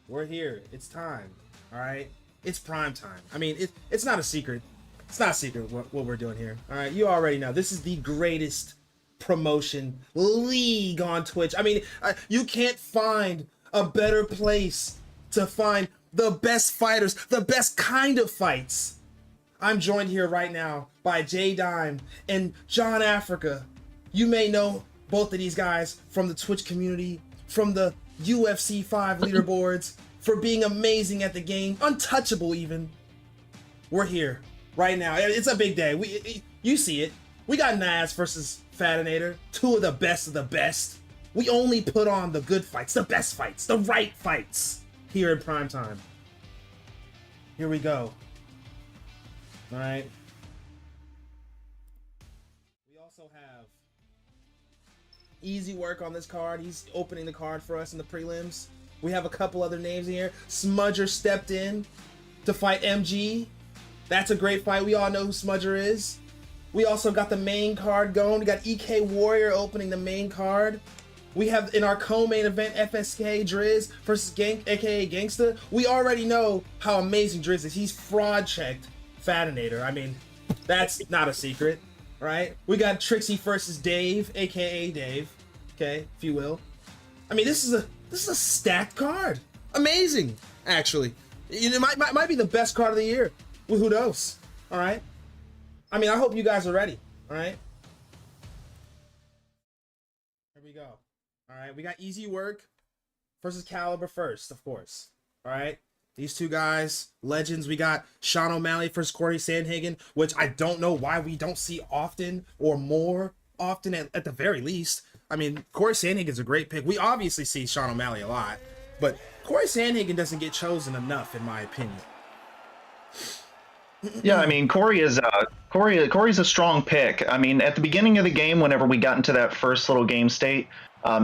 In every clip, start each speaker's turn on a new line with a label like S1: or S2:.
S1: We're here. It's time. All right. It's prime time. I mean, it's not a secret. It's not a secret what we're doing here. All right. You already know. This is the greatest promotion league on Twitch. I mean, you can't find a better place to find the best fighters, the best kind of fights. I'm joined here right now by J Dime and John Africa. You may know both of these guys from the Twitch community, from the UFC 5 leaderboards, for being amazing at the game, untouchable even. We're here right now. It's a big day. You see it. We got Naz versus Fadanator, two of the best. We only put on the good fights, the best fights, the right fights here in prime time. Here we go. All right. We also have Easy Work on this card. He's opening the card for us in the prelims. We have a couple other names here. Smudger stepped in to fight MG. That's a great fight. We all know who Smudger is. We also got the main card going. We got EK Warrior opening the main card. We have in our co-main event FSK Drizz versus aka Gangsta. We already know how amazing Drizz is. He's fraud checked Fadanator. I mean, that's not a secret, right? We got Trixie versus Dave, aka Dave, okay, if you will. I mean, this is a stacked card. Amazing, actually. It might be the best card of the year. Well, who knows? All right. I mean, I hope you guys are ready. All right. Here we go. All right, we got Easy Work versus Caliber first, of course. All right. These two guys, legends. We got Sean O'Malley versus Corey Sandhagen, which I don't know why we don't see often or more often at the very least. I mean, Corey Sandhagen's a great pick. We obviously see Sean O'Malley a lot, but Corey Sandhagen doesn't get chosen enough, in my opinion.
S2: Yeah, I mean, Corey's a strong pick. I mean, at the beginning of the game, whenever we got into that first little game state,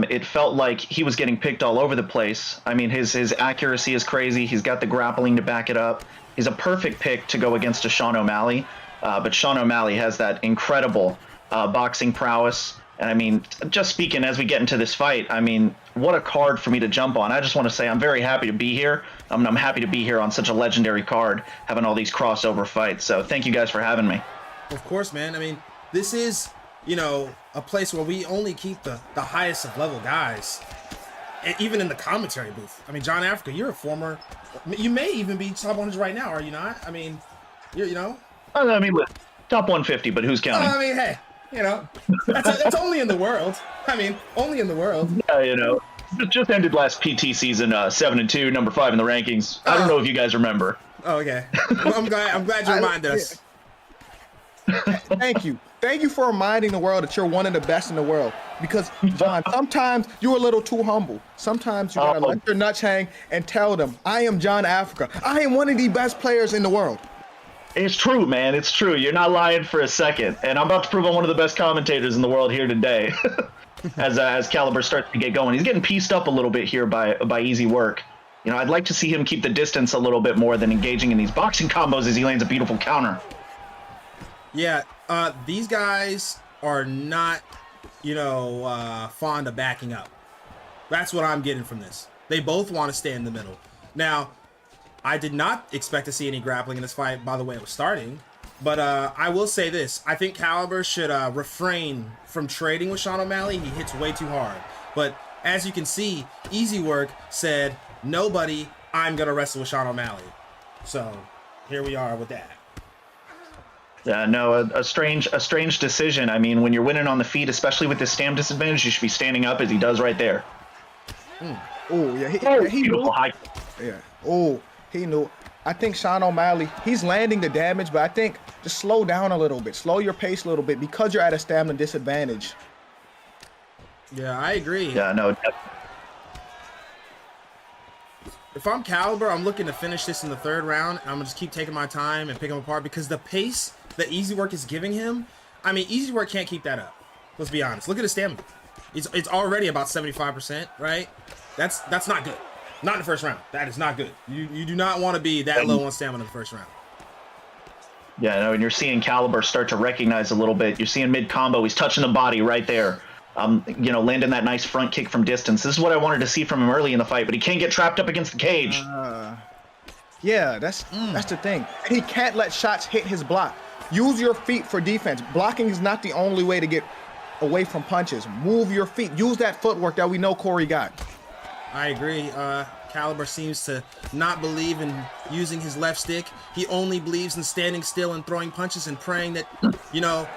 S2: it felt like he was getting picked all over the place. I mean, his accuracy is crazy. He's got the grappling to back it up. He's a perfect pick to go against a Sean O'Malley. But Sean O'Malley has that incredible boxing prowess. And I mean, just speaking as we get into this fight, I mean, what a card for me to jump on. I just want to say I'm very happy to be here. I'm happy to be here on such a legendary card, having all these crossover fights. So thank you guys for having me.
S1: Of course, man. I mean, this is, you know, a place where we only keep the highest of level guys, and even in the commentary booth. I mean, John Africa, you're a former, you may even be top 100 right now, are you not? I mean, you know?
S2: I mean, top 150, but who's counting?
S1: I mean, hey, you know, that's only in the world. I mean, only in the world.
S2: Yeah, you know, just ended last PT season 7-2, number 5 in the rankings. I don't know if you guys remember.
S1: Oh, okay. Well, I'm glad you reminded us.
S3: Thank you. Thank you for reminding the world that you're one of the best in the world. Because, John, sometimes you're a little too humble. Sometimes you gotta let your nuts hang and tell them, I am John Africa. I am one of the best players in the world.
S2: It's true, man. It's true. You're not lying for a second. And I'm about to prove I'm one of the best commentators in the world here today. as Caliber starts to get going. He's getting pieced up a little bit here by Easy Work. You know, I'd like to see him keep the distance a little bit more than engaging in these boxing combos as he lands a beautiful counter.
S1: Yeah, these guys are not, you know, fond of backing up. That's what I'm getting from this. They both want to stay in the middle. Now, I did not expect to see any grappling in this fight by the way it was starting, but I will say this. I think Caliber should refrain from trading with Sean O'Malley. He hits way too hard. But as you can see, Easy Work said, nobody, I'm going to wrestle with Sean O'Malley. So here we are with that.
S2: Yeah, no, a strange decision. I mean, when you're winning on the feet, especially with this stamina disadvantage, you should be standing up as he does right there.
S3: Oh, yeah, he
S2: beautiful
S3: knew.
S2: high.
S3: Yeah. Oh, he knew. I think Sean O'Malley, he's landing the damage, but I think just slow down a little bit. Slow your pace a little bit because you're at a stamina disadvantage.
S1: Yeah, I agree.
S2: Yeah, no.
S1: If I'm Caliber, I'm looking to finish this in the 3rd round. I'm going to just keep taking my time and pick him apart because the pace that Easy Work is giving him, I mean, Easy Work can't keep that up. Let's be honest. Look at his stamina. It's already about 75%, right? That's not good. Not in the 1st round. That is not good. You do not want to be that low on stamina in the 1st round.
S2: Yeah, no, and you're seeing Caliber start to recognize a little bit. You're seeing mid-combo. He's touching the body right there. landing that nice front kick from distance. This is what I wanted to see from him early in the fight, but he can't get trapped up against the cage.
S3: Yeah, that's the thing. He can't let shots hit his block. Use your feet for defense. Blocking is not the only way to get away from punches. Move your feet. Use that footwork that we know Corey got.
S1: I agree. Caliber seems to not believe in using his left stick. He only believes in standing still and throwing punches and praying that,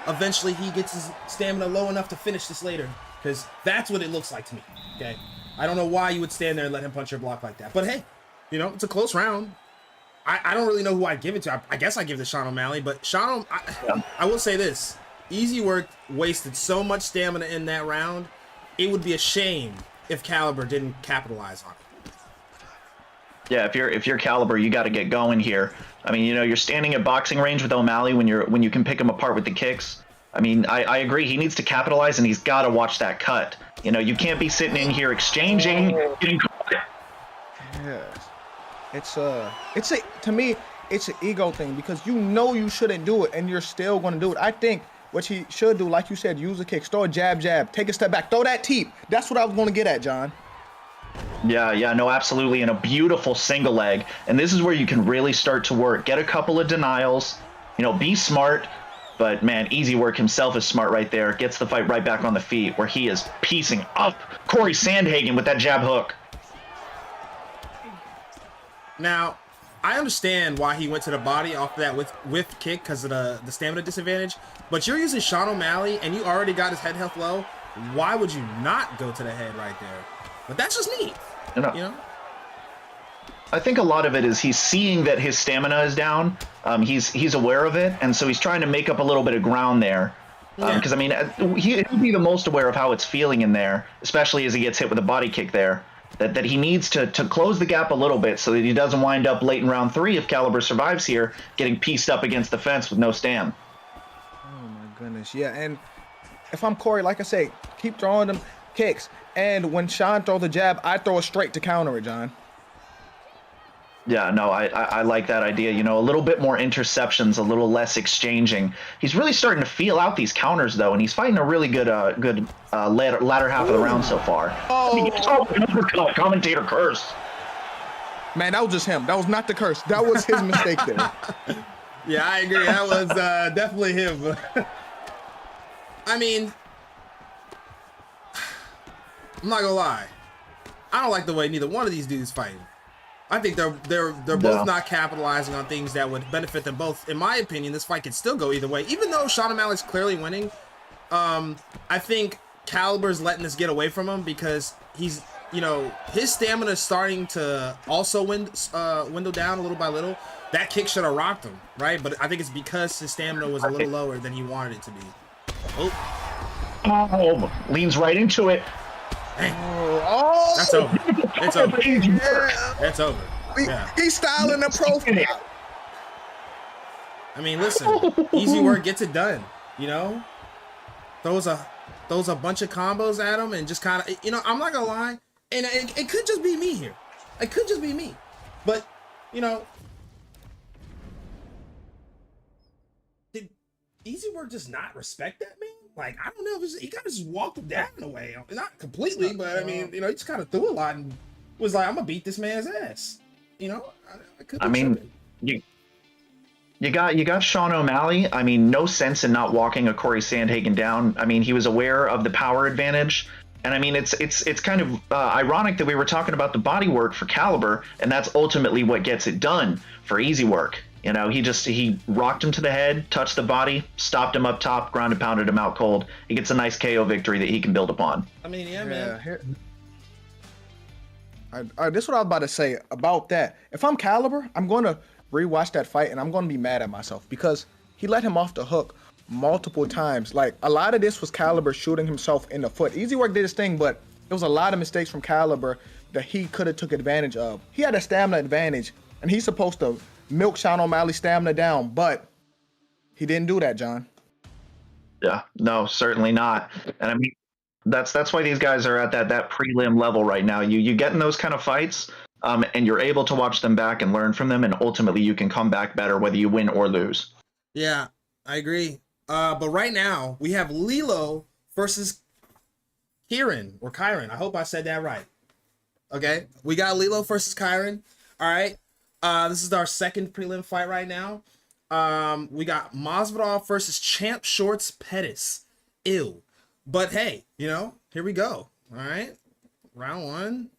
S1: eventually he gets his stamina low enough to finish this later. Because that's what it looks like to me. Okay? I don't know why you would stand there and let him punch your block like that. But hey, it's a close round. I don't really know who I'd give it to. I guess I give it to Sean O'Malley. But I will say this. Easy Work wasted so much stamina in that round. It would be a shame if Caliber didn't capitalize on it.
S2: Yeah, if you're Caliber, you got to get going here. I mean, you're standing at boxing range with O'Malley when you can pick him apart with the kicks. I mean, I agree. He needs to capitalize, and he's got to watch that cut. You can't be sitting in here exchanging, getting caught.
S3: Yeah, to me, it's an ego thing because you shouldn't do it, and you're still going to do it. I think what he should do, like you said, use the kicks, throw a jab, take a step back, throw that teep. That's what I was going to get at, John.
S2: Yeah, no, absolutely. And a beautiful single leg. And this is where you can really start to work. Get a couple of denials, be smart. But, man, Easy Work himself is smart right there. Gets the fight right back on the feet where he is piecing up Corey Sandhagen with that jab hook.
S1: Now, I understand why he went to the body off that with kick because of the stamina disadvantage. But you're using Sean O'Malley and you already got his head health low. Why would you not go to the head right there? But that's just me.
S2: I think a lot of it is he's seeing that his stamina is down. He's aware of it, and so he's trying to make up a little bit of ground there. Because he'll be the most aware of how it's feeling in there, especially as he gets hit with a body kick there. That he needs to close the gap a little bit so that he doesn't wind up late in round 3 if Caliber survives here, getting pieced up against the fence with no stam.
S3: Oh my goodness, yeah. And if I'm Corey, like I say, keep throwing them kicks. And when Sean throws the jab, I throw it straight to counter it, John.
S2: Yeah, no, I like that idea. A little bit more interceptions, a little less exchanging. He's really starting to feel out these counters, though, and he's fighting a really good latter half of the round so far.
S3: Oh,
S2: an uppercut. Commentator curse.
S3: Man, that was just him. That was not the curse. That was his mistake there.
S1: Yeah, I agree. That was definitely him. I mean, I'm not gonna lie. I don't like the way neither one of these dudes fighting. I think they're both not capitalizing on things that would benefit them both. In my opinion, this fight could still go either way. Even though Sean O'Malley's clearly winning, I think Caliber's letting this get away from him because he's, his stamina is starting to also window down a little by little. That kick should have rocked him, right? But I think it's because his stamina was a little lower than he wanted it to be.
S2: Oh, leans right into it.
S3: Oh,
S1: that's over. It's over.
S3: Yeah.
S1: That's over. Yeah.
S3: He's styling the profile.
S1: I mean, listen, Easy Work gets it done. Throws a bunch of combos at him and just kind of, I'm not gonna lie, and it could just be me here. It could just be me, but did Easy Work just not respect that man? Like, I don't know if he kind of just walked him down in a way. Not completely, but I mean, he just kind of threw a lot and was like, I'm gonna beat this man's ass. I
S2: mean, you got Sean O'Malley. I mean, no sense in not walking a Corey Sandhagen down. I mean, he was aware of the power advantage. And I mean, it's kind of ironic that we were talking about the body work for Caliber, and that's ultimately what gets it done for Easy Work. He rocked him to the head, touched the body, stopped him up top, ground and pounded him out cold. He gets a nice KO victory that he can build upon.
S1: I mean, yeah, man.
S3: This is what I was about to say about that. If I'm Caliber, I'm going to rewatch that fight, and I'm going to be mad at myself because he let him off the hook multiple times. Like, a lot of this was Caliber shooting himself in the foot. Easy Work did his thing, but there was a lot of mistakes from Caliber that he could have took advantage of. He had a stamina advantage, and he's supposed to milk Sean O'Malley's stamina down, but he didn't do that, John.
S2: Yeah, no, certainly not. And I mean, that's why these guys are at that prelim level right now. You get in those kind of fights, and you're able to watch them back and learn from them, and ultimately you can come back better whether you win or lose.
S1: Yeah, I agree. But right now we have Lilo versus Kieran or Kyron. I hope I said that right. Okay, we got Lilo versus Kyron. All right, this is our second prelim fight right now. We got Masvidal versus Champ Shorts Pettis. Ew. But hey, here we go. All right, round one.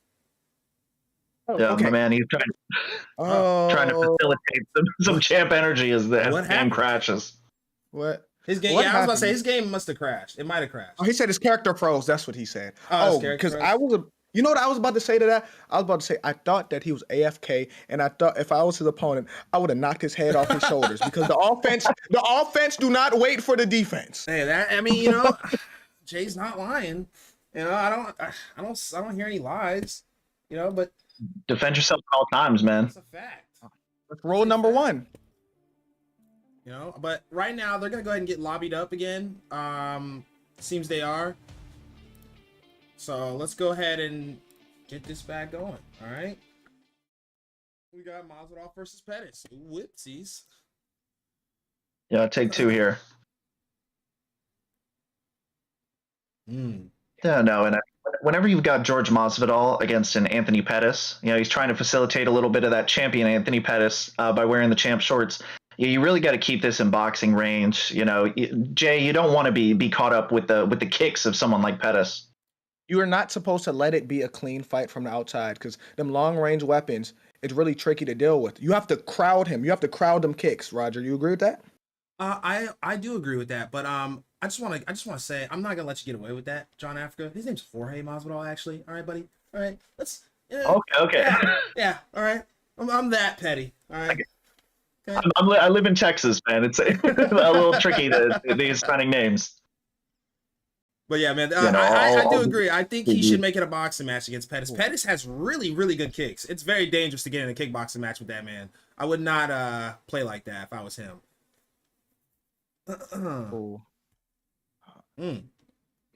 S2: Yeah,
S3: Okay.
S2: my man, he's trying to facilitate some champ energy as the game
S1: happened?
S2: crashes.
S3: What?
S1: His game.
S3: What
S1: Yeah, I was about to say
S3: happened?
S1: his game must have crashed. It might have crashed.
S3: Oh, he said his character froze. That's what he said.
S1: Oh, his
S3: Oh,
S1: character
S3: because
S1: froze?
S3: you know what I was about to say to that? I was about to say I thought that he was AFK, and I thought if I was his opponent, I would have knocked his head off his shoulders because the offense do not wait for the defense.
S1: Hey, Jay's not lying. I don't hear any lies. But
S2: Defend yourself at all times, man.
S1: it's a fact.
S3: That's rule number one.
S1: But right now they're gonna go ahead and get lobbied up again. Seems they are. So let's go ahead and get this back going. All right. We got Masvidal versus Pettis. Whoopsies.
S2: Yeah, take two here. Yeah, no, and whenever you've got George Masvidal against an Anthony Pettis, he's trying to facilitate a little bit of that champion Anthony Pettis by wearing the champ shorts. You really got to keep this in boxing range. Jay, you don't want to be caught up with the kicks of someone like Pettis.
S3: You are not supposed to let it be a clean fight from the outside because them long range weapons, it's really tricky to deal with. You have to crowd him. You have to crowd them kicks. Roger, you agree with that?
S1: I do agree with that, but I just want to say I'm not gonna let you get away with that, John Africa. His name's Jorge Masvidal, actually. All right, buddy. All right, let's.
S2: Okay.
S1: Yeah. All right. I'm that petty. All right. Okay.
S2: I live in Texas, man. It's a little tricky these signing names.
S1: But yeah, man, I do agree. I think he should make it a boxing match against Pettis. Pettis has really, really good kicks. It's very dangerous to get in a kickboxing match with that man. I would not play like that if I was him.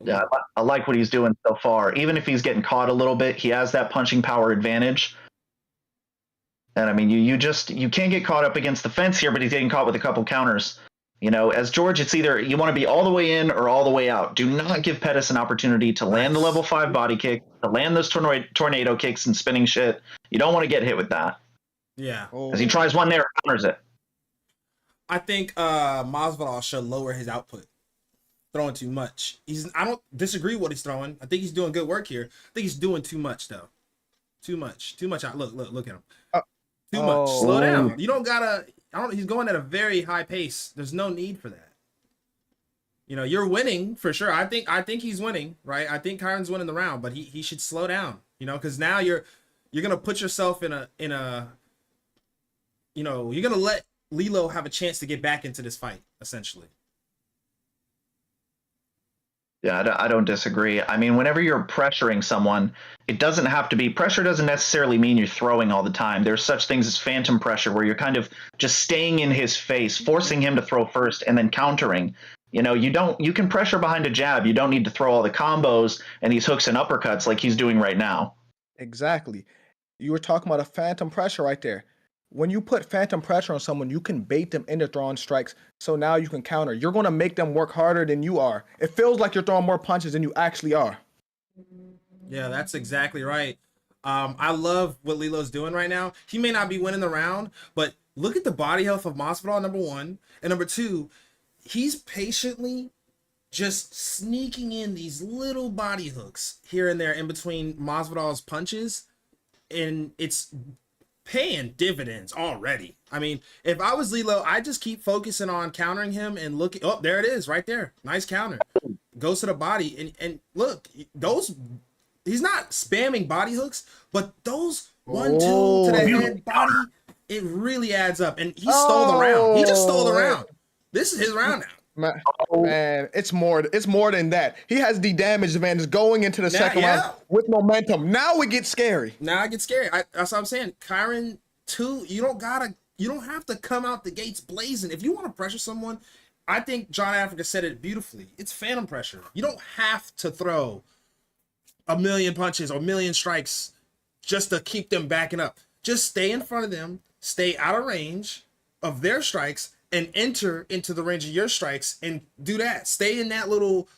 S2: Yeah, I like what he's doing so far. Even if he's getting caught a little bit, he has that punching power advantage. And I mean, you can't get caught up against the fence here, but he's getting caught with a couple counters. As George, it's either you want to be all the way in or all the way out. Do not give Pettis an opportunity to land the level 5 body kick, to land those tornado kicks and spinning shit. You don't want to get hit with that.
S1: Yeah.
S2: As he tries one there, counters it.
S1: I think Masvidal should lower his output. Throwing too much. I don't disagree with what he's throwing. I think he's doing good work here. I think he's doing too much though. Too much. Look at him. Too much. Slow down. You don't gotta. He's going at a very high pace. There's no need for that. You're winning for sure. I think he's winning, right? I think Kyron's winning the round, but he should slow down. Because now you're gonna put yourself in a you're gonna let Lilo have a chance to get back into this fight, essentially.
S2: Yeah, I don't disagree. I mean, whenever you're pressuring someone, it doesn't have to be pressure. Doesn't necessarily mean you're throwing all the time. There's such things as phantom pressure, where you're kind of just staying in his face, forcing him to throw first, and then countering. You can pressure behind a jab. You don't need to throw all the combos and these hooks and uppercuts like he's doing right now.
S3: Exactly. You were talking about a phantom pressure right there. When you put phantom pressure on someone, you can bait them into throwing strikes. So now you can counter. You're going to make them work harder than you are. It feels like you're throwing more punches than you actually are.
S1: Yeah, that's exactly right. I love what Lilo's doing right now. He may not be winning the round, but look at the body health of Masvidal, number one. And number two, he's patiently just sneaking in these little body hooks here and there in between Masvidal's punches. And it's paying dividends already. I mean, if I was Lilo, I just keep focusing on countering him and looking. Oh, there it is right there. Nice counter. Goes to the body. And look, he's not spamming body hooks, but those 1, 2 to the head body, it really adds up. And he stole the round. He just stole the round. This is his round now.
S3: Man, it's more than that. He has the damage advantage going into the second round with momentum. Now it gets scary.
S1: That's what I'm saying. Kyron 2, you don't have to come out the gates blazing. If you want to pressure someone, I think John Africa said it beautifully. It's phantom pressure. You don't have to throw a million punches or a million strikes just to keep them backing up. Just stay in front of them, stay out of range of their strikes, and enter into the range of your strikes and do that. Stay in that little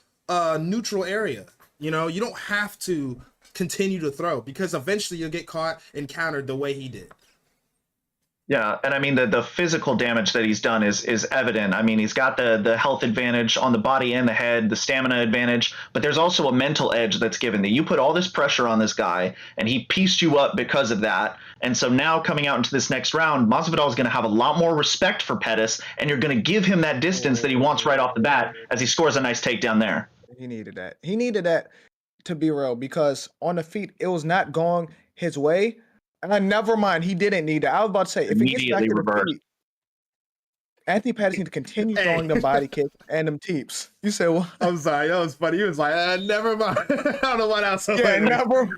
S1: neutral area. You know, you don't have to continue to throw because eventually you'll get caught and countered the way he did.
S2: Yeah, and I mean the physical damage that he's done is evident. I mean, he's got the health advantage on the body and the head, the stamina advantage, but there's also a mental edge that's given that you put all this pressure on this guy and he pieced you up because of that. And so now coming out into this next round, Masvidal is going to have a lot more respect for Pettis, and you're going to give him that distance that he wants right off the bat as he scores a nice takedown there.
S3: He needed that. He needed that, to be real, because on the feet it was not going his way. And never mind, he didn't need that. I was about to say, if he gets back to the feet, Anthony Pettis needs to continue throwing them body kicks and them teeps. You said what?
S1: I'm sorry, that was funny. He was like, never mind. I don't know what else.
S3: Yeah, never.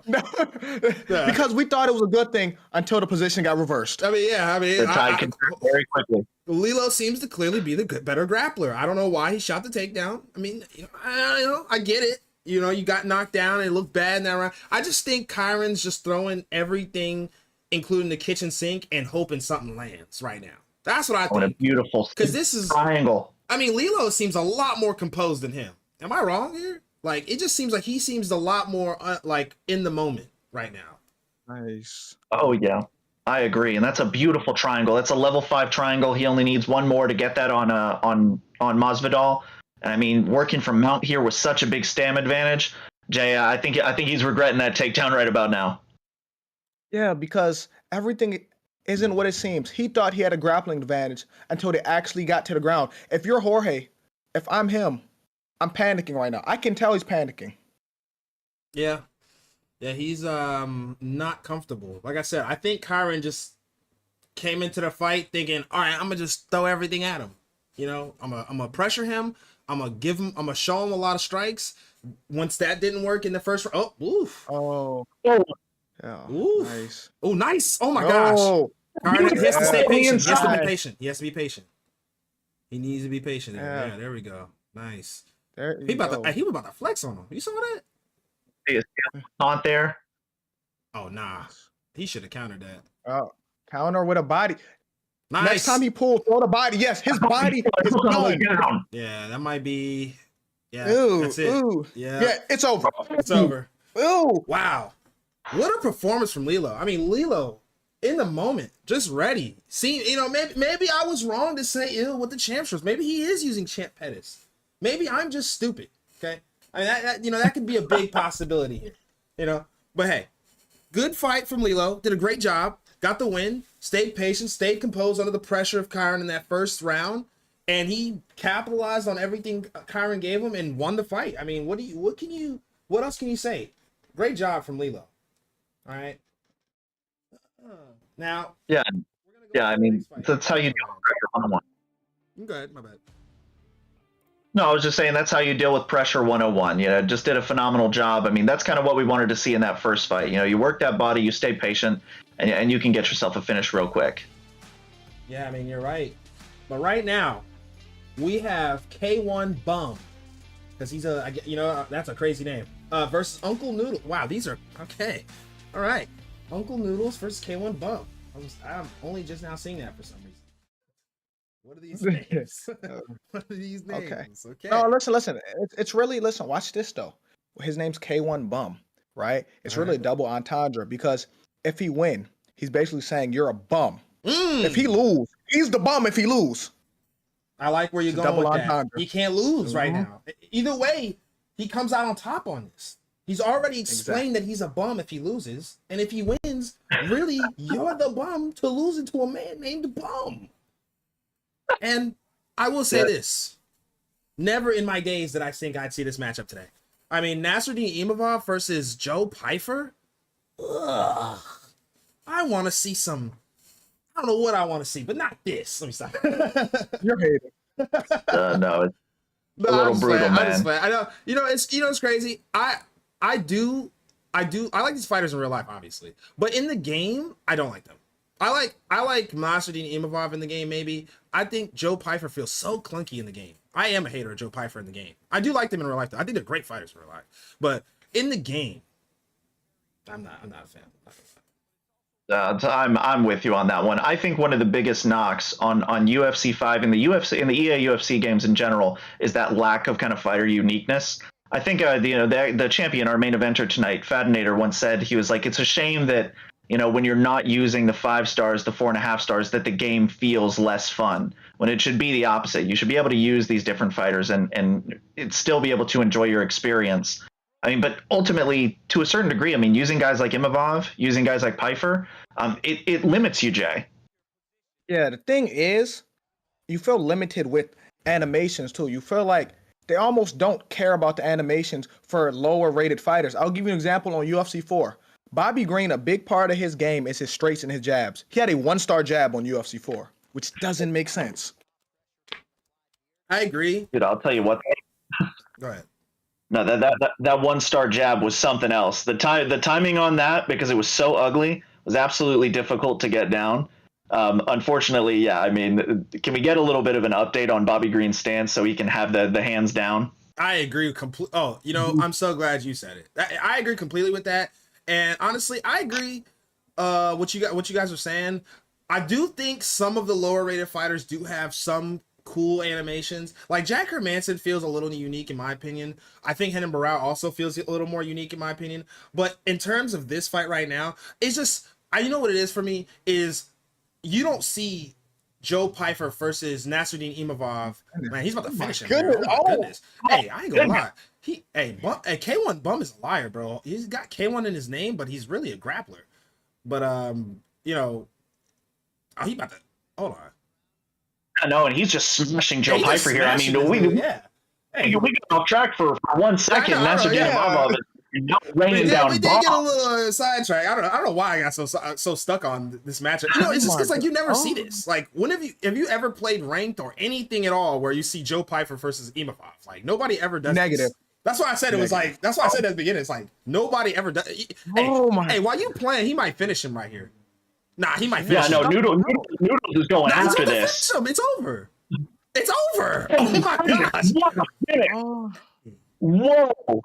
S3: No. Because we thought it was a good thing until the position got reversed.
S1: I mean, yeah,
S2: The tide can turn very quickly.
S1: Lilo seems to clearly be the better grappler. I don't know why he shot the takedown. I mean, I get it. You know, you got knocked down and it looked bad in that round. I just think Kyron's just throwing everything, including the kitchen sink, and hoping something lands right now. That's what I think.
S2: What a beautiful triangle.
S1: I mean, Lilo seems a lot more composed than him. Am I wrong here? Like, it just seems like he seems a lot more like in the moment right now.
S3: Nice.
S2: Oh yeah, I agree, and that's a beautiful triangle. That's a level 5 triangle. He only needs one more to get that on Masvidal. And I mean, working from mount here with such a big stamina advantage, Jay, I think he's regretting that takedown right about now.
S3: Yeah, because everything isn't what it seems. He thought he had a grappling advantage until they actually got to the ground. If you're Jorge, if I'm him, I'm panicking right now. I can tell he's panicking.
S1: Yeah. Yeah, he's not comfortable. Like I said, I think Kyron just came into the fight thinking, all right, I'm going to just throw everything at him. You know, I'm gonna pressure him. I'm gonna show him a lot of strikes. Once that didn't work in the first round,
S3: Oh. Yeah.
S1: Oof.
S3: Nice.
S1: Oh, nice. Oh my gosh. Kyron, he has to stay patient. He has to be patient. He has to be patient. He needs to be patient. Yeah, there we go. Nice. He was about to flex on him. You saw that?
S2: Is not there?
S1: Oh nah. He should have countered that.
S3: Oh, counter with a body.
S1: Nice.
S3: Next time he pulls, throw the body. Yes, his body is done.
S1: Yeah, that might be. Yeah,
S3: Ooh,
S1: that's it.
S3: Ooh.
S1: Yeah,
S3: it's over.
S1: It's over.
S3: Ooh.
S1: Wow. What a performance from Lilo. I mean, Lilo, in the moment, just ready. See, you know, maybe I was wrong to say ill with the champ shorts. Maybe he is using Champ Pettis. Maybe I'm just stupid. Okay, I mean that could be a big possibility here. You know, but hey, good fight from Lilo. Did a great job. Got the win. Stayed patient. Stayed composed under the pressure of Kyron in that first round, and he capitalized on everything Kyron gave him and won the fight. I mean, what else can you say? Great job from Lilo. All right. Now.
S2: Yeah. I mean, that's how you deal with pressure one-on-one.
S1: Go ahead. My bad.
S2: No, I was just saying that's how you deal with pressure 101. You know, just did a phenomenal job. I mean, that's kind of what we wanted to see in that first fight. You know, you work that body, you stay patient, and you can get yourself a finish real quick.
S1: Yeah, I mean, you're right. But right now, we have K1 Bum, because he's that's a crazy name, versus Uncle Noodle. Wow, these are, okay. All right. Uncle Noodles versus K1 Bum. I'm only just now seeing that for some reason. What are these names? What are these names? Okay.
S3: No, listen. It's really, watch this though. His name's K1 Bum, right? It's really a double entendre because if he win, he's basically saying you're a bum. If he lose, he's the bum if he lose.
S1: I like where you're going with that. He can't lose right now. Either way, he comes out on top on this. He's already explained that he's a bum if he loses. And if he wins, really, you're the bum to losing to a man named Bum. And I will say this. Never in my days did I think I'd see this matchup today. I mean, Nasruddin Imavov versus Joe Pyfer? Ugh. I want to see some... I don't know what I want to see, but not this. Let me stop.
S3: You're hating.
S2: No, it's a little brutal, man.
S1: I know. It's crazy. I like these fighters in real life, obviously, but in the game, I don't like them. I like Nasruddin Imavov in the game. Maybe I think Joe Pyfer feels so clunky in the game. I am a hater of Joe Pyfer in the game. I do like them in real life, though. I think they're great fighters in real life, but in the game, I'm not a fan.
S2: I'm with you on that one. I think one of the biggest knocks on UFC 5 and the EA UFC games in general is that lack of kind of fighter uniqueness. I think the champion, our main eventer tonight, Fadanator, once said, he was like, it's a shame that when you're not using the 5 stars, the 4.5 stars, that the game feels less fun. When it should be the opposite. You should be able to use these different fighters and still be able to enjoy your experience. I mean, but ultimately, to a certain degree, I mean, using guys like Imavov, using guys like Pfeiffer, it limits you, Jay.
S3: Yeah, the thing is, you feel limited with animations too. You feel like they almost don't care about the animations for lower rated fighters. I'll give you an example on UFC 4. Bobby Green, a big part of his game is his straights and his jabs. He had a 1-star jab on UFC 4, which doesn't make sense.
S1: I agree.
S2: Dude, I'll tell you what.
S1: Go ahead.
S2: No, that 1-star jab was something else. The timing on that, because it was so ugly, was absolutely difficult to get down. Unfortunately, yeah. I mean, can we get a little bit of an update on Bobby Green's stance so he can have the hands down?
S1: I agree completely. Oh, I'm so glad you said it. I agree completely with that. And honestly, I agree. What you guys are saying. I do think some of the lower rated fighters do have some cool animations. Like Jack Hermanson feels a little unique in my opinion. I think Renan Barão also feels a little more unique in my opinion. But in terms of this fight right now, it's just you know what it is for me is you don't see Joe Pyfer versus Nasruddin Imavov. Man, he's about to finish him.
S3: Goodness.
S1: Oh my goodness. Hey, I ain't gonna lie. K1 Bum is a liar, bro. He's got K1 in his name, but he's really a grappler. But he about to hold on.
S2: I know, and he's just smashing Joe Pyfer here. I mean, we got off track for 1 second. Nasruddin Imavov is not raining down.
S1: We did get a little sidetrack. I don't know why I got so stuck on this matchup. It's just because like you never see this. Like when have you ever played ranked or anything at all where you see Joe Pyfer versus Imavov? Like nobody ever does.
S3: Negative.
S1: This. That's why I said it was like. That's why I said at the beginning. It's like nobody ever does. Hey, while you playing, he might finish him right here. Nah, he might finish.
S2: Yeah, no,
S1: him.
S2: Noodles is going after this.
S1: It's over. It's over. Oh my gosh.
S2: Whoa.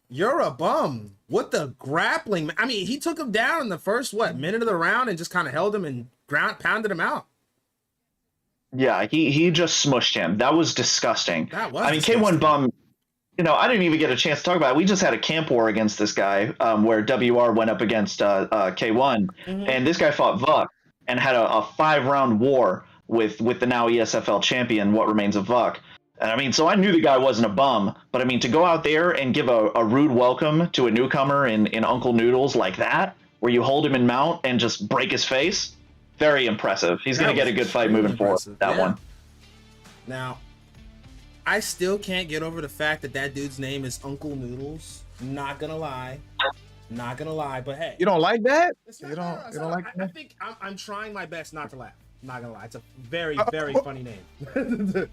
S1: You're a bum. What the grappling? I mean, he took him down in the first minute of the round and just kind of held him and pounded him out.
S2: Yeah, he just smushed him. That was disgusting.
S1: That was.
S2: I mean,
S1: disgusting.
S2: K1 Bum. I didn't even get a chance to talk about it. We just had a camp war against this guy where WR went up against K1, and this guy fought Vuk and had a 5-round war with the now ESFL champion, What Remains of Vuk. And I mean, so I knew the guy wasn't a bum, but I mean, to go out there and give a rude welcome to a newcomer in Uncle Noodles like that, where you hold him in mount and just break his face, very impressive. He's going to get a good fight moving forward. That one.
S1: Now, I still can't get over the fact that dude's name is Uncle Noodles. Not gonna lie, but hey,
S3: You don't like that?
S1: You don't like that? I think I'm trying my best not to laugh. Not gonna lie, it's a very funny name.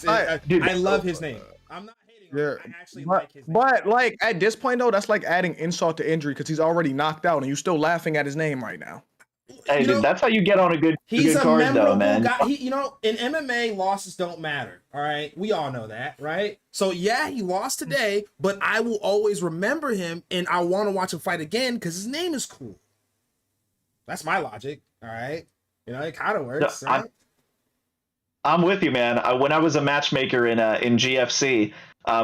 S1: I love his name. I'm not hating on him. I actually like his name.
S3: But like at this point though, that's like adding insult to injury because he's already knocked out and you're still laughing at his name right now.
S2: Hey, dude, that's how you get on a good card, though, man.
S1: Guy. In MMA, losses don't matter. All right, we all know that, right? So yeah, he lost today, but I will always remember him, and I want to watch him fight again because his name is cool. That's my logic. All right, it kind of works.
S2: No,
S1: right?
S2: I'm with you, man. When I was a matchmaker in GFC.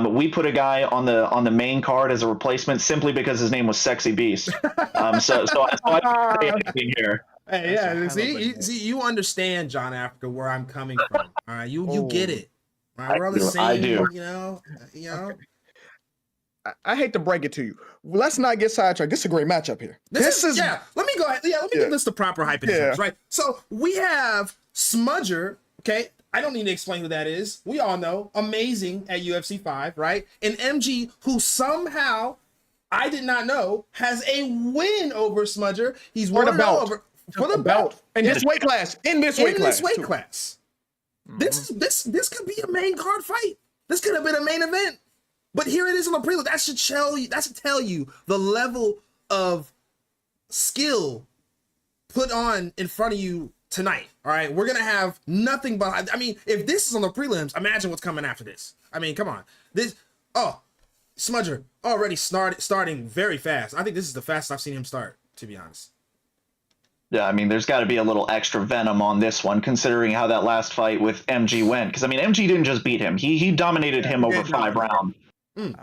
S2: We put a guy on the main card as a replacement simply because his name was Sexy Beast. So I say anything here.
S1: Hey, yeah. See, you understand, John Africa, where I'm coming from. All right, you get it. All right, we're on the same.
S2: I do.
S1: Okay.
S3: I hate to break it to you. Let's not get sidetracked. This is a great matchup here. This is
S1: yeah. Let me go ahead. Yeah, let me give this the proper hype. Right. So we have Smudger. Okay. I don't need to explain who that is. We all know. Amazing at UFC 5, right? And MG, who somehow, I did not know, has a win over Smudger. He's won over for the belt.
S3: In this weight class. This weight class.
S1: This could be a main card fight. This could have been a main event. But here it is on the prelude. That should tell you the level of skill put on in front of you tonight. All right, we're gonna have nothing but. I mean, if this is on the prelims, imagine what's coming after this. I mean, come on. Smudger already starting very fast. I think this is the fastest I've seen him start, to be honest.
S2: Yeah, I mean, there's got to be a little extra venom on this one, considering how that last fight with MG went. Because I mean, MG didn't just beat him; he dominated him over 5 rounds.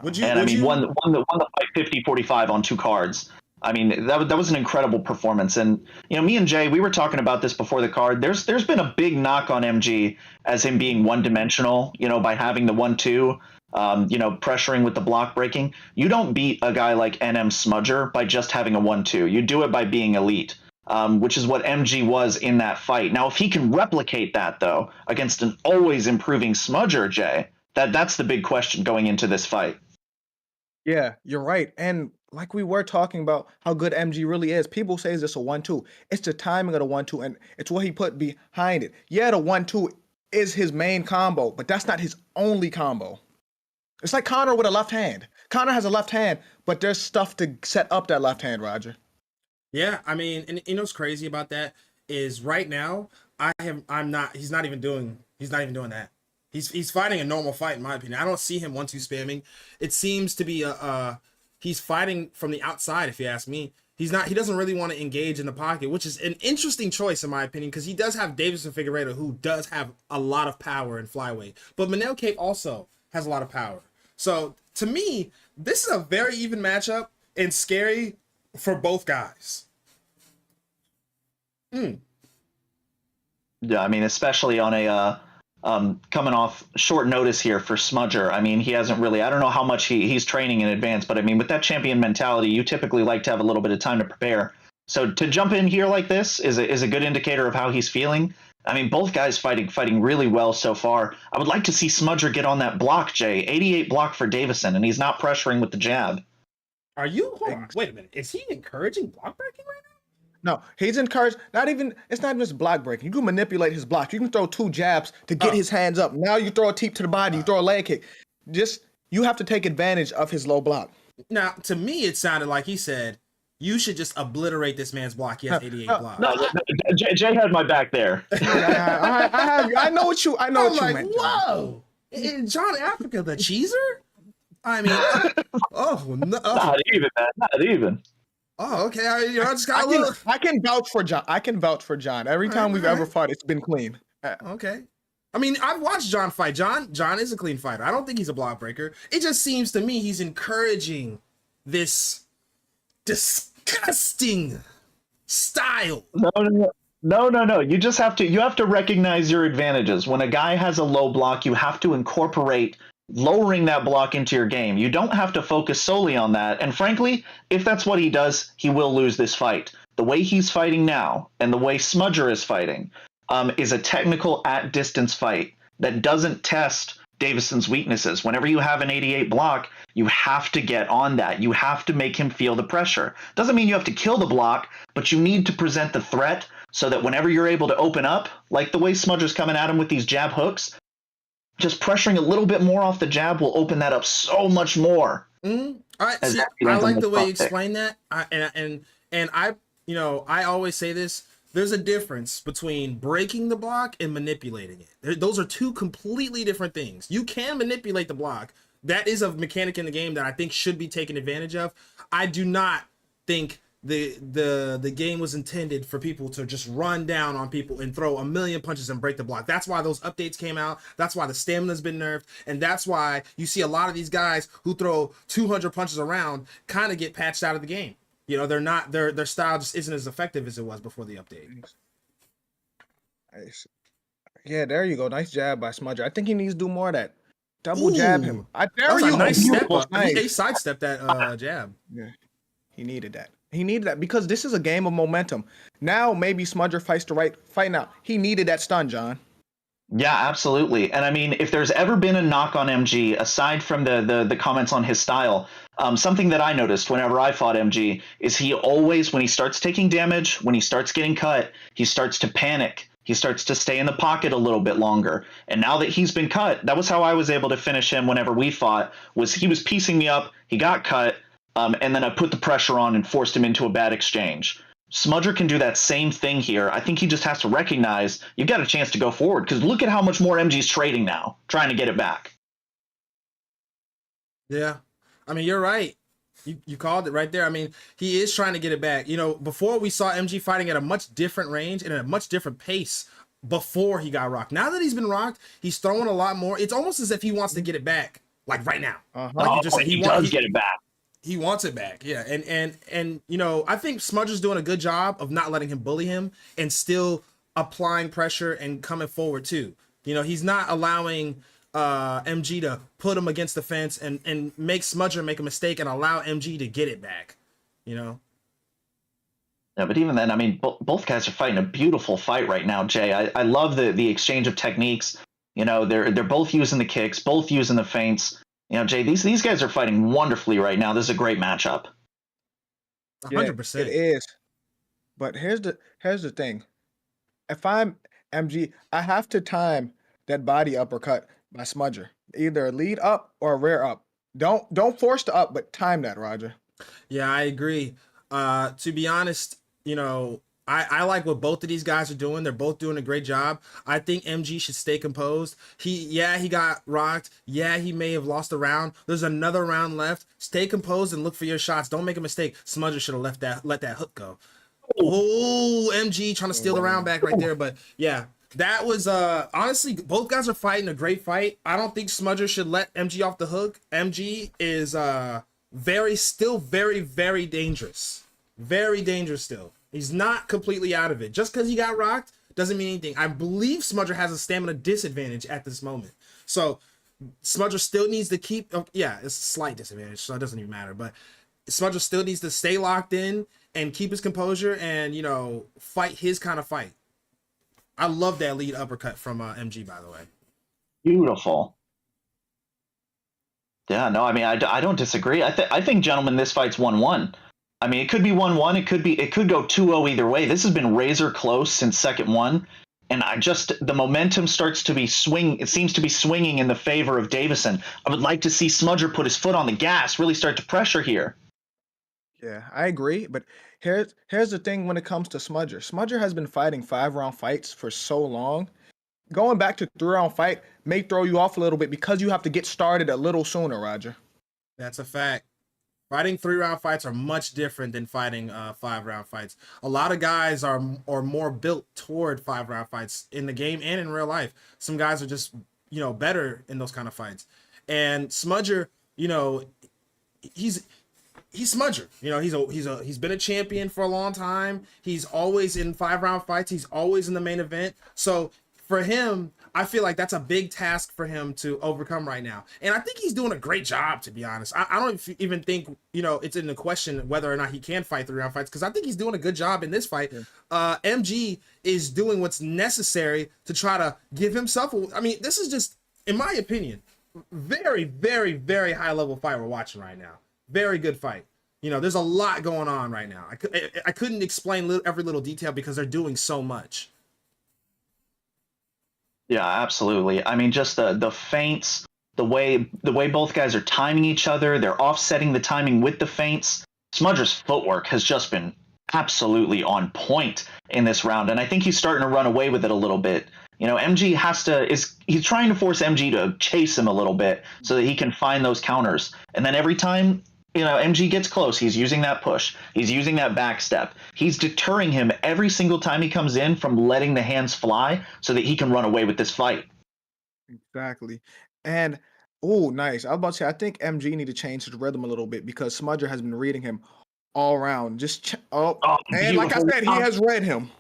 S1: Would you?
S2: And I
S1: Would
S2: mean,
S1: you?
S2: won the fight 50-45 on 2 cards. I mean, that was an incredible performance. And me and Jay, we were talking about this before the card. There's been a big knock on MG as him being one dimensional. By having the 1-2. Pressuring with the block breaking. You don't beat a guy like NM Smudger by just having a 1-2. You do it by being elite, which is what MG was in that fight. Now, if he can replicate that, though, against an always improving Smudger, Jay, that's the big question going into this fight.
S3: Yeah, you're right. And like we were talking about how good MG really is, people say it's just a 1-2. It's the timing of the 1-2, and it's what he put behind it. Yeah, the 1-2 is his main combo, but that's not his only combo. It's like Connor with a left hand. Connor has a left hand, but there's stuff to set up that left hand, Roger.
S1: Yeah, I mean, and what's crazy about that is right now he's not even doing that. He's fighting a normal fight in my opinion. I don't see him 1-2 spamming. It seems to be he's fighting from the outside, if you ask me. He doesn't really want to engage in the pocket, which is an interesting choice in my opinion, because he does have Davison Figueiredo, who does have a lot of power in flyweight. But Manel Cape also has a lot of power. So to me, this is a very even matchup and scary for both guys.
S2: Yeah, I mean, especially on a coming off short notice here for Smudger. I mean, he hasn't really, I don't know how much he's training in advance, but I mean, with that champion mentality, you typically like to have a little bit of time to prepare. So to jump in here like this is a good indicator of how he's feeling. I mean, both guys fighting really well so far. I would like to see Smudger get on that block, Jay. 88 block for Davison, and he's not pressuring with the jab.
S1: Hold on, wait a minute. Is he encouraging block breaking right now?
S3: No, he's encouraged. It's not just block breaking. You can manipulate his block. You can throw 2 jabs to get his hands up. Now you throw a teep to the body, you throw a leg kick. You have to take advantage of his low block.
S1: Now, to me, it sounded like he said, you should just obliterate this man's block. He has 88 blocks.
S2: No, Jay had my back there.
S3: I know what you meant.
S1: Whoa, John Africa, the cheeser? I mean,
S2: Not even, man. Not even.
S1: Oh, okay. I just got a little.
S3: I can vouch for John. Every time we've ever fought, it's been clean.
S1: Okay. I mean, I've watched John fight. John is a clean fighter. I don't think he's a block breaker. It just seems to me he's encouraging this disgusting style.
S2: No. You just have to recognize your advantages. When a guy has a low block, you have to incorporate lowering that block into your game. You don't have to focus solely on that. And frankly, if that's what he does, he will lose this fight. The way he's fighting now and the way Smudger is fighting is a technical at distance fight that doesn't test Davison's weaknesses. Whenever you have an 88 block, you have to get on that. You have to make him feel the pressure. Doesn't mean you have to kill the block, but you need to present the threat so that whenever you're able to open up, like the way Smudger's coming at him with these jab hooks, just pressuring a little bit more off the jab will open that up so much more.
S1: All right, see, I like the way you explain that. I always say this. There's a difference between breaking the block and manipulating it. Those are two completely different things. You can manipulate the block. That is a mechanic in the game that I think should be taken advantage of. I do not think the game was intended for people to just run down on people and throw a million punches and break the block. That's why those updates came out. That's why the stamina's been nerfed. And that's why you see a lot of these guys who throw 200 punches around kind of get patched out of the game. You know, they're not, their style just isn't as effective as it was before the update.
S3: Yeah, there you go. Nice jab by Smudger. I think he needs to do more of that. Double jab him. I dare you.
S1: Nice step up.
S3: Nice.
S1: He sidestepped that jab.
S3: Yeah, he needed that. He needed that because this is a game of momentum. Now maybe Smudger fights the right fight now. He needed that stun, John.
S2: Yeah, absolutely. And I mean, if there's ever been a knock on MG, aside from the comments on his style, something that I noticed whenever I fought MG is he always, when he starts taking damage, when he starts getting cut, he starts to panic. He starts to stay in the pocket a little bit longer. And now that he's been cut, that was how I was able to finish him whenever we fought, was he was piecing me up, he got cut, and then I put the pressure on and forced him into a bad exchange. Smudger can do that same thing here. I think he just has to recognize you've got a chance to go forward, because look at how much more MG's trading now, trying to get it back.
S1: Yeah. I mean, you're right. You called it right there. I mean, he is trying to get it back. You know, before we saw MG fighting at a much different range and at a much different pace before he got rocked. Now that he's been rocked, he's throwing a lot more. It's almost as if he wants to get it back like right now.
S3: Uh-huh.
S1: Like you just said,
S2: he does get it back.
S1: He wants it back, yeah, and you know, I think Smudger's doing a good job of not letting him bully him and still applying pressure and coming forward too. You know, he's not allowing MG to put him against the fence and make Smudger make a mistake and allow MG to get it back. You know.
S2: Yeah, but even then, I mean, both guys are fighting a beautiful fight right now, Jay. I love the exchange of techniques. You know, they're both using the kicks, both using the feints. You know, Jay, these guys are fighting wonderfully right now. This is a great matchup.
S1: 100%.
S3: It is. But here's the thing. If I'm MG, I have to time that body uppercut by Smudger. Either a lead up or a rear up. Don't force the up, but time that, Roger.
S1: Yeah, I agree. To be honest, you know, I like what both of these guys are doing. They're both doing a great job. I think MG should stay composed. He got rocked. Yeah, he may have lost a round. There's another round left. Stay composed and look for your shots. Don't make a mistake. Smudger should have let that hook go. Oh, MG trying to steal the round back right there. But yeah, that was honestly, both guys are fighting a great fight. I don't think Smudger should let MG off the hook. MG is still very, very dangerous. Very dangerous still. He's not completely out of it. Just because he got rocked doesn't mean anything. I believe Smudger has a stamina disadvantage at this moment. So Smudger still needs to keep, it's a slight disadvantage, so it doesn't even matter. But Smudger still needs to stay locked in and keep his composure and, you know, fight his kind of fight. I love that lead uppercut from MG, by the way.
S2: Beautiful. Yeah, no, I mean, I don't disagree. I think, gentlemen, this fight's 1-1. I mean, it could be 1-1. It could go 2-0 either way. This has been razor close since second one, and the momentum starts to be It seems to be swinging in the favor of Davison. I would like to see Smudger put his foot on the gas, really start to pressure here.
S3: Yeah, I agree. But here's the thing when it comes to Smudger. Smudger has been fighting 5-round fights for so long. Going back to 3-round fight may throw you off a little bit because you have to get started a little sooner, Roger.
S1: That's a fact. Fighting 3-round fights are much different than fighting 5-round fights. A lot of guys are more built toward 5-round fights in the game and in real life. Some guys are just, you know, better in those kind of fights. And Smudger, you know, he's Smudger. You know, he's been a champion for a long time. He's always in 5-round fights. He's always in the main event. So for him, I feel like that's a big task for him to overcome right now. And I think he's doing a great job, to be honest. I don't even think, you know, it's in the question whether or not he can fight 3-round fights, because I think he's doing a good job in this fight. Yeah. MG is doing what's necessary to try to give himself I mean, this is just, in my opinion, very, very, very high level fight we're watching right now. Very good fight. You know, there's a lot going on right now. I couldn't explain every little detail because they're doing so much.
S2: Yeah, absolutely. I mean, just the feints, the way both guys are timing each other, they're offsetting the timing with the feints. Smudger's footwork has just been absolutely on point in this round, and I think he's starting to run away with it a little bit. You know, MG he's trying to force MG to chase him a little bit so that he can find those counters. And then every time, you know, MG gets close, he's using that push. He's using that back step. He's deterring him every single time he comes in from letting the hands fly so that he can run away with this fight.
S3: Exactly. And, oh, nice. I was about to say, I think MG need to change his rhythm a little bit because Smudger has been reading him all around. And like I said, he has read him.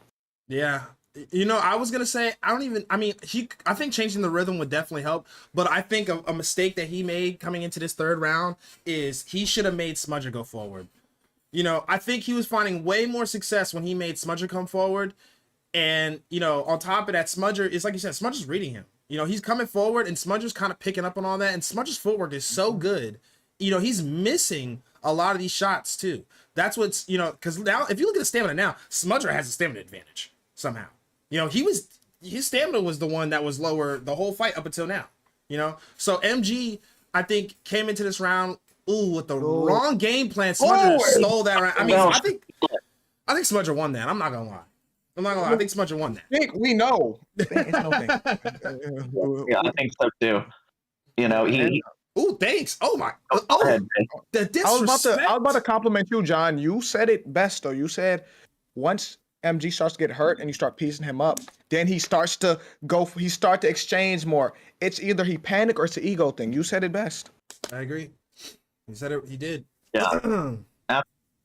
S1: Yeah. You know, I was going to say, I think changing the rhythm would definitely help. But I think a mistake that he made coming into this third round is he should have made Smudger go forward. You know, I think he was finding way more success when he made Smudger come forward. And, you know, on top of that, Smudger is, like you said, Smudger's reading him. You know, he's coming forward and Smudger's kind of picking up on all that. And Smudger's footwork is so good. You know, he's missing a lot of these shots, too. That's what's, you know, because now, if you look at the stamina now, Smudger has a stamina advantage somehow. You know, his stamina was the one that was lower the whole fight up until now, you know? So MG, I think, came into this round, with the wrong game plan. Smudger stole that round. I mean, I think Smudger won that. I'm not going to lie. I think Smudger won that.
S3: We know.
S2: Yeah, I think so too. You know,
S1: thanks. Oh my. The disrespect.
S3: I was about to compliment you, John. You said it best, though. You said once MG starts to get hurt and you start piecing him up, then he starts to exchange more. It's either he panic or it's an ego thing. You said it best.
S1: I agree. He said it. He did.
S2: Yeah.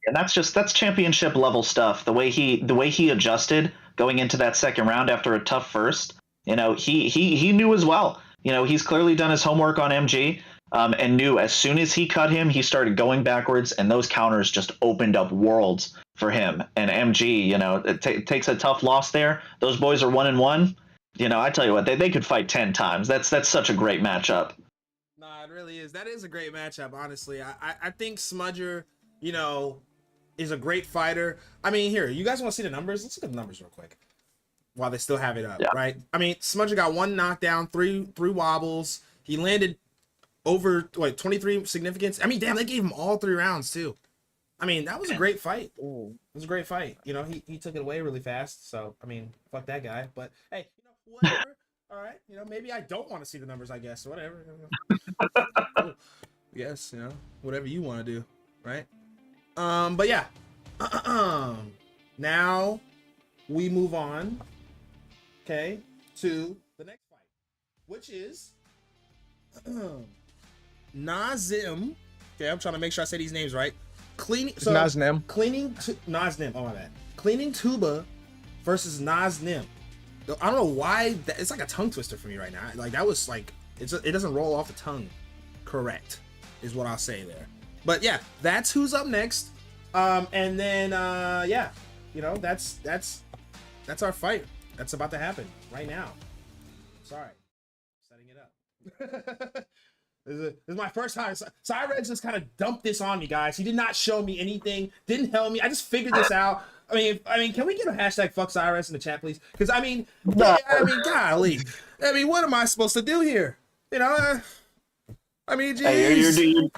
S2: And that's championship level stuff. The way he adjusted going into that second round after a tough first, he knew as well. He's clearly done his homework on MG, and knew as soon as he cut him, he started going backwards, and those counters just opened up worlds for him. And MG, it takes a tough loss there. Those boys are 1-1. I tell you what, they could fight 10 times. That's such a great matchup.
S1: Nah, it really is. That is a great matchup, honestly. I think Smudger, is a great fighter. I mean, here, you guys want to see the numbers? Let's look at the numbers real quick while they still have it up, right? I mean, Smudger got 1 knockdown, three wobbles. He landed over 23 significance. I mean, damn, they gave him all 3 rounds too. I mean, that was a great fight. It was a great fight. He took it away really fast. So I mean, fuck that guy. But hey, whatever. All right, maybe I don't want to see the numbers. I guess whatever. Yes, whatever you want to do, right? But yeah. Now we move on. Okay, to the next fight, which is Nazim. Okay, I'm trying to make sure I say these names right.
S3: Naznim.
S1: Naznim. Oh my bad. Cleaning Tuba versus Naznim. I don't know why it's like a tongue twister for me right now. Like that was like it doesn't roll off the tongue. Correct is what I'll say there. But yeah, that's who's up next. And then that's our fight. That's about to happen right now. Sorry, setting it up. This is my first time. Cyrez just kind of dumped this on me, guys. He did not show me anything. Didn't tell me. I just figured this out. I mean, can we get a hashtag fuck Cyrez in the chat, please? Because golly. I mean, what am I supposed to do here? Geez.
S2: Hey,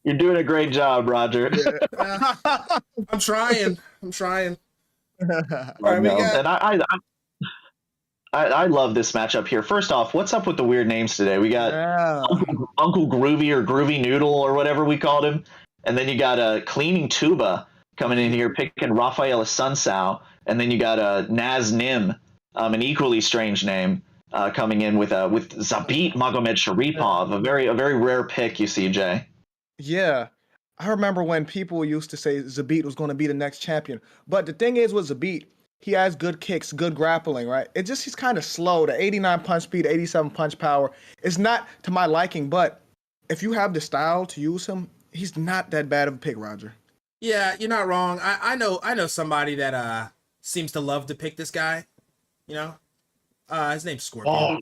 S2: you're doing a great job, Roger.
S1: I'm trying. All right,
S2: and I love this matchup here. First off, what's up with the weird names today? We got Uncle Groovy or Groovy Noodle or whatever we called him, and then you got Cleaning Tuba coming in here picking Rafael Sunsao, and then you got Naz Nim, an equally strange name, coming in with Zabit Magomed Sharipov, a very rare pick, you see, Jay.
S3: Yeah. I remember when people used to say Zabit was going to be the next champion. But the thing is with Zabit, he has good kicks, good grappling, right? He's kind of slow. The 89 punch speed, 87 punch power is not to my liking. But if you have the style to use him, he's not that bad of a pick, Roger.
S1: Yeah, you're not wrong. I know somebody that seems to love to pick this guy. His name's Scorpion.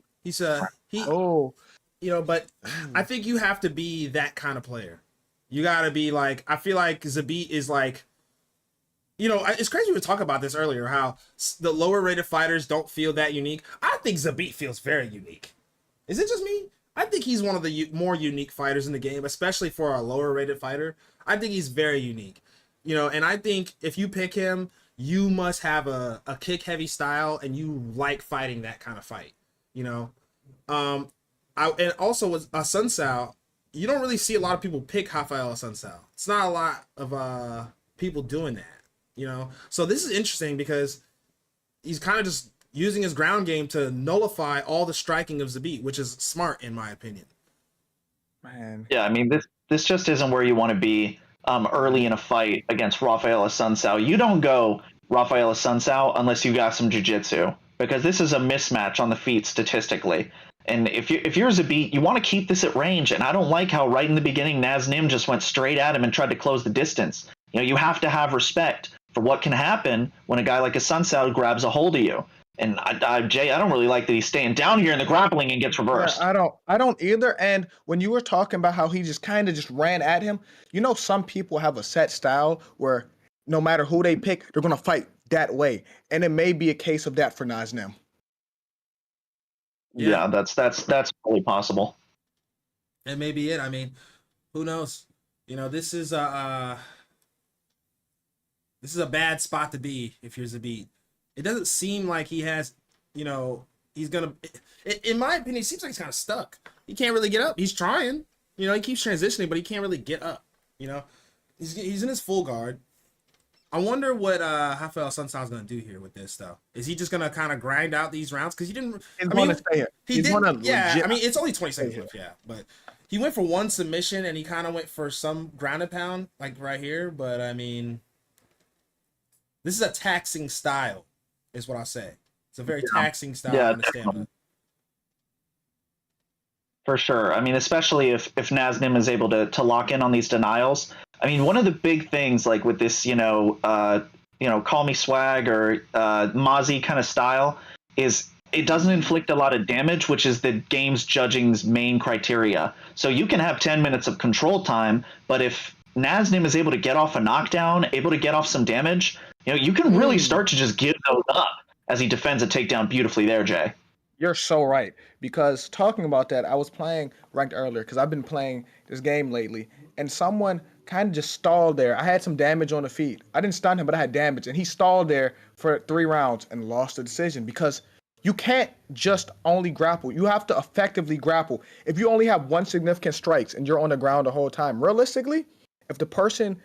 S1: But I think you have to be that kind of player. You gotta be like, I feel like Zabit is like, it's crazy we talk about this earlier, how the lower rated fighters don't feel that unique. I think Zabit feels very unique. Is it just me? I think he's one of the more unique fighters in the game, especially for a lower rated fighter. I think he's very unique. And I think if you pick him, you must have a kick heavy style and you like fighting that kind of fight. And also with Sunsao, you don't really see a lot of people pick Rafael Sunsao. It's not a lot of people doing that, So this is interesting because he's kind of just using his ground game to nullify all the striking of Zabit, which is smart in my opinion.
S3: Man.
S2: Yeah, I mean this just isn't where you want to be early in a fight against Rafael Sunsao. You don't go Rafael Sunsao unless you got some jiu-jitsu, because this is a mismatch on the feet statistically. And if you're Zabit, you want to keep this at range. And I don't like how right in the beginning Naz Nim just went straight at him and tried to close the distance. You have to have respect for what can happen when a guy like a Sunsao grabs a hold of you. And Jay, I don't really like that he's staying down here in the grappling and gets reversed.
S3: Yeah, I don't either. And when you were talking about how he just kind of just ran at him, some people have a set style where no matter who they pick, they're going to fight that way. And it may be a case of that for Naz Nim.
S2: Yeah, that's really possible.
S1: It may be it. I mean, who knows? This is a bad spot to be if you're Zabit. It doesn't seem like he has, he's gonna. In my opinion, it seems like he's kind of stuck. He can't really get up. He's trying. He keeps transitioning, but he can't really get up. He's in his full guard. I wonder what Rafael Sunshine gonna do here with this though. Is he just gonna kind of grind out these rounds? Because he didn't.
S3: He's
S1: I
S3: going to
S1: mean,
S3: stay here.
S1: he
S3: He's
S1: did.
S3: going to
S1: Yeah,
S3: legit
S1: I mean, it's only 20
S3: stay
S1: seconds
S3: here.
S1: left. Yeah, but he went for one submission and he kind of went for some ground and pound like right here. But I mean, this is a taxing style, is what I'll say. It's a very taxing style
S2: Yeah,
S1: on the stamina.
S2: for sure. I mean, especially if Naznim is able to lock in on these denials. I mean, one of the big things like with this, call me swag or Mozzie kind of style is it doesn't inflict a lot of damage, which is the game's judging's main criteria. So you can have 10 minutes of control time, but if Naznim is able to get off a knockdown, able to get off some damage, you can really start to just give those up as he defends a takedown beautifully there, Jay.
S3: You're so right. Because talking about that, I was playing ranked earlier because I've been playing this game lately, and someone kind of just stalled there. I had some damage on the feet. I didn't stun him, but I had damage, and he stalled there for 3 rounds and lost the decision because you can't just only grapple. You have to effectively grapple. If you only have one significant strikes and you're on the ground the whole time, realistically, if the person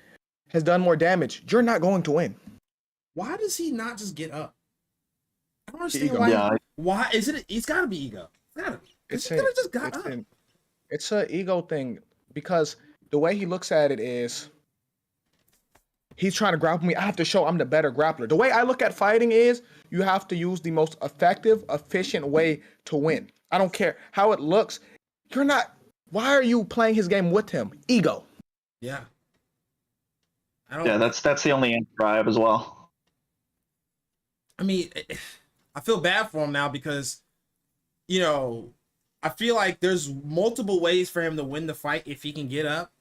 S3: has done more damage, you're not going to win.
S1: Why does he not just get up? I don't understand
S3: Ego.
S1: why.
S2: Yeah.
S1: Why is it? It's got to be ego. It's gotta be.
S3: It's
S1: He could have just got up.
S3: It's a ego thing because the way he looks at it is he's trying to grapple me. I have to show I'm the better grappler. The way I look at fighting is you have to use the most effective, efficient way to win. I don't care how it looks. You're not. Why are you playing his game with him? Ego.
S1: Yeah. I don't.
S2: Yeah, that's the only answer I have as well.
S1: I mean, I feel bad for him now because, I feel like there's multiple ways for him to win the fight if he can get up.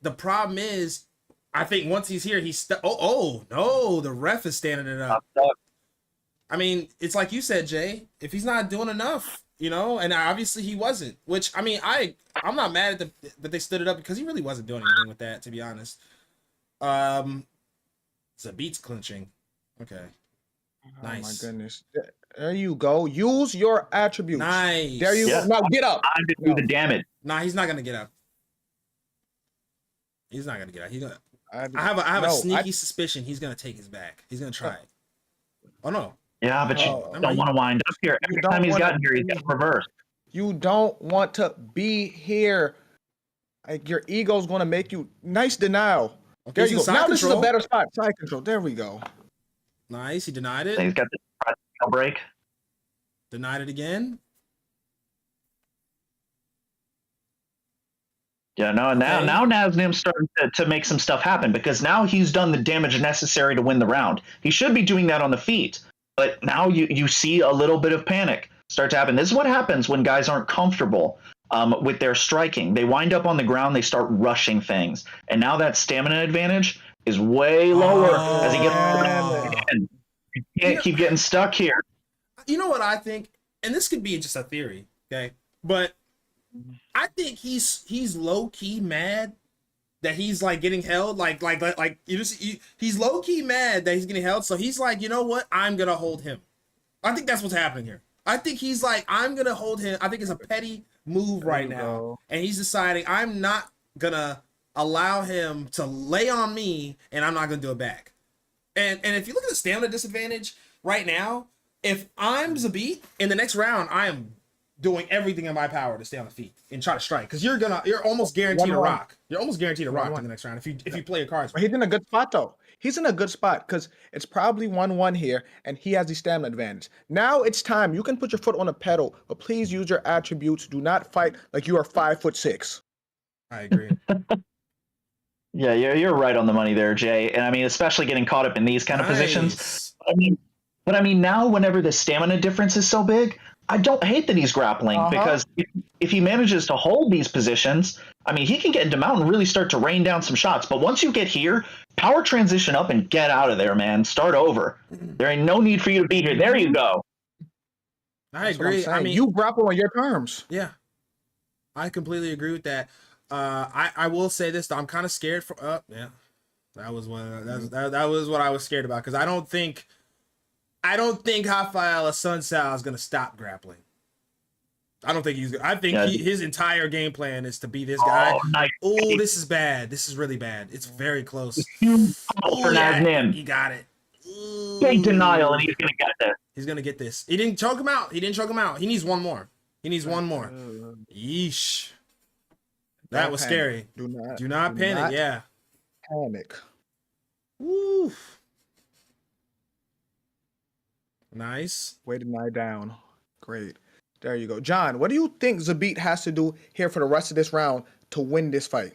S1: The problem is, I think once he's here, he's oh no, the ref is standing it up. I mean, it's like you said, Jay. If he's not doing enough, and obviously he wasn't. Which I mean, I'm not mad at that they stood it up because he really wasn't doing anything with that, to be honest. Zabit's clinching. Okay. Nice.
S3: Oh my goodness. There you go. Use your attributes.
S1: Nice.
S3: There you go. Now get up.
S2: Time to do the damage.
S1: Nah, he's not gonna get up. He's not gonna get up. He's gonna.
S3: I
S1: I have a sneaky suspicion he's gonna take his back. He's gonna try it. Oh no.
S2: Yeah, but you don't want to wind up here. Every time he's gotten here, he's got reversed.
S3: You don't want to be here. Like your ego's gonna make you nice denial.
S1: Okay,
S3: There
S1: he's
S3: you
S1: in
S3: go. Now
S1: side
S3: this is a
S1: control.
S3: better spot. Side control. There we go.
S1: Nice. He denied it.
S2: And he's got the break.
S1: Denied it again.
S2: Yeah, no, now
S1: Okay.
S2: now Naznim's starting to make some stuff happen because now he's done the damage necessary to win the round. He should be doing that on the feet, but now you see a little bit of panic start to happen. This is what happens when guys aren't comfortable with their striking. They wind up on the ground, they start rushing things, and now that stamina advantage is way lower as he gets. And you can't keep getting stuck here.
S1: You know what I think, and this could be just a theory, okay? But I think he's low key mad that he's like getting held, like he's low key mad that he's getting held. So he's like, you know what? I'm gonna hold him. I think that's what's happening here. I think he's like, I'm gonna hold him. I think it's a petty move right now, and he's deciding I'm not gonna allow him to lay on me, and I'm not gonna do it back. And if you look at the stamina disadvantage right now, if I'm Zabit in the next round, I am doing everything in my power to stay on the feet and try to strike because you're almost guaranteed to rock. You're almost guaranteed to rock in the next round if you play your cards.
S3: But he's in a good spot though. He's in a good spot because it's probably 1-1 here, and he has the stamina advantage. Now it's time. You can put your foot on the pedal, but please use your attributes. Do not fight like you are 5'6".
S1: I agree.
S2: Yeah, you're right on the money there, Jay. And I mean, especially getting caught up in these kind of positions. But I mean, now whenever the stamina difference is so big, I don't hate that he's grappling because if he manages to hold these positions, I mean, he can get into mount and really start to rain down some shots. But once you get here, power transition up and get out of there, man. Start over. There ain't no need for you to be here. There you go.
S1: I agree. I mean,
S3: you grapple on your terms.
S1: Yeah, I completely agree with that. I will say this though, I'm kind of scared for. That was what I was scared about because I don't think Rafael Sunsao is gonna stop grappling. I don't think he's good. I think
S2: Yeah.
S1: his entire game plan is to be this guy.
S2: Oh, nice.
S1: Oh, this is bad. This is really bad. It's very close.
S2: Oh, for Naznim.
S1: He got it. Ooh.
S2: Big denial, and he's going to get this.
S1: He's going to get this. He didn't choke him out. He needs one more. Yeesh. That was scary.
S3: Do
S1: not panic. Yeah.
S3: Panic.
S1: Woo. Nice.
S3: Way to deny down. Great. There you go. John, what do you think Zabit has to do here for the rest of this round to win this fight?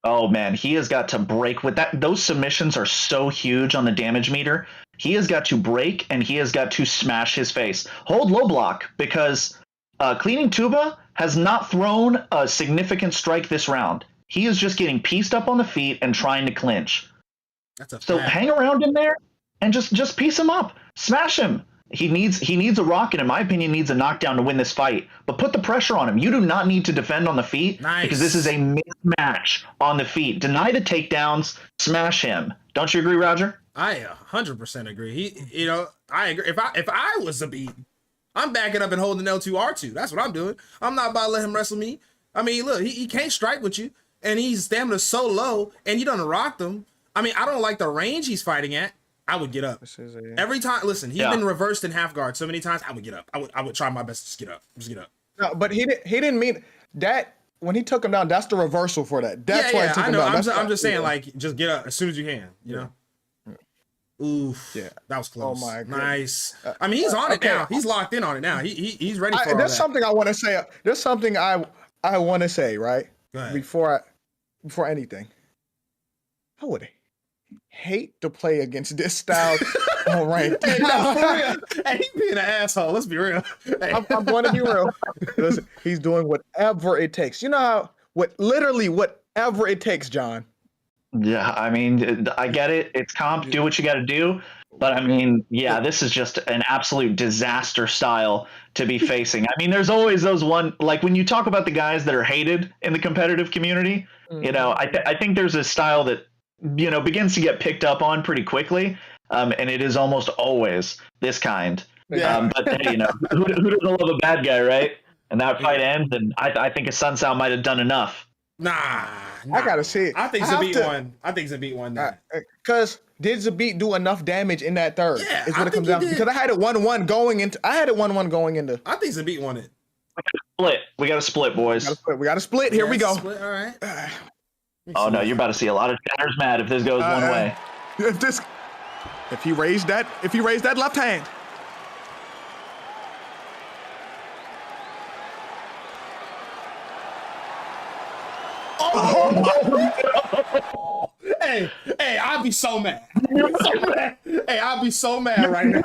S2: Oh man, he has got to break with that. Those submissions are so huge on the damage meter. He has got to break and he has got to smash his face. Hold low block because Cleaning Tuba has not thrown a significant strike this round. He is just getting pieced up on the feet and trying to clinch.
S1: That's a
S2: so
S1: fact.
S2: Hang around in there and just piece him up, smash him. He needs a rock, and in my opinion, needs a knockdown to win this fight. But put the pressure on him. You do not need to defend on the feet because this is a mismatch on the feet. Deny the takedowns, smash him. Don't you agree, Roger?
S1: I 100% agree. I agree. If I was Zabit, I'm backing up and holding L2R2. That's what I'm doing. I'm not about to let him wrestle me. I mean, look, he can't strike with you, and his stamina's so low, and you done rocked him. I mean, I don't like the range he's fighting at. I would get up every time. Listen, he's been reversed in half guard so many times. I would get up. I would try my best to just get up.
S3: No, but he didn't mean that when he took him down. That's the reversal for that. That's why he took him down.
S1: I'm just saying, like, just get up as soon as you can. You know. Oof. Yeah, that was close. Oh my goodness. Nice. I mean, he's on it now. He's locked in on it now. He's ready for
S3: There's something I want to say. There's something I want to say, right?
S1: Go ahead.
S3: Before anything, I would hate to play against this style. All right.
S1: Hey, no, for real. Hey, he being an asshole. Let's be real. Hey.
S3: I'm going to be real. Listen, he's doing whatever it takes. You know literally whatever it takes, John.
S2: Yeah, I mean, I get it. It's comp. Do what you got to do. But I mean, yeah, this is just an absolute disaster style to be facing. I mean, there's always those like when you talk about the guys that are hated in the competitive community, I think there's a style that, begins to get picked up on pretty quickly. And it is almost always this kind. Yeah. But hey, who doesn't love a bad guy, right? And that fight ends, and I think a Sun Sal might have done enough.
S1: Nah.
S3: I gotta see it.
S1: I think Zabit won. I think Zabit won that.
S3: Because did Zabit do enough damage in that third?
S1: Yeah,
S3: is what it comes down to. Because I had it 1-1 going into. I think
S1: Zabit won it.
S2: We got to split, boys.
S3: We got to split. Here we go.
S1: Split. All right.
S2: Oh no, you're about to see a lot of chatters mad if this goes one way.
S3: If he raised that left hand.
S1: Oh. Hey, I'd be so mad. Hey, I'd be so mad right now.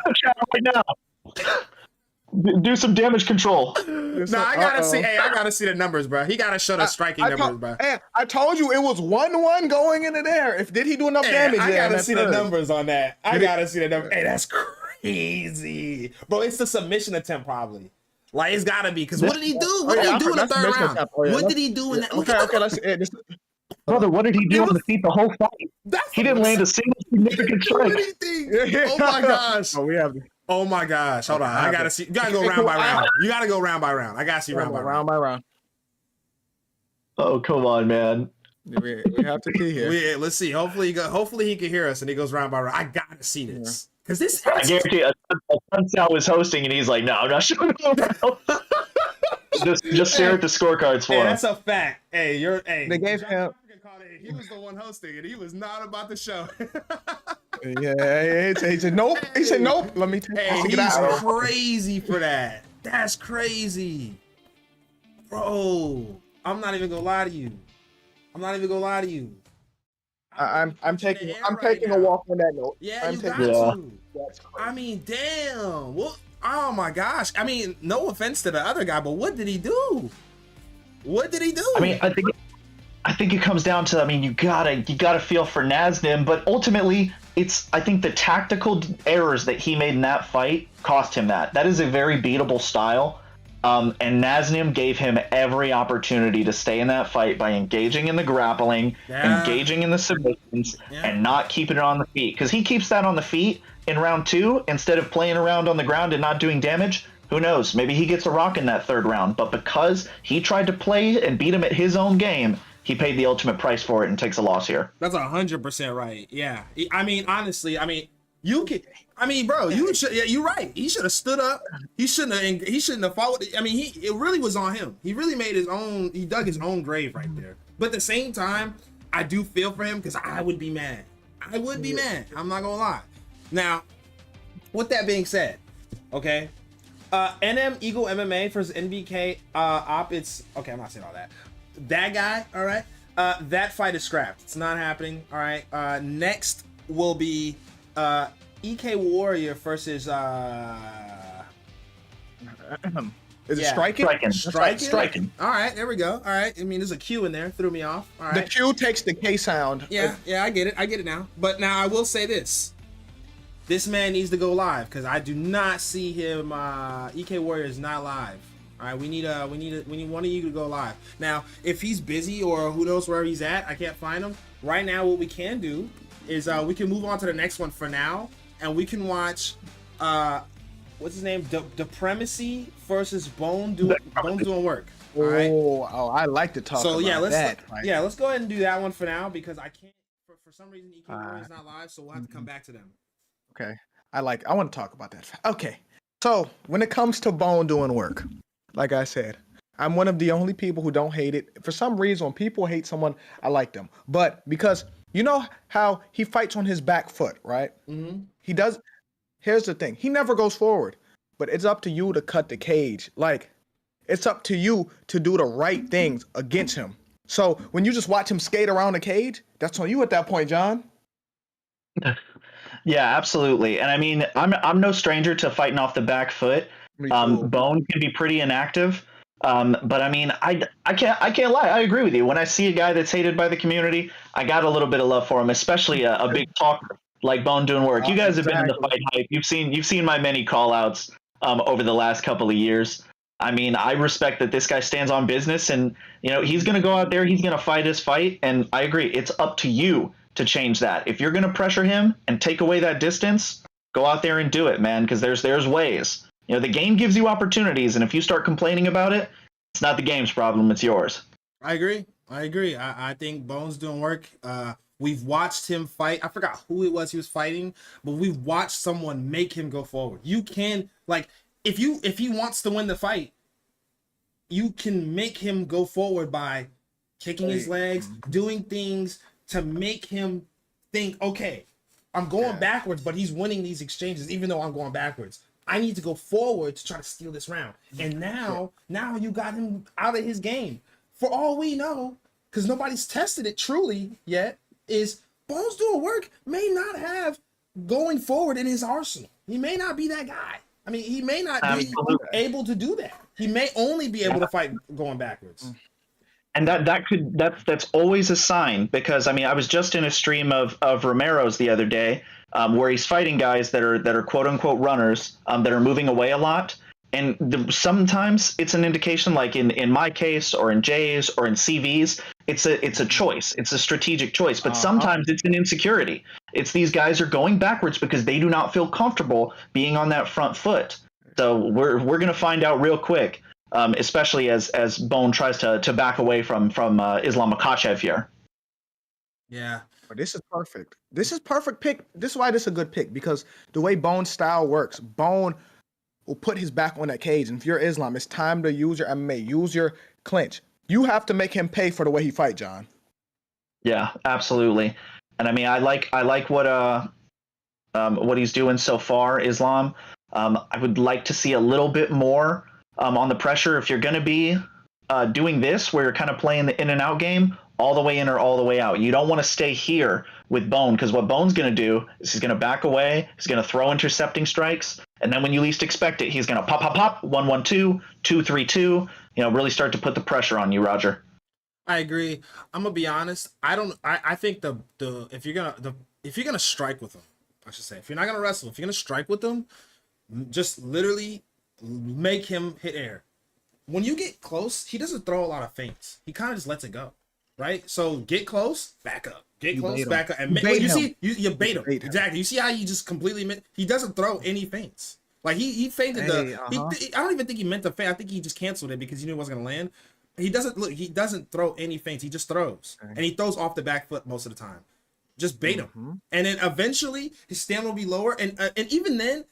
S2: Do some damage control.
S1: I gotta see the numbers, bro. He gotta show the striking numbers, bro.
S3: Hey, I told you it was 1-1 going into there. Did he do enough damage?
S1: I gotta see the numbers on that. Hey, that's crazy, bro. It's the submission attempt, probably. Like, it's gotta be, because what did he do? What did he do in the third round? What did he do in that?
S3: Okay, let's see.
S2: Brother, what did he do on the feet the whole fight? He didn't land a single significant strike.
S1: Oh my gosh.
S3: Oh
S1: my gosh. Hold on. I gotta see. You gotta go round by round. You gotta go round by round. I gotta see round by round.
S2: Oh, come on, man.
S3: We have to see here.
S1: Let's see. Hopefully he can hear us and he goes round by round. I gotta see this. Because this,
S2: I guarantee you, Sun Sal was hosting and he's like, no, I'm not showing up. just stare at the scorecards for him.
S1: That's a fact. They
S3: gave him.
S1: He was the one hosting and he was not about the show.
S3: Yeah, he said nope. He said nope. Let me take
S1: it out. He's crazy for that. That's crazy, bro. I'm not even gonna lie to you.
S3: I'm taking a walk on that note.
S1: Yeah, you got to. I mean, damn. Well, oh my gosh. I mean, no offense to the other guy, but what did he do? I
S2: mean, I think it comes down to, I mean, you gotta feel for Naznim, but ultimately I think the tactical errors that he made in that fight cost him that. That is a very beatable style. And Naznim gave him every opportunity to stay in that fight by engaging in the grappling, engaging in the submissions, and not keeping it on the feet. Because he keeps that on the feet in round 2 instead of playing around on the ground and not doing damage. Who knows? Maybe he gets a rock in that third round. But because he tried to play and beat him at his own game, he paid the ultimate price for it and takes a loss here.
S1: That's 100% right. Yeah. I mean, honestly, I mean, you can. I mean, bro, you should. Yeah, you're right. He should have stood up. He shouldn't have. He shouldn't have followed. I mean, it really was on him. He really made his own. He dug his own grave right there. But at the same time, I do feel for him because I would be mad. I would be mad. I'm not gonna lie. Now, with that being said, okay, NM Eagle MMA versus NBK Op. It's okay. I'm not saying all that. That guy. All right. That fight is scrapped. It's not happening. All right. Next will be EK Warrior versus
S3: Is it striking?
S2: Striking.
S1: All right, there we go. All right. I mean, there's a Q in there. Threw me off. All
S3: The
S1: right.
S3: Q takes the K sound.
S1: Yeah, I get it. I get it now. But now I will say this. This man needs to go live because I do not see him. EK Warrior is not live. All right, we need one of you to go live. Now, if he's busy or who knows where he's at, I can't find him. Right now, what we can do is we can move on to the next one for now, and we can watch what's his name? Depremacy versus Bone doing work. All right.
S3: Oh, I like to talk
S1: So
S3: about that.
S1: let's go ahead and do that one for now because I can't. For some reason, EK Warrior is not live, so we'll have to come back to them.
S3: Okay. I want to talk about that. Okay. So when it comes to Bone doing work, like I said, I'm one of the only people who don't hate it. For some reason, when people hate someone, I like them. But because you know how he fights on his back foot, right?
S1: Mm-hmm.
S3: He does. Here's the thing. He never goes forward. But it's up to you to cut the cage. Like, it's up to you to do the right things against him. So when you just watch him skate around the cage, that's on you at that point, John.
S2: Yeah, absolutely. And I mean, I'm no stranger to fighting off the back foot. Bone can be pretty inactive. But I mean, I can't lie. I agree with you. When I see a guy that's hated by the community, I got a little bit of love for him, especially a big talker like Bone doing work. You guys have been in the fight hype. You've seen my many call outs over the last couple of years. I mean, I respect that this guy stands on business, and you know he's going to go out there, he's going to fight his fight, and I agree. It's up to you to change that. If you're going to pressure him and take away that distance, go out there and do it, man, because there's ways. You know, the game gives you opportunities, and if you start complaining about it, it's not the game's problem, it's yours.
S1: I agree. I think Bone's doing work. We've watched him fight. I forgot who it was he was fighting, but we've watched someone make him go forward. You can, like, if he wants to win the fight, you can make him go forward by kicking his legs, doing things to make him think, okay, I'm going backwards, but he's winning these exchanges, even though I'm going backwards. I need to go forward to try to steal this round. And now you got him out of his game. For all we know, because nobody's tested it truly yet, is Bones doing work may not have going forward in his arsenal. He may not be that guy. I mean, he may not be able to do that. He may only be able to fight going backwards.
S2: And that's always a sign, because I mean, I was just in a stream of Romero's the other day, where he's fighting guys that are quote unquote runners, that are moving away a lot. And sometimes it's an indication, like in my case or in Jay's or in CV's, it's a choice. It's a strategic choice. But sometimes it's an insecurity. It's these guys are going backwards because they do not feel comfortable being on that front foot. So we're going to find out real quick, especially as Bone tries to back away from Islam Makhachev here.
S1: Yeah.
S3: But this is perfect. This is perfect pick. This is why this is a good pick, because the way Bone's style works, Bone will put his back on that cage. And if you're Islam, it's time to use your MMA, use your clinch. You have to make him pay for the way he fight, John.
S2: Yeah, absolutely. And I mean, I like what he's doing so far, Islam. I would like to see a little bit more on the pressure. If you're going to be doing this, where you're kind of playing the in and out game, all the way in or all the way out. You don't want to stay here with Bone, because what Bone's going to do is he's going to back away, he's going to throw intercepting strikes, and then when you least expect it, he's going to pop, 1-1-2, 2-3-2, really start to put the pressure on you, Roger.
S1: I agree. I'm gonna be honest. I think the if you're gonna strike with him, I should say, if you're not gonna wrestle, if you're gonna strike with him, just literally make him hit air. When you get close, he doesn't throw a lot of feints. He kind of just lets it go, right? So get close, back up. Get close, back up, and you bait him. Exactly. You see how he just completely he doesn't throw any feints. Like he feinted
S3: Hey,
S1: I don't even think he meant to feint. I think he just canceled it because he knew it wasn't gonna land. He doesn't throw any feints. He just throws, and he throws off the back foot most of the time. Just bait him, and then eventually his stamina will be lower, and even then,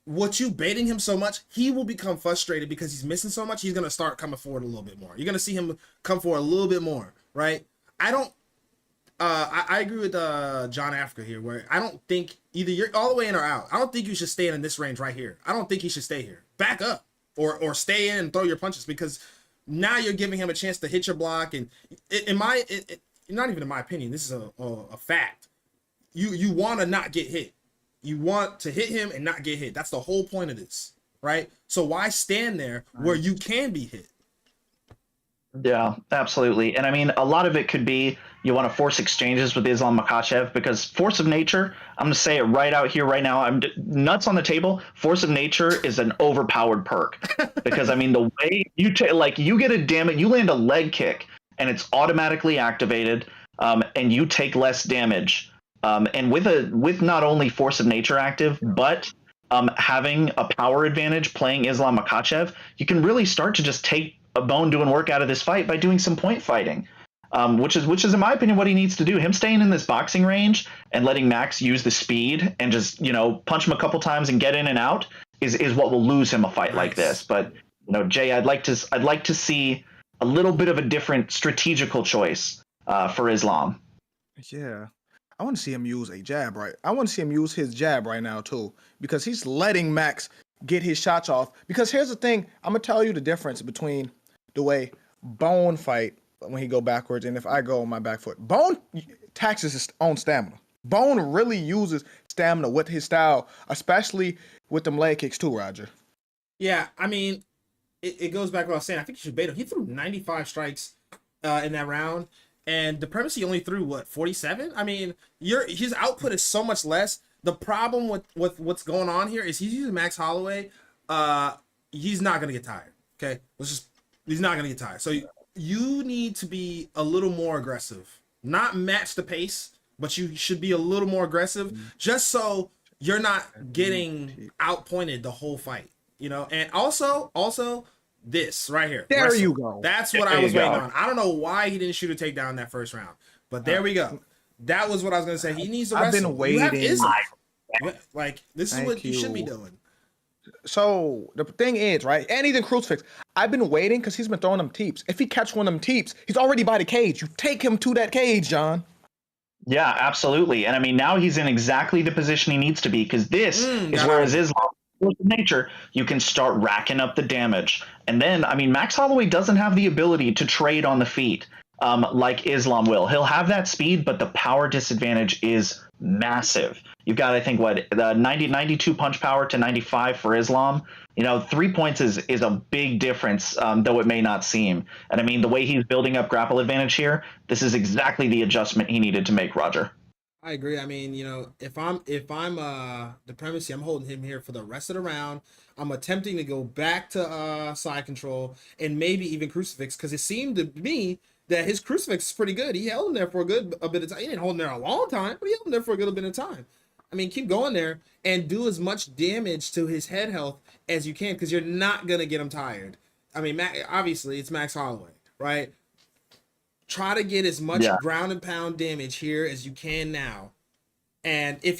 S1: what you baiting him so much, he will become frustrated because he's missing so much. He's gonna start coming forward a little bit more. You're gonna see him come forward a little bit more, right? I don't. I agree with John Africa here, where I don't think either you're all the way in or out. I don't think you should stay in this range right here. I don't think he should stay here. Back up or stay in and throw your punches, because now you're giving him a chance to hit your block. And not even in my opinion, this is a fact. You want to not get hit. You want to hit him and not get hit. That's the whole point of this, right? So why stand there where you can be hit?
S2: Yeah, absolutely. And I mean, a lot of it could be you want to force exchanges with Islam Makhachev, because force of nature, I'm going to say it right out here, right now, I'm nuts on the table. Force of nature is an overpowered perk, because I mean, the way you you get a damage, you land a leg kick and it's automatically activated, and you take less damage. And with not only force of nature active, but having a power advantage playing Islam Makhachev, you can really start to just take a bone doing work out of this fight by doing some point fighting, which is in my opinion what he needs to do. Him staying in this boxing range and letting Max use the speed and just punch him a couple times and get in and out is what will lose him a fight like this. But Jay, I'd like to see a little bit of a different strategical choice for Islam.
S3: Yeah. I want to see him use a jab, right? I want to see him use his jab right now too, because he's letting Max get his shots off. Because here's the thing, I'm gonna tell you the difference between the way Bone fight when he go backwards and if I go on my back foot. Bone taxes his own stamina. Bone really uses stamina with his style, especially with them leg kicks too, Roger.
S1: Yeah, I mean, it goes back to what I was saying. I think you should bait him. He threw 95 strikes in that round, and the Primacy only threw, 47? I mean, his output is so much less. The problem with what's going on here is he's using Max Holloway. He's not going to get tired, okay? He's not going to get tired. So you need to be a little more aggressive. Not match the pace, but you should be a little more aggressive just so you're not getting outpointed the whole fight, And also this right here.
S3: There
S1: wrestle.
S3: you go.
S1: That's what I was waiting on. I don't know why he didn't shoot a takedown in that first round, but there we go. That was what I was going to say. He needs to wrestle.
S3: I've been waiting.
S1: This is what you should be doing.
S3: So the thing is, right, and he's in crucifix. I've been waiting because he's been throwing them teeps. If he catch one of them teeps, he's already by the cage. You take him to that cage, John.
S2: Yeah, absolutely. And I mean, now he's in exactly the position he needs to be, because this is where his Islam nature, you can start racking up the damage. And then, I mean, Max Holloway doesn't have the ability to trade on the feet like Islam will. He'll have that speed, but the power disadvantage is massive. You've got, I think, the 92 punch power to 95 for Islam. 3 points is a big difference, though it may not seem. And I mean, the way he's building up grapple advantage here, this is exactly the adjustment he needed to make, Roger.
S1: I agree. I mean, if I'm the Primacy, I'm holding him here for the rest of the round. I'm attempting to go back to side control and maybe even crucifix, because it seemed to me that his crucifix is pretty good. He held him there for a bit of time. He didn't hold him there a long time, but he held him there for a good bit of time. I mean, keep going there and do as much damage to his head health as you can, because you're not gonna get him tired. I mean, obviously it's Max Holloway, right? Try to get as much ground and pound damage here as you can now. And if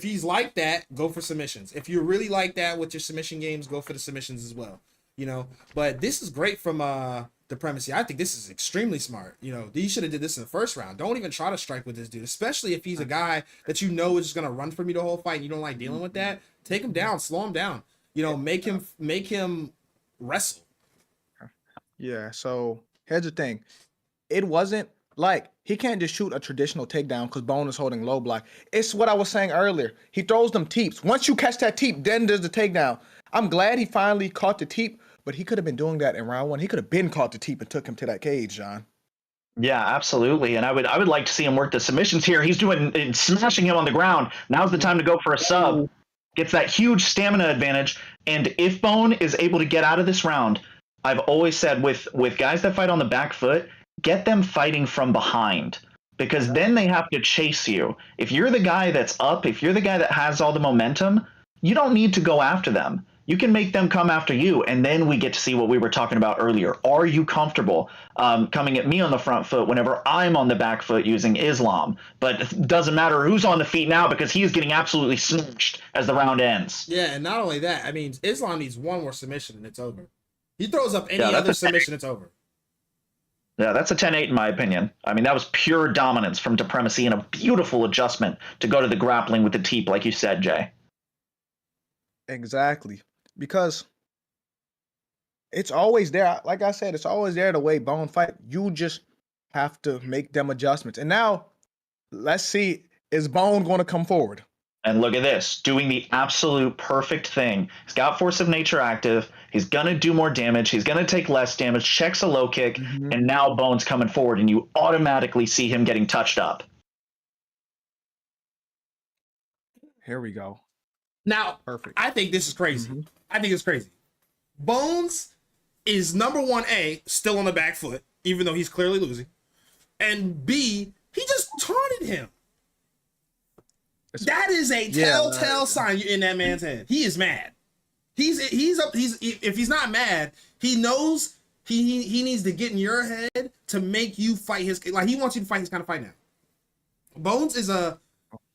S1: he's like that, go for submissions. If you're really like that with your submission games, go for the submissions as well. But this is great from the Primacy. I think this is extremely smart. You should have did this in the first round. Don't even try to strike with this dude, especially if he's a guy that is just gonna run from you the whole fight and you don't like dealing with that. Take him down, slow him down. Make him wrestle.
S3: Yeah. So here's the thing. It wasn't like he can't just shoot a traditional takedown because Bone is holding low block. It's what I was saying earlier. He throws them teeps. Once you catch that teep, then there's the takedown. I'm glad he finally caught the teep, but he could have been doing that in round one. He could have been caught the teep and took him to that cage, John.
S2: Yeah, absolutely. And I would like to see him work the submissions here. He's smashing him on the ground. Now's the time to go for a sub. Gets that huge stamina advantage. And if Bone is able to get out of this round, I've always said with guys that fight on the back foot, get them fighting from behind, because then they have to chase you. If you're the guy that's up, if you're the guy that has all the momentum, you don't need to go after them. You can make them come after you, and then we get to see what we were talking about earlier. Are you comfortable coming at me on the front foot whenever I'm on the back foot using Islam? But it doesn't matter who's on the feet now because he is getting absolutely smashed as the round ends.
S1: Yeah, and not only that, I mean, Islam needs one more submission and it's over. He throws up any
S2: Yeah,
S1: other submission, it's over.
S2: Yeah, that's a 10-8 in my opinion. I mean, that was pure dominance from Supremacy and a beautiful adjustment to go to the grappling with the teep, like you said, Jay.
S3: Exactly. Because it's always there. Like I said, it's always there the way Bone fight. You just have to make them adjustments. And now, let's see, is Bone going to come forward?
S2: And look at this, doing the absolute perfect thing. He's got Force of Nature active. He's going to do more damage. He's going to take less damage, checks a low kick, and now Bone's coming forward, and you automatically see him getting touched up.
S3: Here we go.
S1: Now,
S3: Perfect.
S1: I think this is crazy. I think it's crazy. Bones is number 1A, still on the back foot, even though he's clearly losing. And B, he just taunted him. That is a telltale sign in that man's head. He is mad. If he's not mad, he knows he needs to get in your head to make you fight his, like he wants you to fight his kind of fight now. Bones is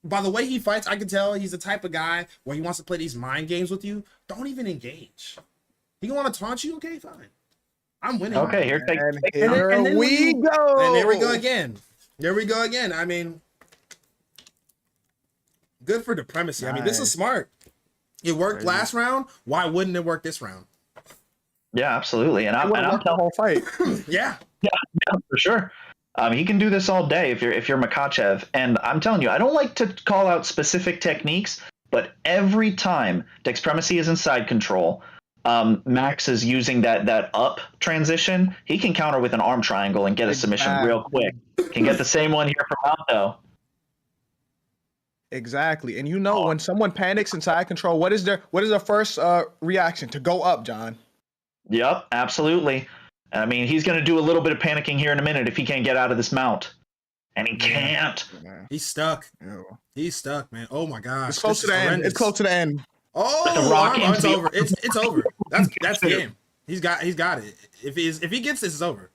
S1: by the way he fights, I can tell he's the type of guy where he wants to play these mind games with you. Don't even engage. He gonna want to taunt you? Okay, fine. I'm winning.
S2: Okay, here
S3: we go.
S1: And there we go again. There we go again. I mean, good for Supremacy. I mean, this is smart. It worked last round. Why wouldn't it work this round?
S2: Yeah, absolutely. And I'm
S3: the whole fight.
S2: yeah, for sure. He can do this all day if you're Makachev. And I'm telling you, I don't like to call out specific techniques, but every time Supremacy is in side control, Max is using that up transition. He can counter with an arm triangle and get a submission real quick. Can get the same one here from Alto.
S3: Exactly. And when someone panics in side control, what is their first reaction? To go up, John.
S2: Yep, absolutely. I mean, he's going to do a little bit of panicking here in a minute if he can't get out of this mount. And he can't.
S1: He's stuck. He's stuck, man. Oh my gosh.
S3: It's close to the end. It's close to the end.
S1: Oh, it's over. It's over. That's the game. He's got it. If he gets this, it's over.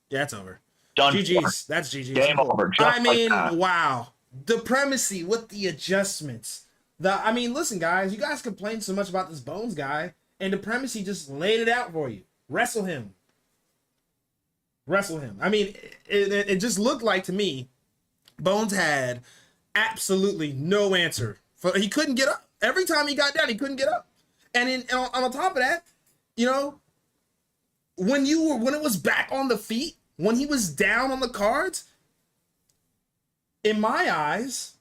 S1: Yeah, it's over.
S2: Done.
S1: GG's. That's GG's.
S2: Game over.
S1: I mean, wow. Supremacy with the adjustments. Listen, guys. You guys complain so much about this Bones guy, and Supremacy just laid it out for you. Wrestle him. I mean, it just looked like to me, Bones had absolutely no answer. He couldn't get up. Every time he got down, he couldn't get up. And on top of that, when it was back on the feet, when he was down on the cards, in my eyes,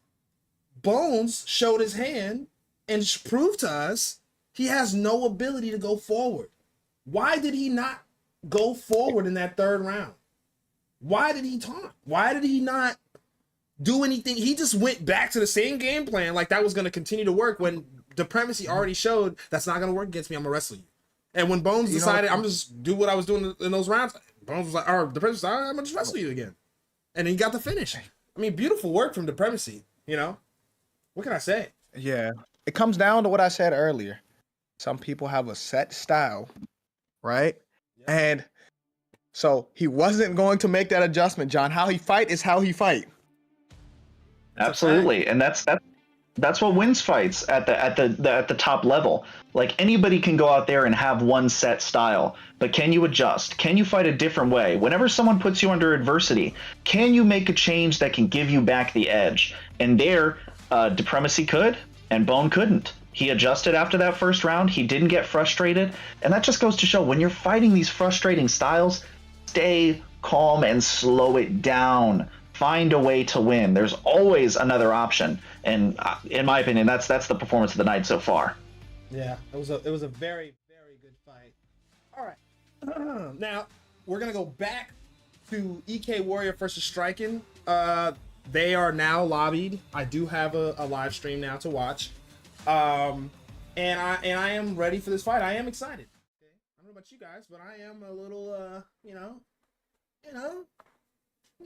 S1: Bones showed his hand and proved to us he has no ability to go forward. Why did he not go forward in that third round? Why did he taunt? Why did he not do anything? He just went back to the same game plan like that was going to continue to work when Supremacy already showed that's not going to work against me. I'm going to wrestle you. And when Bones decided I'm just do what I was doing in those rounds, Bones was like, or Supremacy was like, I'm going to just wrestle you again. And then he got the finish. I mean, beautiful work from Supremacy, What can I say?
S3: Yeah. It comes down to what I said earlier. Some people have a set style, right? Yeah. And so he wasn't going to make that adjustment, John. How he fight is how he fight.
S2: Absolutely. And that's what wins fights at the top level. Like anybody can go out there and have one set style, but can you adjust? Can you fight a different way? Whenever someone puts you under adversity, can you make a change that can give you back the edge? And there, Supremacy could, and Bone couldn't. He adjusted after that first round. He didn't get frustrated. And that just goes to show when you're fighting these frustrating styles, stay calm and slow it down. Find a way to win. There's always another option. And in my opinion, that's the performance of the night so far.
S1: Yeah, it was a very, very good fight. All right. Now, we're going to go back to EK Warrior versus Striking. They are now lobbied. I do have a live stream now to watch. And I am ready for this fight. I am excited. Okay? I don't know about you guys, but I am a little,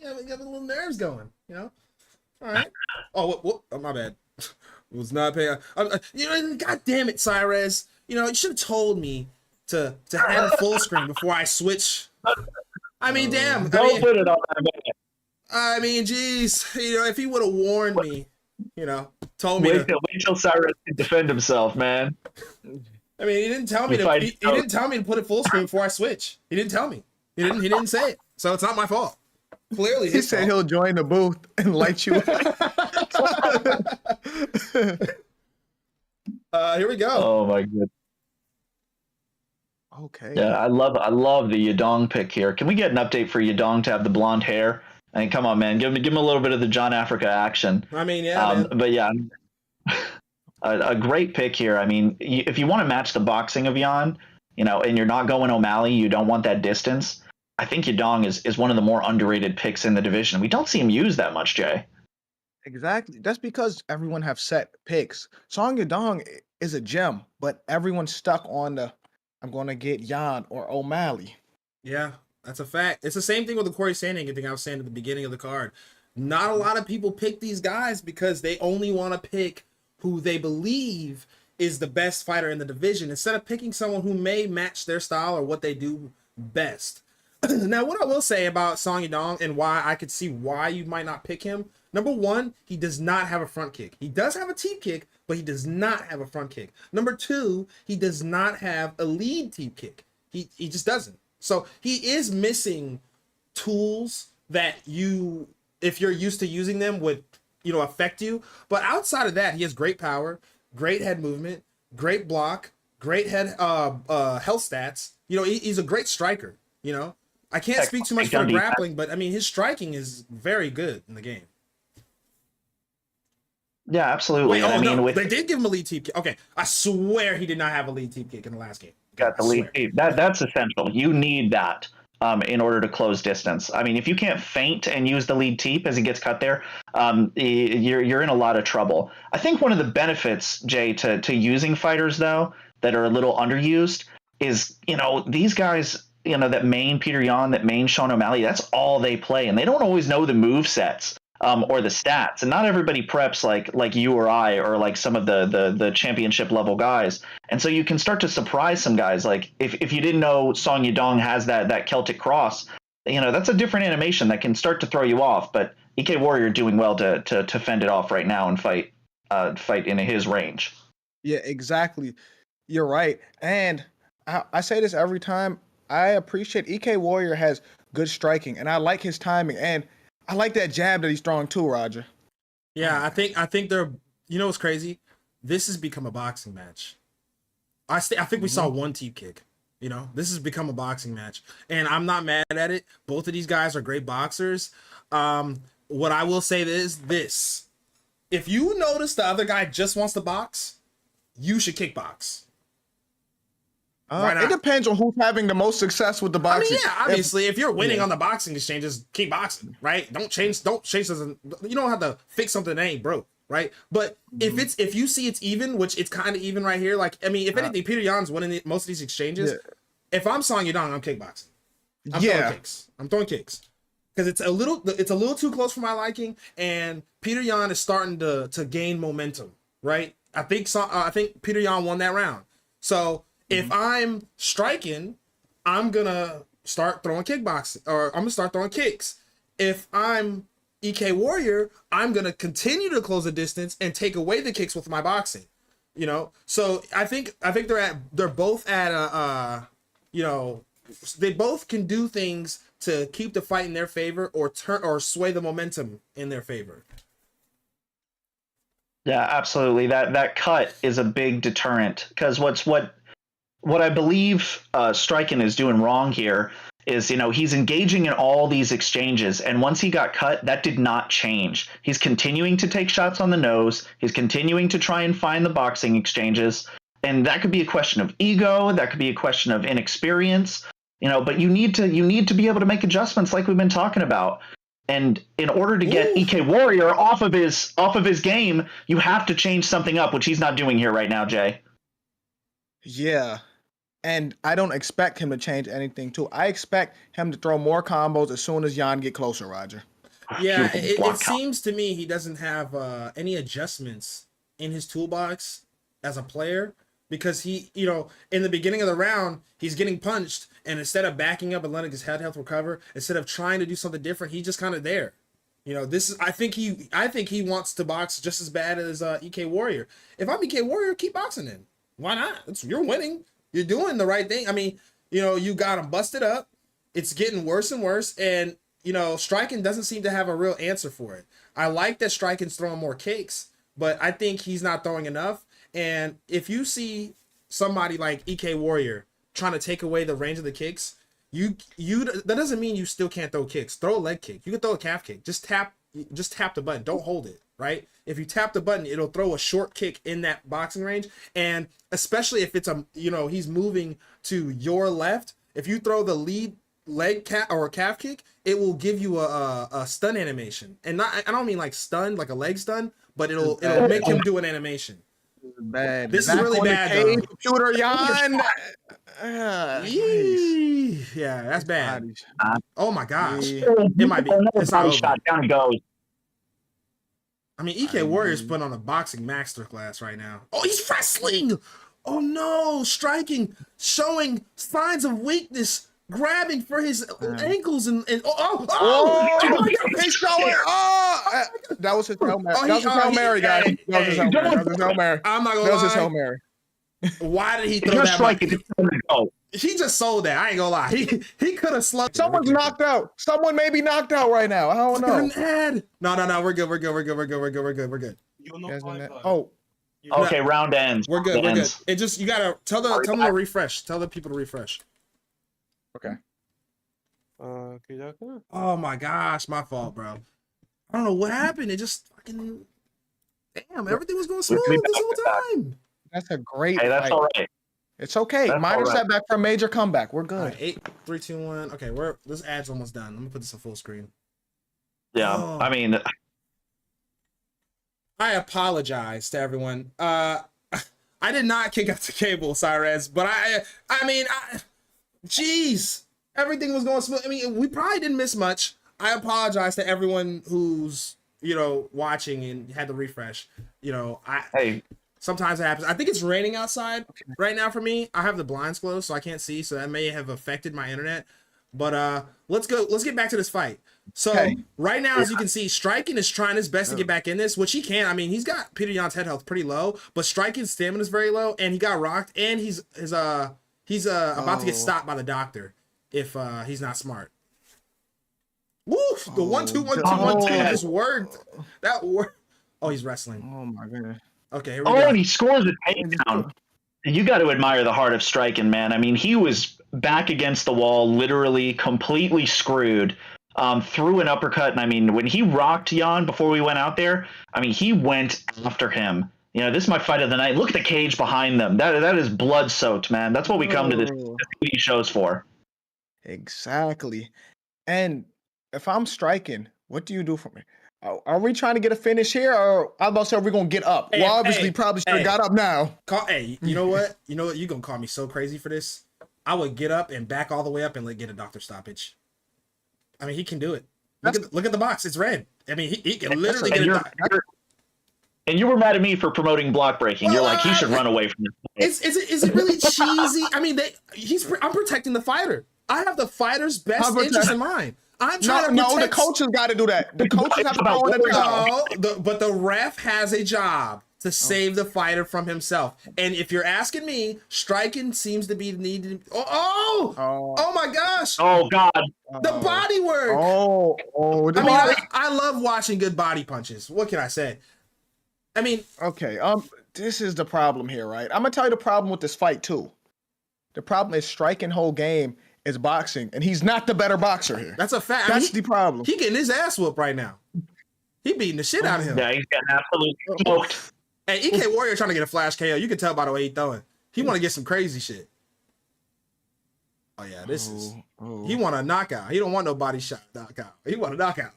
S1: got a little nerves going, All right. Oh, my bad. Was not paying. You know, God damn it, Cyrez. You know, you should have told me to have a full screen before I switch. I mean, damn.
S2: Don't put it on that man.
S1: I mean, geez. You know, if he would have warned me, you know, told me
S2: Wait till Cyrus can defend himself, man.
S1: I mean, he didn't tell me to. He didn't tell me to put it full screen before I switch. He didn't tell me. He didn't say it. So it's not my fault. Clearly,
S3: He said he'll join the booth and light you up.
S1: Here we go.
S2: Oh my goodness.
S3: Okay.
S2: Yeah, I love the Yadong pick here. Can we get an update for Yadong to have the blonde hair? I mean, come on, man, give him a little bit of the John Africa action.
S1: I mean, yeah, man.
S2: But yeah, a great pick here. I mean, if you want to match the boxing of Jan, you know, and you're not going O'Malley, you don't want that distance. I think Yadong is one of the more underrated picks in the division. We don't see him used that much, Jay.
S3: Exactly. That's because everyone have set picks. Song Yadong is a gem, but everyone's stuck on the I'm going to get Jan or O'Malley.
S1: Yeah, that's a fact. It's the same thing with the Corey Sandhagen thing I was saying at the beginning of the card. Not a lot of people pick these guys because they only want to pick who they believe is the best fighter in the division instead of picking someone who may match their style or what they do best. Now, what I will say about Song Yadong and why I could see why you might not pick him, number one, he does not have a front kick. He does have a teep kick, but he does not have a front kick. Number two, he does not have a lead teep kick. He just doesn't. So he is missing tools that you, if you're used to using them, would, you know, affect you. But outside of that, he has great power, great head movement, great block, great head health stats. You know, he's a great striker, you know. I can't speak too much for grappling, but I mean, his striking is very good in the game.
S2: Yeah, absolutely.
S1: Wait, they did give him a lead teep kick. Okay, I swear he did not have a lead teep kick in the last game.
S2: Got the lead teep. That's essential. You need that in order to close distance. I mean, if you can't feint and use the lead teep as he gets cut there, you're in a lot of trouble. I think one of the benefits, Jay, to using fighters though that are a little underused is, you know, these guys, you know, that main Peter Yan, that main Sean O'Malley, that's all they play, and they don't always know the move sets or the stats. And not everybody preps like you or I or like some of the championship level guys. And so you can start to surprise some guys. Like if you didn't know Song Yadong has that Celtic cross, you know, that's a different animation that can start to throw you off. But EK Warrior doing well to fend it off right now and fight in his range.
S3: Yeah, exactly. You're right. And I say this every time. I appreciate EK Warrior has good striking, and I like his timing, and I like that jab that he's throwing too, Roger.
S1: Yeah, I think they're. You know what's crazy? This has become a boxing match. I think we saw one teep kick. You know, this has become a boxing match, and I'm not mad at it. Both of these guys are great boxers. What I will say is this: if you notice the other guy just wants to box, you should kickbox.
S3: It depends on who's having the most success with the boxing.
S1: I mean, yeah, obviously, if you're winning on the boxing exchanges, keep boxing, right? Don't change. You don't have to fix something that ain't broke, right? But if you see it's even, which it's kind of even right here. Like, I mean, if anything, Peter Yan's winning most of these exchanges. Yeah. If I'm Song Yadong, I'm kickboxing. I'm throwing kicks because it's a little too close for my liking, and Peter Yan is starting to gain momentum, right? I think Peter Yan won that round, so. If I'm striking, I'm gonna start throwing kickboxing, or I'm gonna start throwing kicks. If I'm EK Warrior, I'm gonna continue to close the distance and take away the kicks with my boxing. You know, so I think they're both at you know, they both can do things to keep the fight in their favor or sway the momentum in their favor.
S2: Yeah, absolutely. That cut is a big deterrent because what I believe Striken is doing wrong here is, you know, he's engaging in all these exchanges. And once he got cut, that did not change. He's continuing to take shots on the nose. He's continuing to try and find the boxing exchanges. And that could be a question of ego. That could be a question of inexperience, you know, but you need to be able to make adjustments like we've been talking about. And in order to get EK Warrior off of his game, you have to change something up, which he's not doing here right now, Jay.
S3: Yeah. And I don't expect him to change anything, too. I expect him to throw more combos as soon as Jan get closer, Roger.
S1: Yeah, it seems to me he doesn't have any adjustments in his toolbox as a player, because he, you know, in the beginning of the round, he's getting punched, and instead of backing up and letting his head health recover, instead of trying to do something different, he's just kind of there. You know, this is, I think he wants to box just as bad as EK Warrior. If I'm EK Warrior, keep boxing in. Why not? You're winning. You're doing the right thing. I mean, you know, you got him busted up. It's getting worse and worse, and you know, Striking doesn't seem to have a real answer for it. I like that Striking's throwing more kicks, but I think he's not throwing enough. And if you see somebody like EK Warrior trying to take away the range of the kicks, you that doesn't mean you still can't throw kicks. Throw a leg kick. You can throw a calf kick. Just tap the button. Don't hold it, right? If you tap the button, it'll throw a short kick in that boxing range. And especially if it's he's moving to your left, if you throw the lead leg or a calf kick, it will give you a stun animation. And I don't mean like stun, like a leg stun, but it'll make him do an animation.
S3: Bad.
S1: This is really bad, though.
S3: Computer Jan.
S1: Yeah, that's bad. Oh my gosh.
S3: Yeah.
S1: It might be. It's not over.
S2: Shot down he goes.
S1: I mean, EK Warrior's putting on a boxing masterclass right now. Oh, he's wrestling. Oh no, Striking, showing signs of weakness, grabbing for his ankles and
S3: He's showing. That was his Hail Mary. That was his Hail Mary, guys. That was his Hail Mary. That was his Hail Mary.
S1: I'm not gonna lie.
S3: That was his Hail Mary.
S1: Why did he throw
S2: You're
S1: that?
S2: Striking.
S1: He just sold that. I ain't gonna lie. He could have slugged.
S3: Someone's knocked out. Someone may be knocked out right now. I don't know.
S1: No. We're good. We're good.
S3: Oh.
S2: Okay, round ends.
S1: We're good.
S2: Round
S1: We're good.
S2: ends.
S1: It just, you gotta tell them to refresh. Tell the people to refresh.
S3: Okay.
S1: Oh my gosh, my fault, bro. I don't know what happened. It just fucking everything was going smooth this whole time.
S3: That's a great.
S2: Hey, that's
S3: fight.
S2: all right.
S3: It's okay.
S2: That's
S3: Minor
S2: all right.
S3: setback for a major comeback. We're good.
S1: All right, 8, 3, 2, 1. Okay, this ad's almost done. Let me put this on full screen.
S2: Yeah,
S1: Oh.
S2: I mean,
S1: I apologize to everyone. I did not kick up the cable, Cyrez, but I mean, jeez, everything was going smooth. I mean, we probably didn't miss much. I apologize to everyone who's, watching and had to refresh.
S2: hey,
S1: Sometimes it happens. I think it's raining outside right now for me. I have the blinds closed, so I can't see, so that may have affected my internet. But let's get back to this fight. So right now, as you can see, Striking is trying his best to get back in this, which he can. I mean, he's got Peter Yan's head health pretty low, but Striking's stamina is very low, and he got rocked, and he's about to get stopped by the doctor if he's not smart. Woof! The 1-2-1-2-1-2 just worked. That worked. Oh, he's wrestling.
S3: Oh my goodness.
S1: Okay, here we go.
S2: and he scores a takedown. You got to admire the heart of Striking, man. I mean, he was back against the wall, literally completely screwed. Threw an uppercut, and I mean, when he rocked Jan before we went out there, I mean, he went after him. This is my fight of the night. Look at the cage behind them. That is blood soaked, man. That's what we come to this TV shows for.
S3: Exactly. And if I'm Striking, what do you do for me? Are we trying to get a finish here, or I'm about to say, are we gonna get up? Well, obviously, probably should have got up now.
S1: You know what? You're gonna call me so crazy for this. I would get up and back all the way up and get a doctor stoppage. I mean, he can do it. Look at the box; it's red. I mean, he can literally get a doctor.
S2: And you were mad at me for promoting block breaking. You're like, he should run away from this.
S1: Is it really cheesy? I mean, I'm protecting the fighter. I have the fighter's best interest in mind. I'm trying to protect.
S3: No, the coaches got to do that. The coaches have to throw in the towel.
S1: But the ref has a job to save the fighter from himself. And if you're asking me, Striking seems to be needed. Oh my gosh!
S2: Oh God!
S1: The body work. I love watching good body punches. What can I say? I mean,
S3: okay. This is the problem here, right? I'm gonna tell you the problem with this fight too. The problem is Striking whole game is boxing, and he's not the better boxer here.
S1: That's a fact.
S3: That's the problem.
S1: He getting his ass whooped right now. He beating the shit out of him.
S2: Yeah, he's getting absolutely smoked.
S1: And EK Warrior trying to get a flash KO. You can tell by the way he's throwing. He want to get some crazy shit. Oh yeah, he want a knockout. He don't want no body shot knockout. He want a knockout.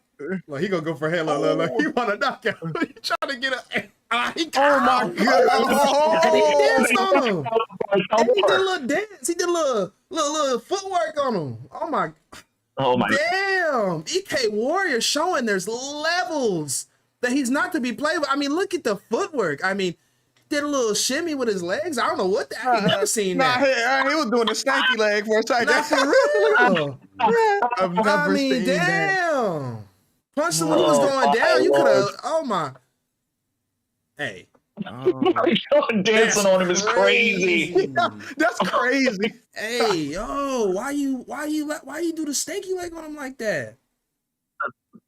S1: Look, he gonna go for head. Look. He want a knockout. He trying to get a. Oh my god! He danced on him. And he did a little dance. He did a little footwork on him. Oh my!
S2: Damn!
S1: EK Warrior showing there's levels that he's not to be played with. I mean, look at the footwork. I mean, did a little shimmy with his legs. I don't know what that. I've never seen that.
S3: He was doing a stanky leg for a second.
S1: Nah,
S3: That's
S1: for
S3: it.
S1: real.
S3: I've never
S1: I mean,
S3: seen that.
S1: damn. Punch him when he was going down. You could have. Oh my. Hey.
S2: Dancing on him is crazy.
S3: That's crazy.
S1: Hey, yo, why you do the stanky leg on him like that?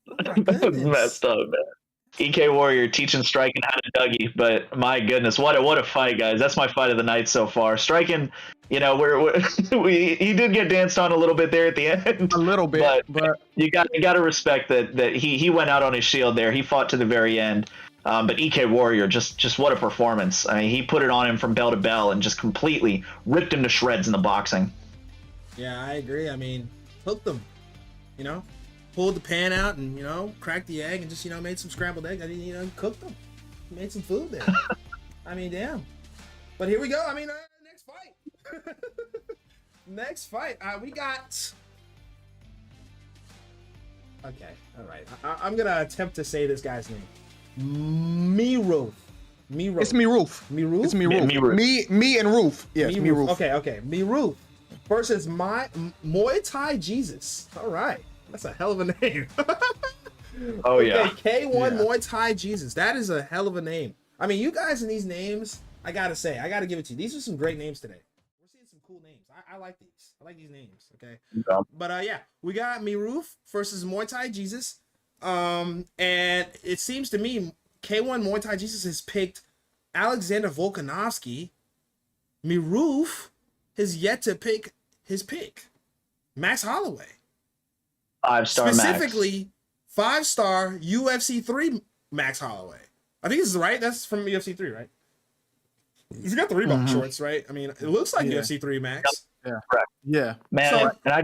S1: Oh my goodness.
S2: Messed up, man. EK Warrior teaching Striking how to Dougie, but my goodness, what a fight, guys! That's my fight of the night so far. Striking, you know, he did get danced on a little bit there at the end,
S3: A little bit, but
S2: you got to respect that he went out on his shield there. He fought to the very end. But EK Warrior, just what a performance! I mean, he put it on him from bell to bell and just completely ripped him to shreds in the boxing.
S1: Yeah, I agree. I mean, hooked him. You know, pulled the pan out and, you know, cracked the egg and just, you know, made some scrambled eggs. I mean, you know, cooked them. Made some food there. I mean, damn. But here we go. I mean, next fight. Next fight. We got. Okay. All right. I'm gonna attempt to say this guy's name. Miroof.
S3: it's me, Roof.
S1: Miroof?
S3: It's me, Roof. Me and Roof. Yes, me, Roof.
S1: Okay. Miroof versus Muay Thai Jesus. All right. That's a hell of a name.
S2: Oh, yeah.
S1: Okay, K1 Muay Thai Jesus. That is a hell of a name. I mean, you guys in these names, I gotta say, I gotta give it to you. These are some great names today. We're seeing some cool names. I like these. I like these names. Okay.
S2: Yeah.
S1: But yeah, we got Miroof versus Muay Thai Jesus. And it seems to me K1 Muay Thai Jesus has picked Alexander Volkanovski. Miroof has yet to pick his pick, Max Holloway.
S2: 5-star
S1: Specifically, 5-star UFC 3 Max Holloway. I think this is right. That's from UFC 3, right? He's got the Reebok shorts, right? I mean, it looks like UFC 3 Max.
S3: Yeah.
S2: Correct.
S3: Yeah.
S2: Man,
S1: So-
S2: and I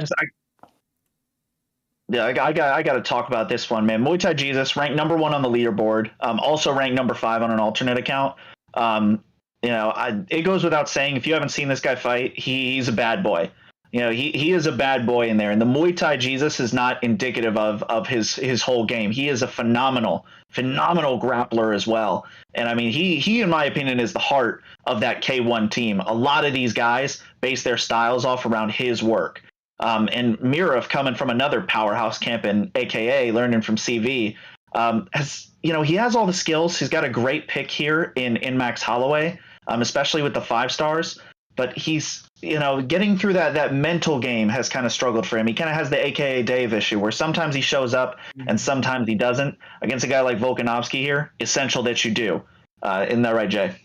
S2: got to talk about this one, man. Muay Thai Jesus ranked number 1 on the leaderboard. Also ranked number 5 on an alternate account. You know, it goes without saying, if you haven't seen this guy fight, he's a bad boy. You know, he is a bad boy in there, and the Muay Thai Jesus is not indicative of his whole game. He is a phenomenal grappler as well. And I mean, he in my opinion is the heart of that K1 team. A lot of these guys base their styles off around his work. And Mirov, coming from another powerhouse camp in AKA, learning from CV, has, you know, he has all the skills. He's got a great pick here in Max Holloway, especially with the 5 stars. But he's, you know, getting through that mental game has kind of struggled for him. He kind of has the AKA Dave issue where sometimes he shows up and sometimes he doesn't. Against a guy like Volkanovski here, essential that you do. Isn't that right, Jay?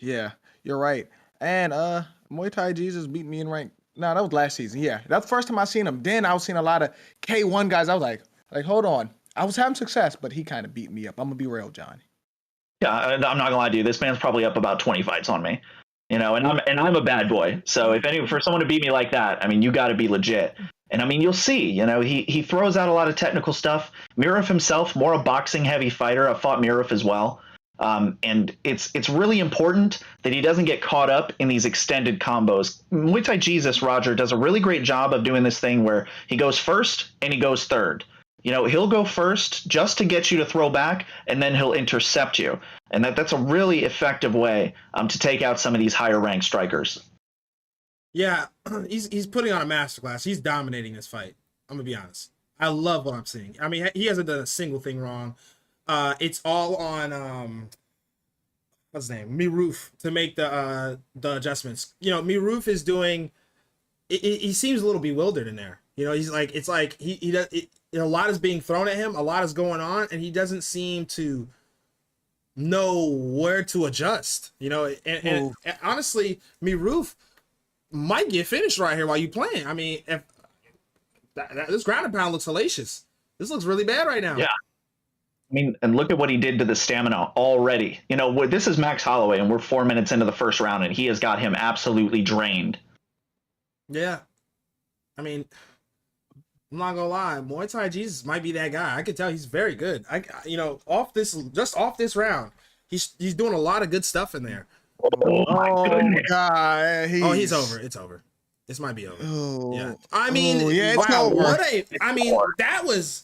S3: Yeah, you're right. And Muay Thai Jesus beat me in rank. No, that was last season. Yeah, that's the first time I seen him. Then I was seeing a lot of K1 guys. I was like, hold on. I was having success, but he kind of beat me up. I'm gonna be real, John.
S2: Yeah, I'm not gonna lie to you. This man's probably up about 20 fights on me. You know, and I'm a bad boy. So for someone to beat me like that, I mean, you got to be legit. And I mean, you'll see. You know, he throws out a lot of technical stuff. Mirov himself, more a boxing heavy fighter. I've fought Mirov as well. And it's really important that he doesn't get caught up in these extended combos. Muay Thai Jesus, Roger, does a really great job of doing this thing where he goes first and he goes third. You know, he'll go first just to get you to throw back, and then he'll intercept you. And that's a really effective way to take out some of these higher ranked strikers.
S1: Yeah, he's putting on a masterclass. He's dominating this fight. I'm gonna be honest. I love what I'm seeing. I mean, he hasn't done a single thing wrong. It's all on what's his name, Miroof, to make the adjustments. You know, Miroof is doing. He seems a little bewildered in there. You know, he's like, it's like he does. A lot is being thrown at him. A lot is going on, and he doesn't seem to know where to adjust. You know, and honestly, Miroof might get finished right here while you playing. I mean, if this ground and pound looks hellacious. This looks really bad right now.
S2: Yeah. I mean, and look at what he did to the stamina already. You know, this is Max Holloway, and we're 4 minutes into the first round, and he has got him absolutely drained.
S1: Yeah. I mean, I'm not gonna lie, Muay Thai Jesus might be that guy. I can tell he's very good. Off this round, he's doing a lot of good stuff in there.
S2: Oh my goodness.
S3: God.
S1: He's over. It's over. This might be over.
S3: Oh.
S1: Yeah. I mean,
S3: yeah, it's
S1: wow,
S3: over.
S1: that was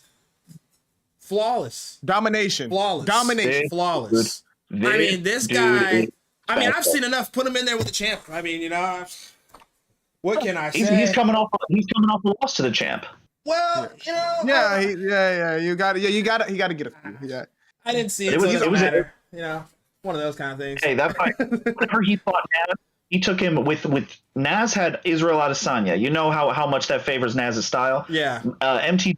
S1: flawless.
S3: Domination.
S1: Flawless.
S3: Domination.
S1: Flawless. I mean, this guy. I mean, I've seen enough. Put him in there with the champ. I mean, what can I say?
S2: He's coming off a loss to the champ.
S1: Well,
S3: Yeah, you got it. Yeah, you got it. He got to get a few. Yeah.
S1: I didn't see it. So it doesn't matter. One of those kind of things.
S2: Hey, that fight. Whenever he fought Naz, he took him with Naz had Israel Adesanya. You know how much that favors Naz's style.
S1: Yeah.
S2: MTJ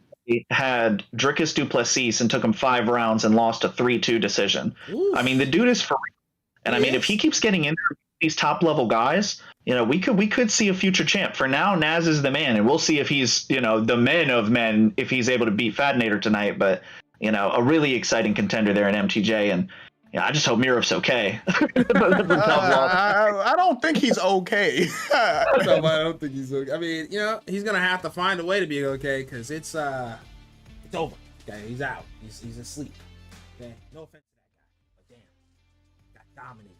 S2: had Dricus du Plessis and took him 5 rounds and lost a 3-2 decision.
S1: Oof.
S2: I mean, the dude is for real. And I mean, if he keeps getting into these top level guys, we could see a future champ. For now, Naz is the man, and we'll see if he's the man of men if he's able to beat Fadanator tonight. But a really exciting contender there in MTJ, and I just hope Mirov's okay.
S3: I don't think he's okay.
S1: I don't think he's okay. I mean, he's gonna have to find a way to be okay because it's over. Okay, he's out. He's asleep. Okay, no offense to that guy, but damn, got dominated.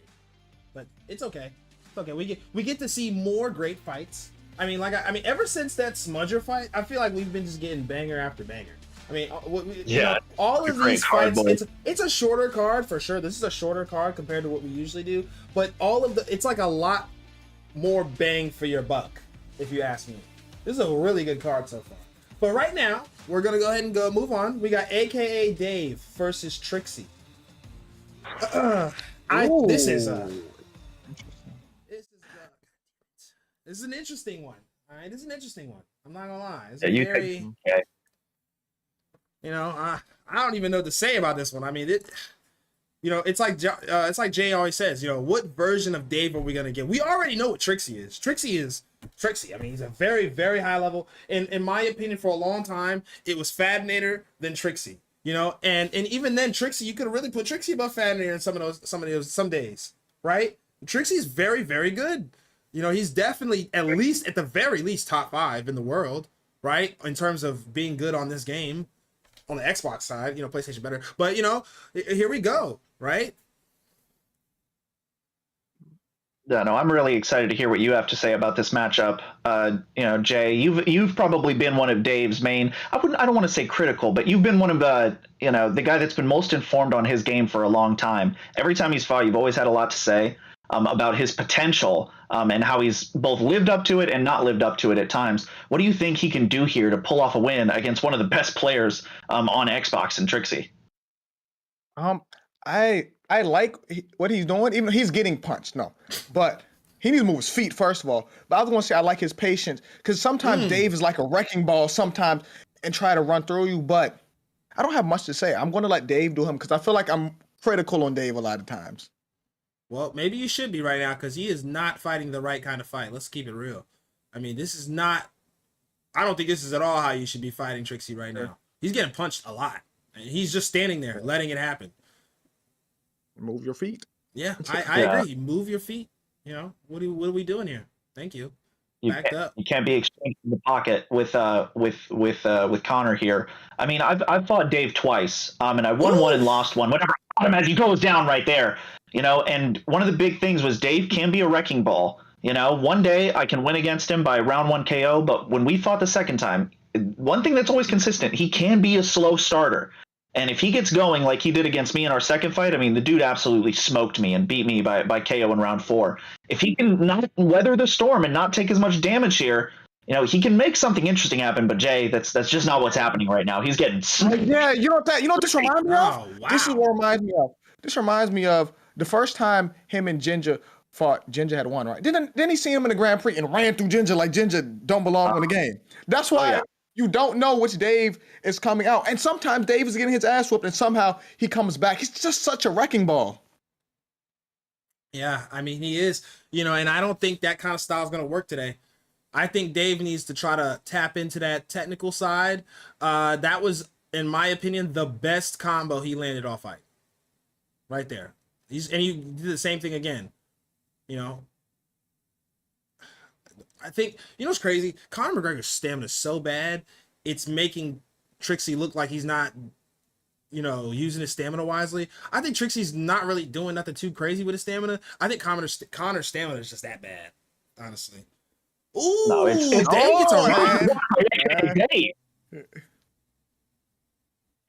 S1: But it's okay. It's okay. We get to see more great fights. I mean, ever since that Smudger fight, I feel like we've been just getting banger after banger. I mean, all of these fights, it's a shorter card for sure. This is a shorter card compared to what we usually do, but it's like a lot more bang for your buck, if you ask me. This is a really good card so far. But right now, we're gonna go ahead and move on. We got AKA Dave versus Trixie. This is an interesting one. All right, this is an interesting one. I'm not gonna lie. It's I don't even know what to say about this one. I mean, it's like Jay always says. What version of Dave are we gonna get? We already know what Trixie is. Trixie is Trixie. I mean, he's a very, very high level. In my opinion, for a long time, it was Fadanator, then Trixie. And even then, Trixie, you could really put Trixie above Fadanator in some days, right? Trixie is very, very good. He's definitely at the very least top 5 in the world, right? In terms of being good on this game. On the Xbox side, PlayStation better. But, here we go, right?
S2: Yeah, no, I'm really excited to hear what you have to say about this matchup. Jay, you've probably been one of Dave's main, I don't want to say critical, but you've been one of the guy that's been most informed on his game for a long time. Every time he's fought, you've always had a lot to say about his potential and how he's both lived up to it and not lived up to it at times. What do you think he can do here to pull off a win against one of the best players on Xbox and Trixie?
S3: I like what he's doing. Even he's getting punched, but he needs to move his feet first of all. But I was going to say I like his patience because sometimes Dave is like a wrecking ball sometimes and try to run through you. But I don't have much to say. I'm going to let Dave do him because I feel like I'm critical on Dave a lot of times.
S1: Well, maybe you should be right now because he is not fighting the right kind of fight. Let's keep it real. I mean, this is not. I don't think this is at all how you should be fighting Trixie right now. He's getting punched a lot, and he's just standing there letting it happen.
S3: Move your feet.
S1: Yeah, I agree. Move your feet. What are we doing here? Thank you. Backed up.
S2: You can't be exchanged in the pocket with Connor here. I mean, I've fought Dave twice, and I won one and lost one. Whatever, I fought him as he goes down right there. And one of the big things was Dave can be a wrecking ball. One day I can win against him by round 1 KO, but when we fought the second time, one thing that's always consistent, he can be a slow starter. And if he gets going like he did against me in our second fight, I mean, the dude absolutely smoked me and beat me by KO in round 4. If he can not weather the storm and not take as much damage here, he can make something interesting happen. But Jay, that's just not what's happening right now. He's getting
S3: yeah. You know what this reminds me of?
S1: Oh, wow.
S3: This is what reminds me of. This reminds me of the first time him and Ginger fought. Ginger had won, right? Then he seen him in the Grand Prix and ran through Ginger like Ginger don't belong in the game. That's why you don't know which Dave is coming out. And sometimes Dave is getting his ass whooped and somehow he comes back. He's just such a wrecking ball.
S1: Yeah, I mean, he is, and I don't think that kind of style is going to work today. I think Dave needs to try to tap into that technical side. That was, in my opinion, the best combo he landed all fight. Right there. He did the same thing again. I think, what's crazy? Conor McGregor's stamina is so bad, it's making Trixie look like he's not, using his stamina wisely. I think Trixie's not really doing nothing too crazy with his stamina. I think Conor's stamina is just that bad, honestly. Ooh,
S2: no,
S1: Dave gets around.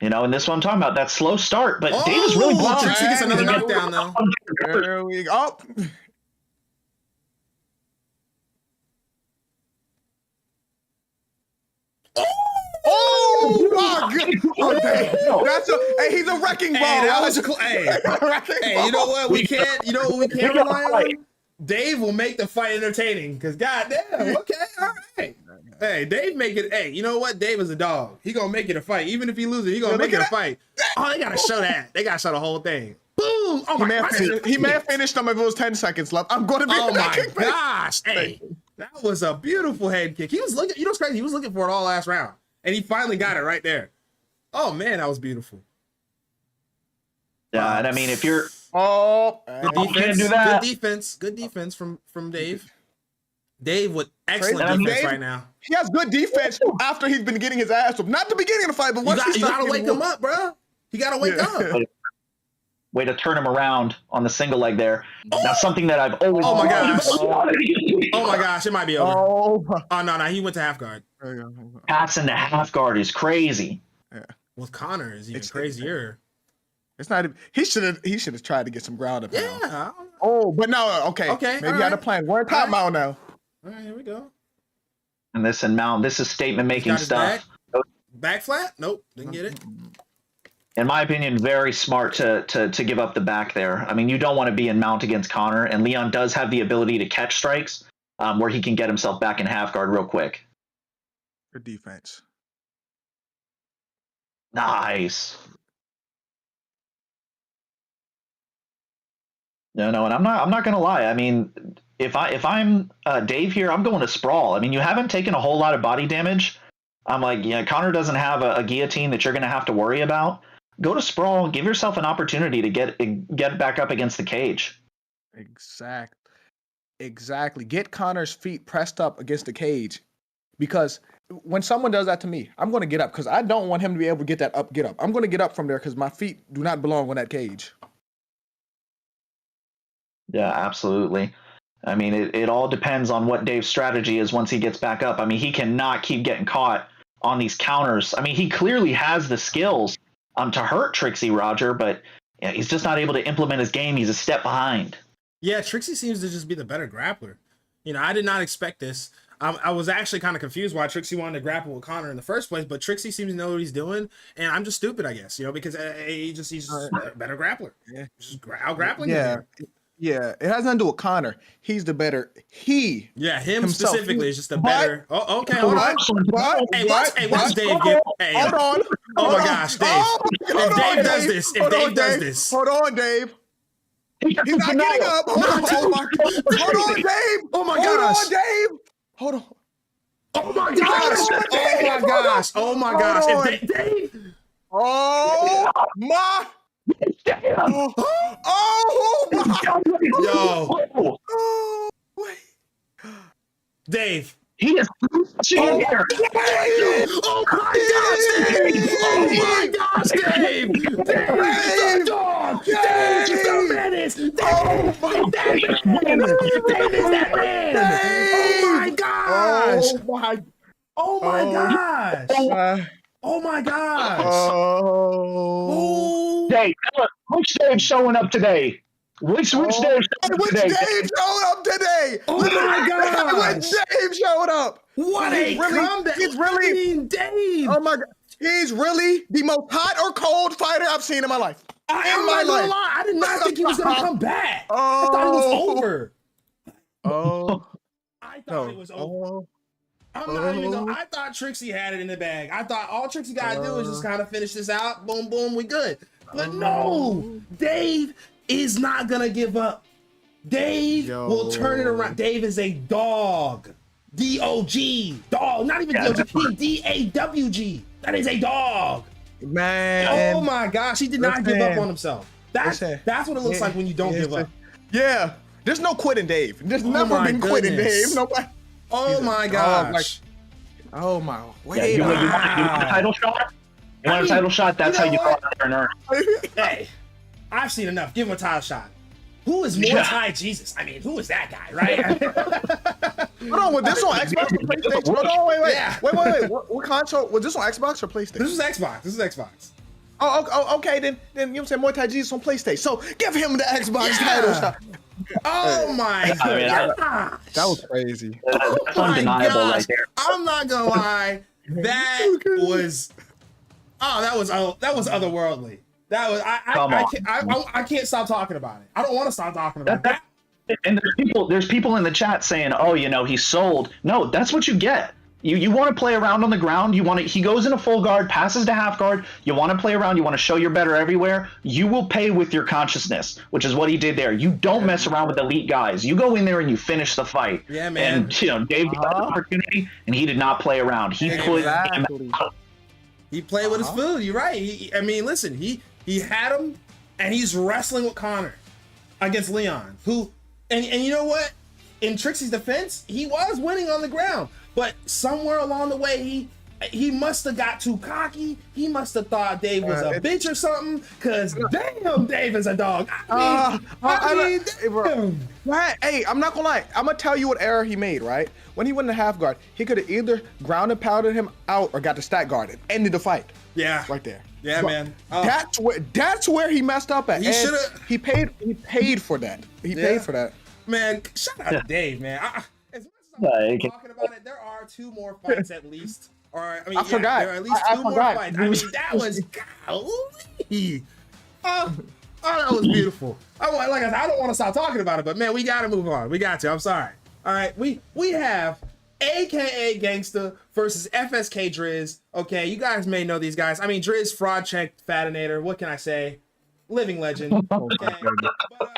S2: You know, and this is what I'm talking about, that slow start. But
S1: Oh,
S2: Dave is really blocking.
S1: Trixie gets another knockdown, though.
S3: There we go. Oh my God! Oh, Dave. That's a. Hey, he's a wrecking ball.
S1: Hey, that
S3: huh?
S1: was a hey, you know what? You know what we can't rely on? Dave will make the fight entertaining. Because goddamn, okay, all right. Hey, Dave make it. Hey, you know what? Dave is a dog. He gonna make it a fight. Even if he loses, he gonna make it a fight. Oh, they gotta show that. They gotta show the whole thing. Boom! Oh my God.
S3: He may have finished them if it was 10 seconds left. I'm gonna be.
S1: Oh my gosh! Hey, that was a beautiful head kick. He was looking. You know what's crazy? He was looking for it all last round, and he finally got it right there. Oh man, that was beautiful.
S2: Yeah, and I mean, if you're
S1: Good
S2: you
S1: defense.
S2: can't do that.
S1: Good defense from Dave. Dave with excellent defense right now.
S3: He has good defense after he's been getting his ass whooped. Not the beginning of the fight, but once
S1: You gotta wake him up, bro. You gotta wake up.
S2: way to turn him around on the single leg there. Now something that I've always
S1: Oh my gosh. Oh my gosh, it might be over.
S3: Oh,
S1: No, he went to half guard.
S2: passing to half guard is crazy.
S1: With Connor is even crazier.
S3: it's not. He should have tried to get some ground up.
S1: Yeah.
S3: Oh, but no. Okay.
S1: Okay,
S3: Maybe
S1: all
S3: he had a
S1: right.
S3: plan. We're in timeout now.
S1: All right, here we go.
S2: And this is statement making
S1: Got his
S2: stuff.
S1: Back flat? Nope, didn't get it.
S2: In my opinion, very smart to give up the back there. I mean, you don't want to be in mount against Connor, and Leon does have the ability to catch strikes where he can get himself back in half guard real quick.
S3: Good defense.
S2: Nice. No, and I'm not gonna lie. I mean, if I'm Dave here, I'm going to sprawl. I mean, you haven't taken a whole lot of body damage. I'm like, yeah, Connor doesn't have a guillotine that you're gonna have to worry about. Go to sprawl. Give yourself an opportunity to get back up against the cage.
S3: Exactly. Get Connor's feet pressed up against the cage, because when someone does that to me, I'm going to get up because I don't want him to be able to get up. I'm going to get up from there because my feet do not belong on that cage.
S2: Yeah, absolutely. I mean, it all depends on what Dave's strategy is once he gets back up. I mean, he cannot keep getting caught on these counters. I mean, he clearly has the skills to hurt Trixie, Roger, but he's just not able to implement his game. He's a step behind.
S1: Yeah, Trixie seems to just be the better grappler. You know, I did not expect this. I was actually kind of confused why Trixie wanted to grapple with Connor in the first place, but Trixie seems to know what he's doing, and I'm just stupid, I guess, because he's just a better grappler.
S3: Yeah.
S1: Just out grappling.
S3: Yeah, it has nothing to do with Connor. He's the better.
S1: Yeah, him
S3: himself.
S1: specifically is just a better. Oh, okay, hold on.
S3: What?
S1: Hey, watch Dave get. Hey,
S3: Hold on.
S1: Oh my gosh, Dave. If Dave does this,
S3: Hold on, Dave. He's not getting up. Hold on, Dave.
S1: Oh my gosh.
S3: Hold on, Dave. Hold on.
S1: Oh my gosh. Oh my gosh. Oh my gosh. If Dave.
S3: Oh my. Oh my.
S1: Yo.
S3: Oh, wait.
S1: Dave.
S2: He is here.
S1: Oh my gosh, Dave! Oh my gosh, Dave! Dave, the dog! Dave, the menace! Dave, that man! Dave is that man! Oh my gosh! Oh my gosh! Oh my gosh!
S3: Oh.
S2: Dave, which Dave's showing up today? Which Dave showing
S3: up today?
S1: Oh my gosh!
S3: Which Dave showed up?
S1: What a comeback!
S3: He's really
S1: Dave!
S3: Oh my God! He's really the most hot or cold fighter I've seen in my life.
S1: I did not think he was gonna come back. I thought it was over. I thought it was over. I'm not even going. I thought Trixie had it in the bag. I thought all Trixie gotta do is just kind of finish this out. Boom, boom, we good. But no, Dave is not gonna give up. Dave will turn it around. Dave is a dog. D-O-G. Dog. Not even D-O-G. D-A-W-G. That is a dog.
S3: Man.
S1: Oh my gosh. He did not give up on himself. That's what it looks like when you don't give up.
S3: Yeah. There's no quitting Dave. There's never been quitting Dave. Nobody.
S1: Oh my gosh.
S3: Oh my.
S2: You want a title shot? You want a title shot? That's how you go out there and earn.
S1: Hey, I've seen enough. Give him a title shot. Who is more Thai Jesus? I mean, who is that guy, right?
S3: Hold on, was this on Xbox or PlayStation? Hold on, wait. What console? Was this on Xbox or PlayStation?
S1: This was Xbox.
S3: Okay, then you know what I'm saying? Muay Thai Jesus on PlayStation. So give him the Xbox title shot.
S1: Oh my gosh.
S3: That was crazy.
S2: That's
S1: My
S2: undeniable
S1: gosh.
S2: right there.
S1: I'm not gonna lie. That was that was otherworldly. That was I can't stop talking about it. I don't want to stop talking about that.
S2: And there's people in the chat saying, "Oh, he's sold." No, that's what you get. You want to play around on the ground. He goes in a full guard, passes to half guard. You want to play around. You want to show you're better everywhere. You will pay with your consciousness, which is what he did there. You don't mess around with elite guys. You go in there and you finish the fight.
S1: Yeah, man.
S2: And Dave got the opportunity, and he did not play around. He
S1: He played with his food. You're right. I mean, listen, he had him, and he's wrestling with Connor against Leon, who, and you know what? In Trixie's defense, he was winning on the ground, but somewhere along the way, he must have got too cocky. He must have thought Dave was a bitch or something, because damn, Dave is a dog. I mean, damn.
S3: Hey, I'm not gonna lie. I'm gonna tell you what error he made, right? When he went in the half guard, he could have either ground and pounded him out or got the stack guard and ended the fight.
S1: Yeah.
S3: Right there.
S1: Yeah,
S3: but
S1: man.
S3: That's where he messed up at.
S1: He should have.
S3: He paid for that. He paid for that.
S1: Man, shout out to Dave, man. As much as I'm talking about it, there are 2 more fights at least. Or I mean,
S3: forgot.
S1: There are at least 2 more fights. I mean, that was golly. That was beautiful. Like I said, I don't want to stop talking about it, but man, we got to move on. We got to. I'm sorry. All right, we have AKA Gangsta versus FSK Driz. Okay, you guys may know these guys. I mean, Driz fraud checked Fadanator. What can I say? Living legend. Okay.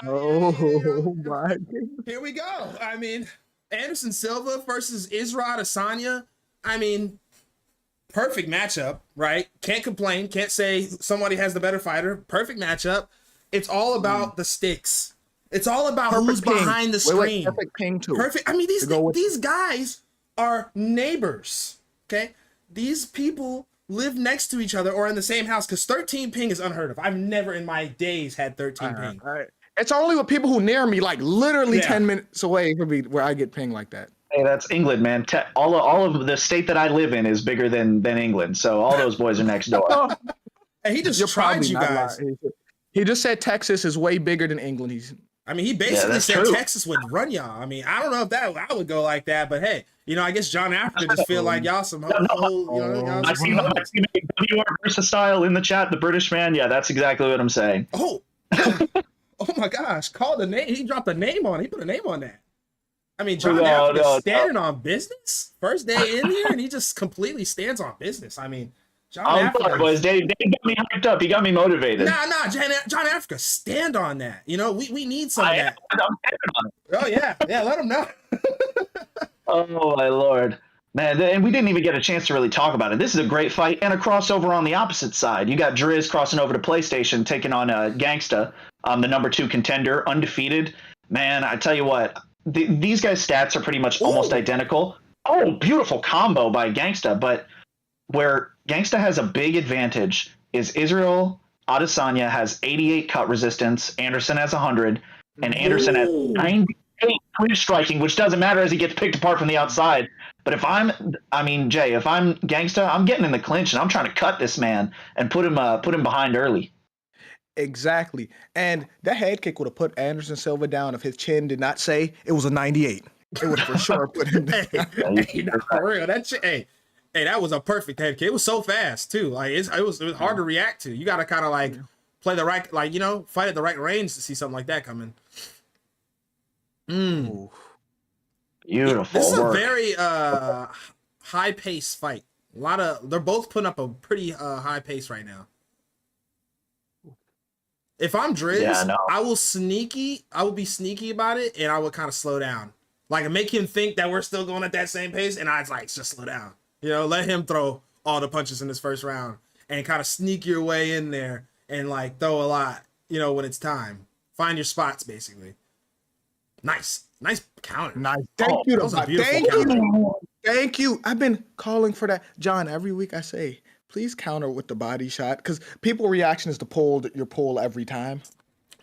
S3: My.
S1: Here we go. I mean, Anderson Silva versus Israel Adesanya. I mean, perfect matchup, right? Can't complain. Can't say somebody has the better fighter. Perfect matchup. It's all about the sticks. It's all about who's behind the screen.
S3: Perfect ping too.
S1: Perfect. I mean, these guys are neighbors. Okay, these people live next to each other or in the same house, because 13 ping is unheard of. I've never in my days had 13 ping.
S3: All right. It's only with people who near me, like literally 10 minutes away, could be where I get ping like that.
S2: Hey, that's England, man. All of the state that I live in is bigger than England, so all those boys are next door.
S1: And he just tried you guys.
S3: He just said Texas is way bigger than England.
S1: He basically said
S2: true.
S1: Texas would run y'all. I mean, I don't know if I would go like that, but hey, I guess John Africa just feel like y'all some whole,
S2: I see WR versus style in the chat, the British man. Yeah, that's exactly what I'm saying.
S1: Oh my gosh, called the name. He dropped a name on it. He put a name on that. I mean, John Africa standing on business. First day in here, and he just completely stands on business. I mean, John Africa.
S2: Boys, Dave got me hyped up. He got me motivated.
S1: Nah, John Africa, stand on that. We need some of that.
S2: I'm standing on it.
S1: Oh yeah, let him know.
S2: Oh my lord, man! And we didn't even get a chance to really talk about it. This is a great fight and a crossover on the opposite side. You got Driz crossing over to PlayStation, taking on Gangsta, the number 2 contender, undefeated. Man, I tell you what, these guys' stats are pretty much almost identical. Oh, beautiful combo by Gangsta, but where Gangsta has a big advantage is Israel Adesanya has 88 cut resistance, Anderson has 100, and Anderson has 98 clinch striking, which doesn't matter as he gets picked apart from the outside. But if I'm Gangsta, I'm getting in the clinch and I'm trying to cut this man and put him behind early.
S3: Exactly. And that head kick would have put Anderson Silva down if his chin did not say it was a 98. It would for sure put him down.
S1: Hey, no, for real. Hey, that was a perfect head kick. It was so fast too. Like it was hard to react to. You got to kind of like play the right, fight at the right range to see something like that coming.
S2: Beautiful.
S1: This is
S2: work.
S1: a very high pace fight. They're both putting up a pretty high pace right now. If I'm Driz, I will be sneaky about it, and I would kind of slow down, like make him think that we're still going at that same pace, and I'd like just slow down. Let him throw all the punches in this first round, and kind of sneak your way in there and like throw a lot. When it's time, find your spots basically. Nice counter.
S3: Nice. Thank you. Thank you. I've been calling for that, John. Every week I say, please counter with the body shot, because people's reaction is to pull your pull every time.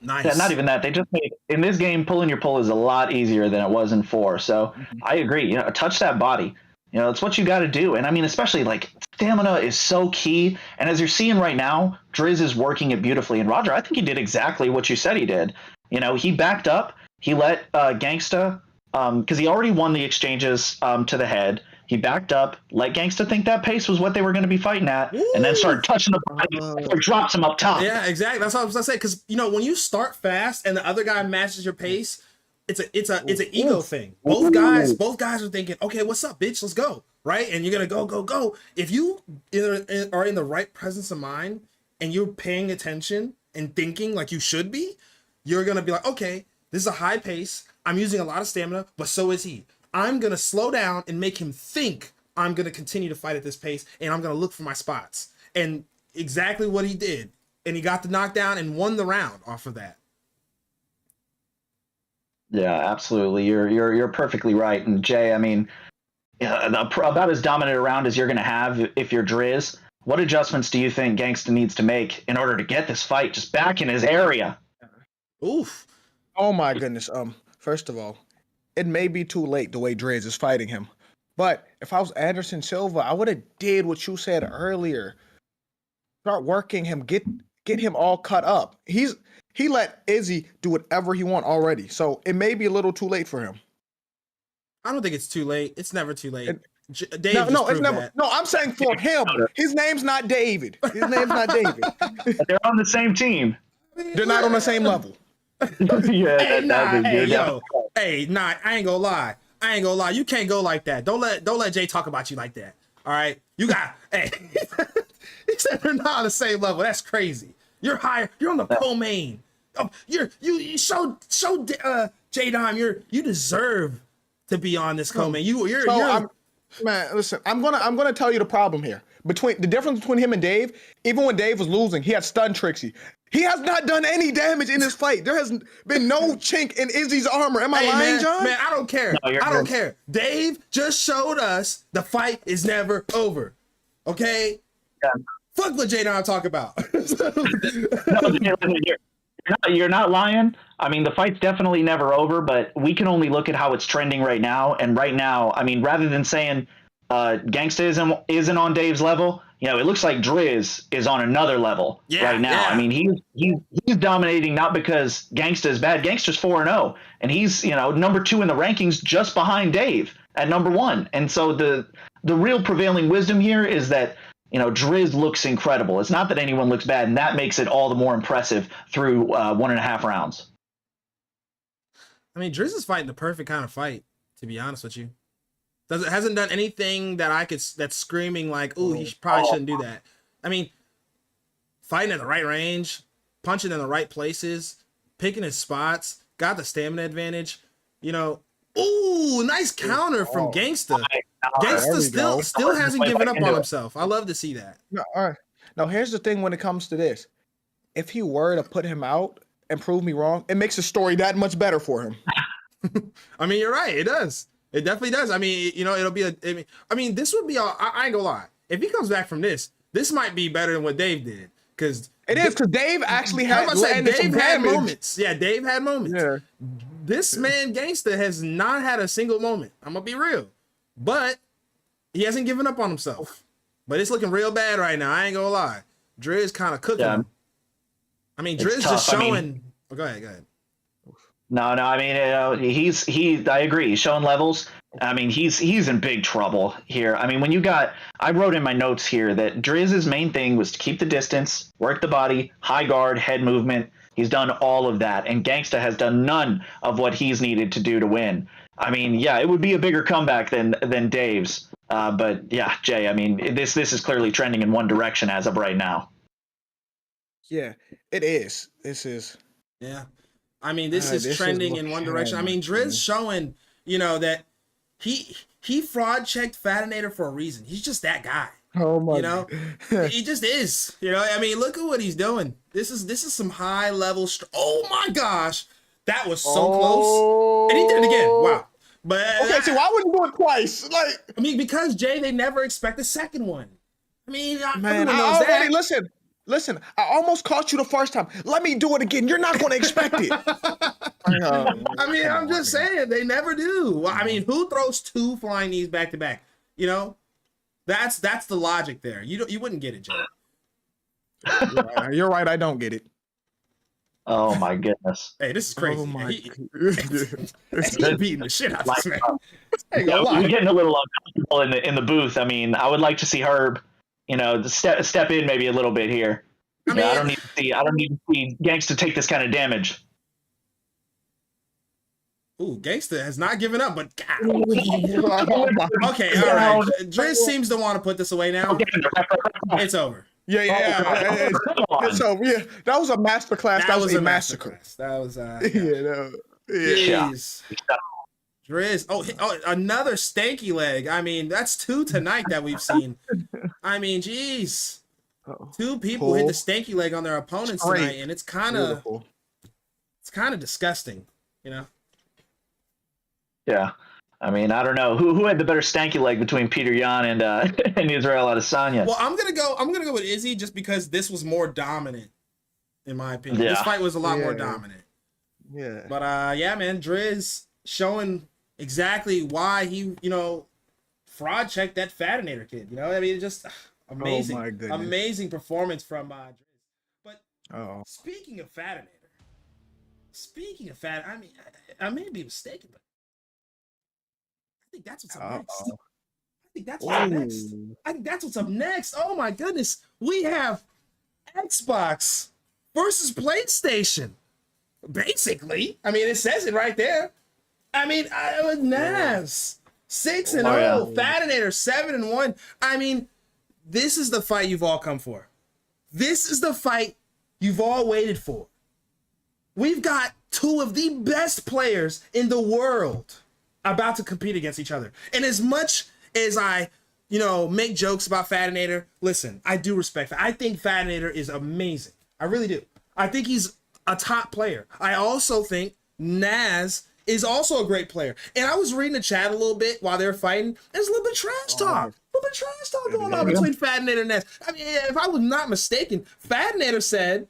S2: Nice. Yeah, not even that. They just made in this game pulling your pull is a lot easier than it was in 4. So I agree. Touch that body. You know, it's what you got to do. And I mean, especially like stamina is so key. And as you're seeing right now, Driz is working it beautifully. And Roger, I think he did exactly what you said he did. You know, he backed up. He let Gangsta, because he already won the exchanges to the head. He backed up, let Gangsta think that pace was what they were going to be fighting at, and then started touching the body or drops him up top.
S1: Yeah, exactly. That's what I was gonna say. Because you know, when you start fast and the other guy matches your pace, it's an ego thing. Both guys are thinking, okay, what's up, bitch? Let's go, right? And you're gonna go. If you are in the right presence of mind and you're paying attention and thinking like you should be, you're gonna be like, okay, this is a high pace. I'm using a lot of stamina, but so is he. I'm gonna slow down and make him think I'm gonna continue to fight at this pace, and I'm gonna look for my spots. And exactly what he did, and he got the knockdown and won the round off of that.
S2: Yeah, absolutely. You're perfectly right. And Jay, I mean, about as dominant a round as you're going to have if you're Driz. What adjustments do you think Gangsta needs to make in order to get this fight just back in his area?
S1: Oof.
S3: Oh my goodness. First of all, it may be too late the way Driz is fighting him. But if I was Anderson Silva, I would have did what you said earlier. Start working him, get him all cut up. He let Izzy do whatever he want already. So it may be a little too late for him.
S1: I don't think it's too late. It's never too late. Dave
S3: No, it's never.
S1: that.
S3: No, I'm saying for him. His name's not David. His name's not David.
S2: But they're on the same team.
S3: They're not on the same level.
S2: Yeah,
S1: I ain't gonna lie. You can't go like that. Don't let Jay talk about you like that. All right, you got. Hey, he said they're not on the same level. That's crazy. You're higher. You're on the co-main. Oh, you show J Dime. You deserve to be on this co-main.
S3: Man, listen. I'm gonna tell you the problem here. The difference between him and Dave. Even when Dave was losing, he had stun Trixie. He has not done any damage in this fight. There has been no chink in Izzy's armor. Am I lying, John?
S1: Man, I don't care.
S2: No,
S1: I don't care. Dave just showed us the fight is never over. Okay?
S2: Yeah.
S1: Fuck what J-Don talk about.
S2: You're not lying. I mean, the fight's definitely never over, but we can only look at how it's trending right now. And right now, I mean, rather than saying Gangsta isn't on Dave's level, you know, it looks like Driz is on another level right now.
S1: Yeah.
S2: I mean, he's dominating not because Gangsta is bad. Gangsta's 4-0, and he's, you know, number 2 in the rankings just behind Dave at number 1. And so the real prevailing wisdom here is that, you know, Driz looks incredible. It's not that anyone looks bad, and that makes it all the more impressive through 1.5 rounds.
S1: I mean, Driz is fighting the perfect kind of fight, to be honest with you. Hasn't done anything that's screaming like, ooh, he probably shouldn't do that. I mean, fighting in the right range, punching in the right places, picking his spots, got the stamina advantage. You know, ooh, nice counter from Gangsta. Gangsta still hasn't given up on himself. I love to see that.
S3: No, all right. Now, here's the thing when it comes to this. If he were to put him out and prove me wrong, it makes the story that much better for him.
S1: I mean, you're right. It does. It definitely does. I mean, you know, it'll be this would be I ain't gonna lie. If he comes back from this might be better than what Dave did. Because
S3: Dave actually had
S1: moments. Yeah, Dave had moments.
S3: Yeah.
S1: This man Gangsta has not had a single moment. I'm gonna be real. But he hasn't given up on himself. But it's looking real bad right now. I ain't gonna lie. Driz kind of cooking him. I mean, Driz just showing. Go ahead.
S2: No. I mean, I agree. He's showing levels. I mean, he's in big trouble here. I mean, I wrote in my notes here that Driz's main thing was to keep the distance, work the body, high guard, head movement. He's done all of that, and Gangsta has done none of what he's needed to do to win. I mean, yeah, it would be a bigger comeback than Dave's. But yeah, Jay, I mean, this is clearly trending in one direction as of right now.
S3: Yeah, it is. This is.
S1: Yeah. I mean, this is trending in one direction. I mean, Driz showing, you know, that he fraud checked Fadanator for a reason. He's just that guy.
S3: Oh my!
S1: You know, he just is. You know, I mean, look at what he's doing. This is some high level. Oh my gosh, that was so close, and he did it again. Wow. But
S3: okay, so why wouldn't you do it twice? Like,
S1: I mean, because Jay, they never expect the second one. I mean,
S3: man,
S1: everyone knows that.
S3: Listen, I almost caught you the first time. Let me do it again. You're not going to expect it.
S1: I mean, I'm just saying, they never do. Well, I mean, who throws 2 flying knees back to back? You know, that's the logic there. You wouldn't get it, Jay.
S3: You're right. I don't get it.
S2: Oh my goodness.
S1: Hey, this is crazy.
S3: Oh my
S1: He
S3: goodness.
S1: beating the shit out of
S2: Like,
S1: this man.
S3: Ain't
S2: yeah,
S3: gonna
S2: we're
S3: lie.
S2: getting a little uncomfortable in the booth. I mean, I would like to see Herb, step in maybe a little bit here.
S1: I mean,
S2: I don't need to see Gangsta take this kind of damage.
S1: ooh, Gangsta has not given up, but God.
S3: Oh,
S1: Okay, all right. Driz seems to want to put this away now. It's over.
S3: yeah.
S2: Come
S3: So
S2: on.
S3: yeah, that was a masterclass. That was a massacre.
S1: masterclass. That was
S3: Yeah.
S1: jeez. Driz. Oh, another stanky leg. I mean, that's 2 tonight that we've seen. I mean, jeez. 2 people hit the stanky leg on their opponents tonight, and it's kind of disgusting, you know.
S2: Yeah. I mean, I don't know who had the better stanky leg between Peter Yan and and Israel Adesanya.
S1: Well, I'm gonna go with Izzy just because this was more dominant, in my opinion.
S2: Yeah.
S1: This fight was a lot more dominant.
S3: Yeah.
S1: But yeah, man, Driz showing exactly why he, fraud checked that Fadanator kid. You know, I mean, just amazing,
S3: my goodness.
S1: amazing performance from Driz. But
S3: Oh.
S1: speaking of Fadanator, I mean, I may be mistaken, but I think that's what's up next. I think that's what's up next. I think that's what's up next. Oh my goodness, we have Xbox versus PlayStation. Basically, I mean, it says it right there. I mean, Naz 6-0, Fadanator 7-1. I mean, this is the fight you've all come for. This is the fight you've all waited for. We've got 2 of the best players in the world about to compete against each other. And as much as I, make jokes about Fadanator, listen, I do respect. I think Fadanator is amazing. I really do. I think he's a top player. I also think Naz is also a great player. And I was reading the chat a little bit while they were fighting. There's a little bit of trash talk. Going on between Fadanator and Naz. I mean, if I was not mistaken, Fadanator said,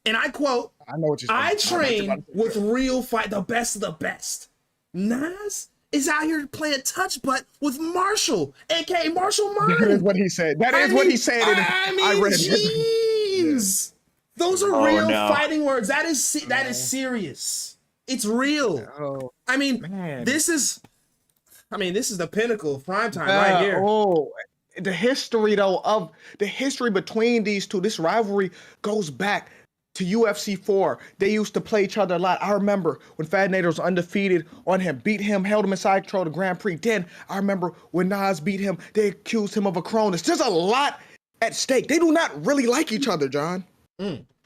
S1: and I quote,
S3: I know what you're saying.
S1: I train with real fight, the best of the best. Naz is out here playing touch butt with Marshall, aka Marshall Mine.
S3: That is what he said. What he said.
S1: I read jeez. Those are real fighting words. That is serious. It's real.
S3: Oh,
S1: I mean,
S3: man.
S1: this is the pinnacle of primetime right here.
S3: Oh, the history between these 2, this rivalry goes back to UFC 4. They used to play each other a lot. I remember when Fadanator was undefeated on him, beat him, held him in side control to Grand Prix. Then I remember when Nas beat him, they accused him of a Cronus. There's a lot at stake. They do not really like each other, John.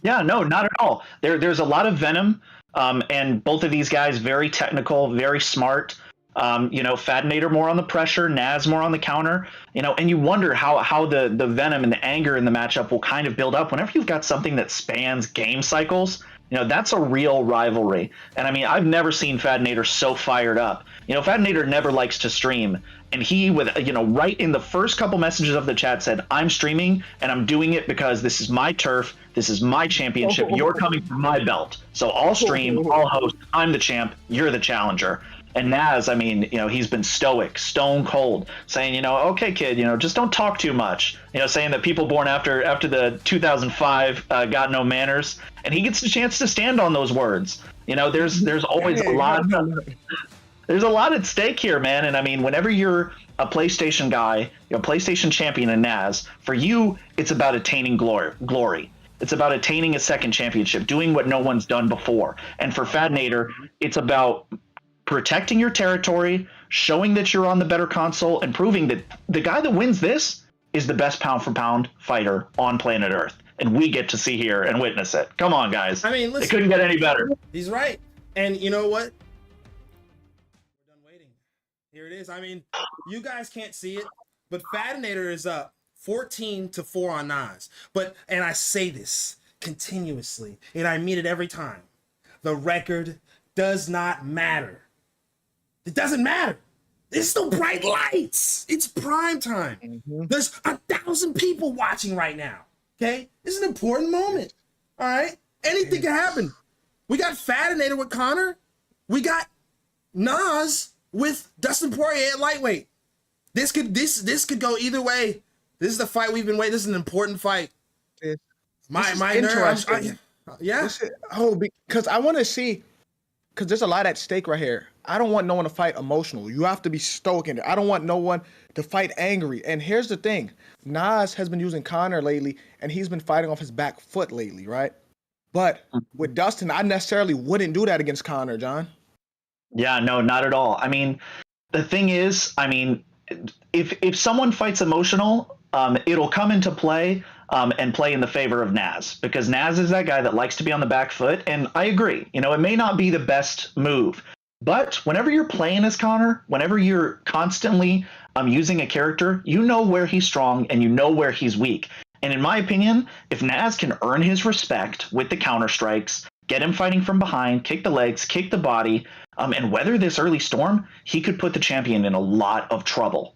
S2: Yeah, no, not at all. There's a lot of venom, and both of these guys very technical, very smart. Fadanator more on the pressure, Naz more on the counter. And you wonder how the venom and the anger in the matchup will kind of build up whenever you've got something that spans game cycles. That's a real rivalry. And I mean, I've never seen Fadanator so fired up. Fadanator never likes to stream. And he, right in the first couple messages of the chat said, I'm streaming and I'm doing it because this is my turf. This is my championship. You're coming for my belt. So I'll stream, I'll host. I'm the champ. You're the challenger. And Naz, I mean, he's been stoic, stone cold, saying, okay, kid, just don't talk too much. Saying that people born after the 2005 got no manners. And he gets a chance to stand on those words. There's always a lot. There's a lot at stake here, man. And I mean, whenever you're a PlayStation guy, you're a PlayStation champion in Naz, for you, it's about attaining glory. It's about attaining a second championship, doing what no one's done before. And for Fadanator, it's about protecting your territory, showing that you're on the better console, and proving that the guy that wins this is the best pound-for-pound fighter on planet Earth. And we get to see here and witness it. Come on, guys.
S1: I mean, listen,
S2: it couldn't get any better.
S1: He's right. And you know what? We're done waiting. Here it is. I mean, you guys can't see it, but Fadanator is up 14-4 on Nas. And I say this continuously, and I mean it every time. The record does not matter. It doesn't matter. There's no bright lights. It's prime time. Mm-hmm. There's 1,000 people watching right now. Okay? This is an important moment. All right? Anything can happen. We got Fadanator with Connor. We got Nas with Dustin Poirier at lightweight. This could go either way. This is the fight we've been waiting. This is an important fight.
S3: This
S1: My
S3: is
S1: nerves.
S3: interesting.
S1: Yeah.
S3: Because I want to see, because there's a lot at stake right here. I don't want no one to fight emotional. You have to be stoic in it. I don't want no one to fight angry. And here's the thing. Nas has been using Conor lately, and he's been fighting off his back foot lately, right? But with Dustin, I necessarily wouldn't do that against Conor, John.
S2: Yeah, no, not at all. I mean, the thing is, I mean, if someone fights emotional, it'll come into play and play in the favor of Naz, because Naz is that guy that likes to be on the back foot. And I agree, you know, it may not be the best move, but whenever you're playing as Conor, whenever you're constantly using a character, you know where he's strong and you know where he's weak. And in my opinion, if Naz can earn his respect with the counter strikes, get him fighting from behind, kick the legs, kick the body, and weather this early storm, he could put the champion in a lot of trouble.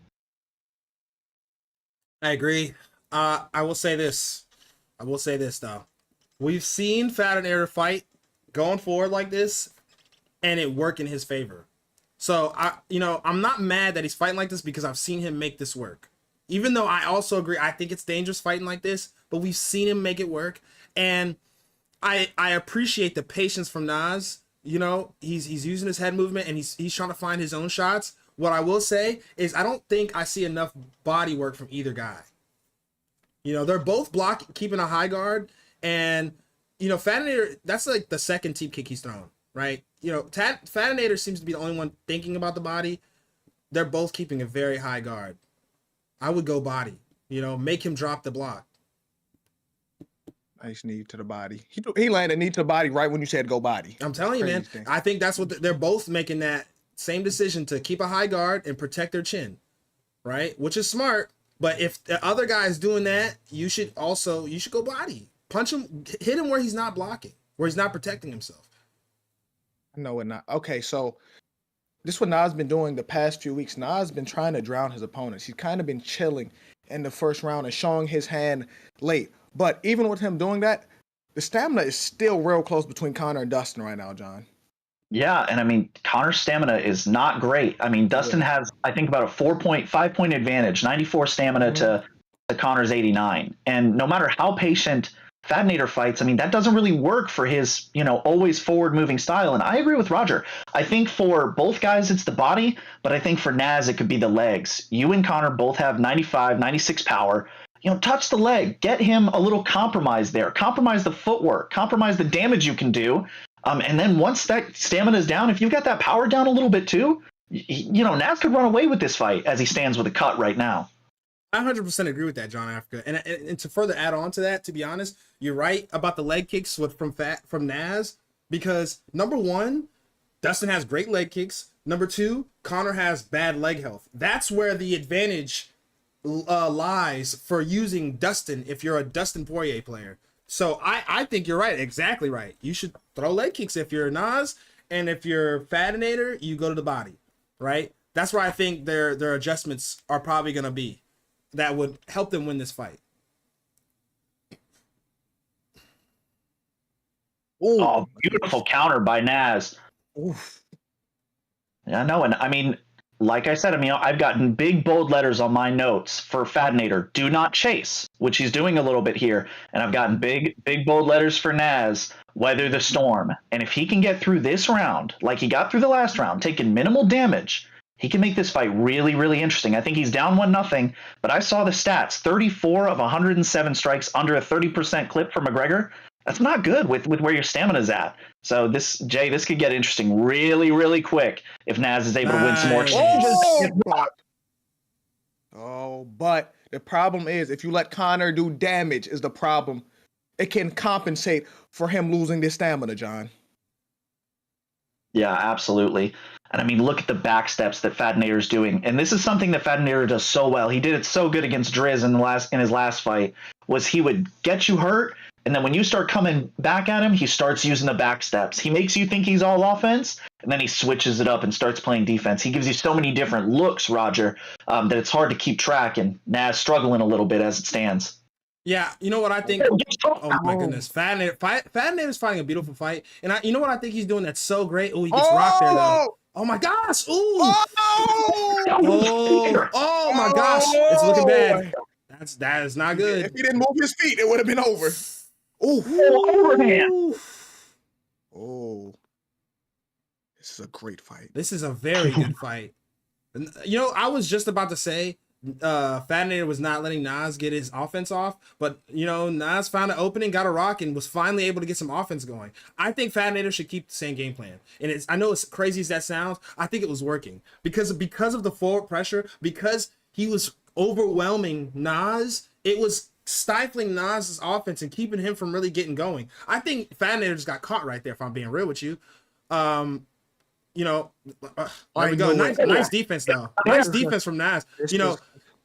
S1: I agree. I will say this. Though. We've seen Fadanator fight going forward like this, and it work in his favor. So I'm not mad that he's fighting like this, because I've seen him make this work. Even though I also agree, I think it's dangerous fighting like this, but we've seen him make it work. And I appreciate the patience from Nas. You know, he's using his head movement, and he's trying to find his own shots. What I will say is I don't think I see enough body work from either guy. You know, they're both keeping a high guard, and you know, Fadanator, that's like the second team kick he's thrown, right? You know, Fadanator seems to be the only one thinking about the body. They're both keeping a very high guard. I would go body. You know, make him drop the block.
S3: Nice knee to the body. He landed knee to the body right when you said go body.
S1: I'm telling you, man. I think that's what they're both making, that same decision to keep a high guard and protect their chin, right? Which is smart. But if the other guy is doing that, you should go body. Punch him, hit him where he's not blocking, where he's not protecting himself.
S3: No, we're not. Okay, so this is what Nas been doing the past few weeks. Nas been trying to drown his opponents. He's kind of been chilling in the first round and showing his hand late. But even with him doing that, the stamina is still real close between Conor and Dustin right now, John.
S2: Yeah, and I mean, Conor's stamina is not great. I mean, Dustin has, I think, about a 5 point advantage, 94 stamina to Conor's 89. And no matter how patient Fadanator fights, I mean, that doesn't really work for his, you know, always forward moving style. And I agree with Roger. I think for both guys, it's the body, but I think for Naz, it could be the legs. You and Conor both have 95, 96 power. You know, touch the leg, get him a little compromise there, compromise the footwork, compromise the damage you can do. And then once that stamina is down, if you've got that power down a little bit too, you know, Naz could run away with this fight as he stands with a cut right now.
S1: I 100% agree with that, John Africa. And to further add on to that, to be honest, you're right about the leg kicks from Naz, because number one, Dustin has great leg kicks. Number two, Conor has bad leg health. That's where the advantage lies for using Dustin if you're a Dustin Poirier player. So I think you're right, exactly right. You should throw leg kicks if you're Nas, and if you're Fadanator, you go to the body, right? That's where I think their adjustments are probably going to be. That would help them win this fight.
S3: Ooh.
S2: Oh, beautiful counter by Naz.
S3: Oof.
S2: Yeah, no, and I mean, like I said, I mean, I've gotten big bold letters on my notes for Fadanator. Do not chase, which he's doing a little bit here. And I've gotten big bold letters for Naz. Weather the storm. And if he can get through this round, like he got through the last round, taking minimal damage, he can make this fight really, really interesting. I think he's down 1-0, but I saw the stats. 34 of 107 strikes under a 30% clip for McGregor. That's not good with where your stamina's at. So this could get interesting really, really quick if Naz is able to win some more changes.
S3: But the problem is, if you let Conor do damage, is the problem. It can compensate for him losing this stamina, John.
S2: Yeah, absolutely. And I mean, look at the back steps that Fadanator's doing. And this is something that Fadanator does so well. He did it so good against Driz in his last fight, was he would get you hurt, and then when you start coming back at him, he starts using the back steps. He makes you think he's all offense, and then he switches it up and starts playing defense. He gives you so many different looks, Roger, that it's hard to keep track, and Naz struggling a little bit as it stands.
S1: Yeah, you know what I think? Oh my goodness, Fadanator's fighting a beautiful fight, and you know what I think he's doing that's so great. Oh, he gets rocked there though. Oh my gosh! Ooh!
S3: Oh!
S1: Oh my gosh! It's looking bad. That is not good.
S3: If he didn't move his feet, it would have been over.
S2: Overhand.
S1: Ooh.
S3: Oh, this is a great fight.
S1: This is a very good fight. You know, I was just about to say Fadanator was not letting Nas get his offense off, but you know, Nas found an opening, got a rock, and was finally able to get some offense going. I think Fadanator should keep the same game plan. And I know it's crazy as that sounds, I think it was working because of the forward pressure, because he was overwhelming Nas. It was stifling Nas's offense and keeping him from really getting going. I think Fadanator just got caught right there, if I'm being real with you. You know, there we go. Nice defense though. Nice defense from Nas. You know,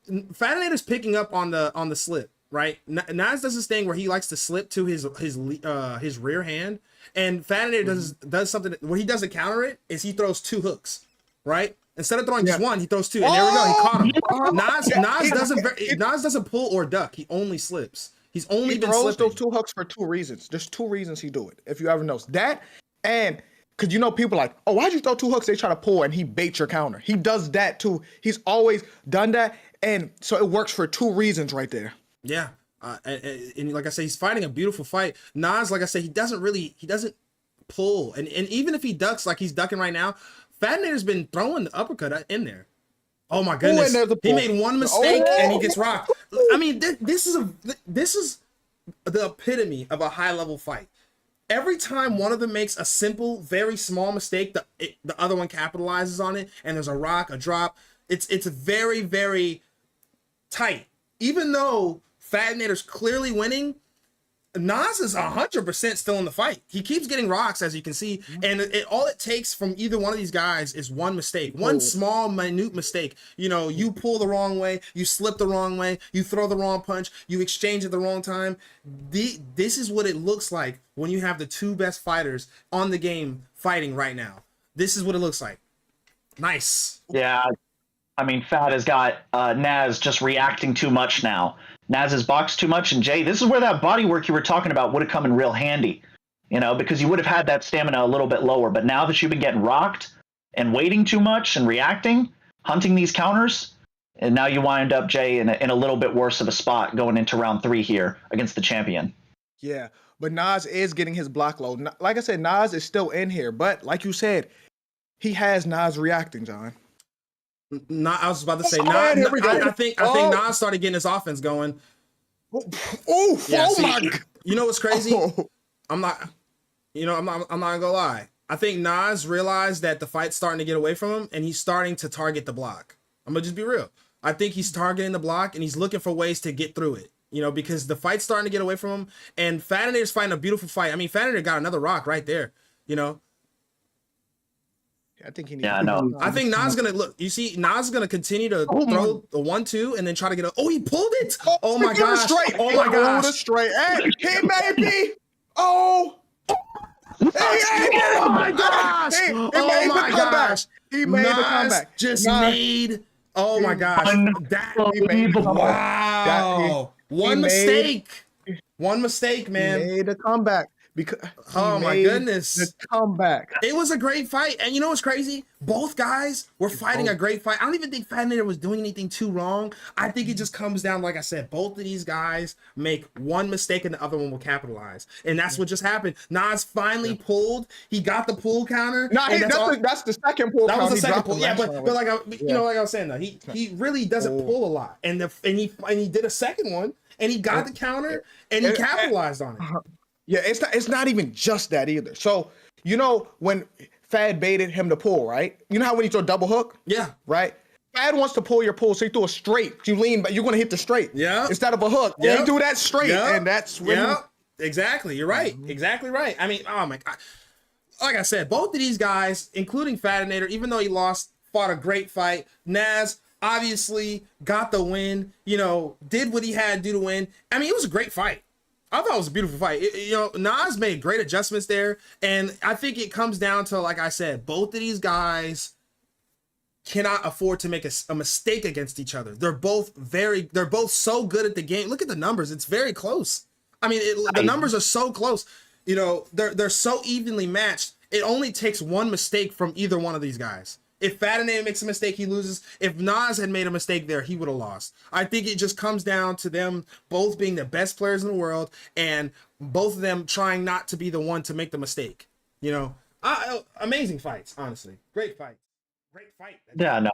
S1: Fadanator's picking up on the slip, right? Nas does this thing where he likes to slip to his rear hand, and Fadanator does something. What he does to counter it is he throws two hooks, right? Instead of throwing just one, he throws two, and there we go. He caught him. Nas doesn't pull or duck. He only slips. He's only been
S3: throws
S1: slipping.
S3: those two hooks for two reasons. There's two reasons he do it. If you ever notice that, and because you know people like, oh, why'd you throw two hooks? They try to pull and he baits your counter. He does that too. He's always done that, and so it works for two reasons right there.
S1: Yeah, and like I say, he's fighting a beautiful fight. Nas, like I say, he doesn't pull, and even if he ducks like he's ducking right now, Fadanator's been throwing the uppercut in there. Oh my goodness, he made one mistake and he gets rocked. I mean, this is the epitome of a high level fight. Every time one of them makes a simple, very small mistake, the other one capitalizes on it, and there's a rock, a drop. It's very, very tight. Even though Fadanator's clearly winning, Nas is 100% still in the fight. He keeps getting rocks, as you can see, and all it takes from either one of these guys is one mistake, one small, minute mistake. You know, you pull the wrong way, you slip the wrong way, you throw the wrong punch, you exchange at the wrong time. This is what it looks like when you have the two best fighters on the game fighting right now. This is what it looks like. Nice.
S2: Yeah, I mean, Fad has got Naz just reacting too much now. Naz has boxed too much, and Jay, this is where that body work you were talking about would have come in real handy, you know, because you would have had that stamina a little bit lower. But now that you've been getting rocked and waiting too much and reacting, hunting these counters, and now you wind up, Jay, in a little bit worse of a spot going into round 3 here against the champion.
S3: Yeah, but Nas is getting his block load. Like I said, Nas is still in here, but like you said, he has Nas reacting, John.
S1: I was about to say, I think Nas started getting his offense going.
S3: My God.
S1: You know what's crazy? I'm not gonna lie. I think Nas realized that the fight's starting to get away from him, and he's starting to target the block. I'm gonna just be real. I think he's targeting the block, and he's looking for ways to get through it. You know, because the fight's starting to get away from him, and Fadanator's fighting a beautiful fight. I mean, Fadanator got another rock right there. You know.
S3: I think he needs.
S2: Yeah, I know.
S1: I think Nas is gonna look. You see, Nas is gonna continue to throw the 1-2 and then try to get a. Oh, he pulled it! Oh my gosh! Oh my gosh!
S3: Straight. Hey, he may be. Oh.
S1: Oh my gosh! Oh my gosh!
S3: He made the comeback.
S1: Just made. Oh my gosh! Wow! One mistake. One mistake, man.
S3: He made a comeback. Because
S1: oh my goodness,
S3: the comeback.
S1: It was a great fight, and you know what's crazy? Both guys were fighting a great fight. I don't even think Fadanator was doing anything too wrong. I think it just comes down, like I said, both of these guys make one mistake and the other one will capitalize, and that's what just happened. Nas finally pulled. He got the pull counter.
S3: No, that's the second pull.
S1: That was the second pull. Yeah, but like you know, like I was saying though, he really doesn't pull a lot, and he did a second one, and he got the counter, and he capitalized on it.
S3: Yeah, it's not even just that either. So, you know, when Fad baited him to pull, right? You know how when you throw double hook?
S1: Yeah.
S3: Right? Fad wants to pull your pull, so you throw a straight. You lean, but you're going to hit the straight.
S1: Yeah.
S3: Instead of a hook. Yeah. You do that straight, and that's when
S1: exactly. You're right. Exactly right. I mean, oh my God. Like I said, both of these guys, including Fadanator, even though he lost, fought a great fight. Naz obviously got the win, you know, did what he had to do to win. I mean, it was a great fight. I thought it was a beautiful fight. You know, Nas made great adjustments there, and I think it comes down to, like I said, both of these guys cannot afford to make a mistake against each other. They're both so good at the game. Look at the numbers; it's very close. I mean, the numbers are so close. You know, they're so evenly matched, It only takes one mistake from either one of these guys. If Fadanator makes a mistake, he loses. If Nas had made a mistake there, he would have lost. I think it just comes down to them both being the best players in the world and both of them trying not to be the one to make the mistake. You know, amazing fights, honestly. Great fight. Great fight.
S2: Yeah, no.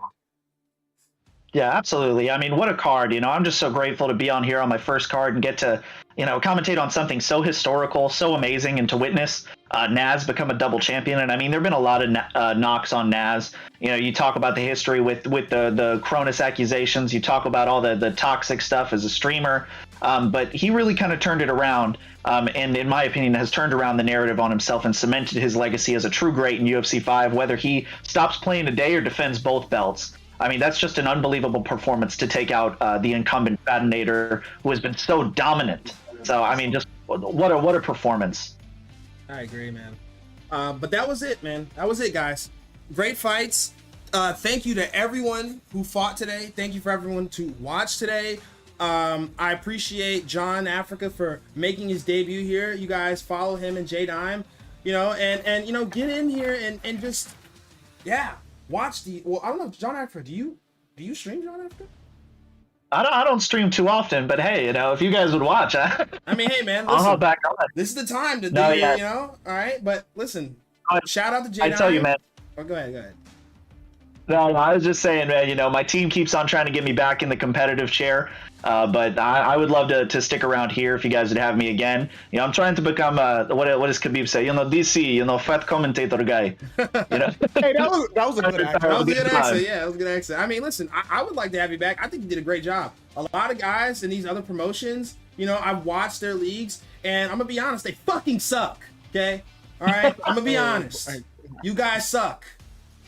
S2: Yeah, absolutely. I mean, what a card. I'm just so grateful to be on here on my first card and get to, commentate on something so historical, so amazing, and to witness Naz become a double champion. And I mean, there have been a lot of knocks on Naz. You talk about the history with the Cronus accusations. You talk about all the toxic stuff as a streamer. But he really kind of turned it around. And in my opinion, has turned around the narrative on himself and cemented his legacy as a true great in UFC 5, whether he stops playing today or defends both belts. I mean, that's just an unbelievable performance to take out the incumbent Fadanator, who has been so dominant. So, I mean, just what a performance.
S1: I agree, man. But that was it, man. That was it, guys. Great fights. Thank you to everyone who fought today. Thank you for everyone to watch today. I appreciate John Africa for making his debut here. You guys follow him and J-Dime, and get in here and just, yeah. Watch well, I don't know, John Africa, do you stream, John Africa?
S2: I don't stream too often, but hey, if you guys would watch,
S1: I mean, hey, man, listen,
S2: I'll hop back on.
S1: This is the time to do
S2: yeah.
S1: it, all right? But listen, shout out to J-Dime.
S2: I tell you, man.
S1: Oh, go ahead.
S2: No, I was just saying, man, my team keeps on trying to get me back in the competitive chair, but I would love to stick around here if you guys would have me again. I'm trying to become, what does Khabib say? DC, fat commentator guy.
S3: Hey, that was a good accent.
S1: That was a good accent. Yeah, that was a good accent. I mean, listen, I would like to have you back. I think you did a great job. A lot of guys in these other promotions, I've watched their leagues, and I'm going to be honest, they fucking suck, okay? All right? I'm going to be honest. You guys suck.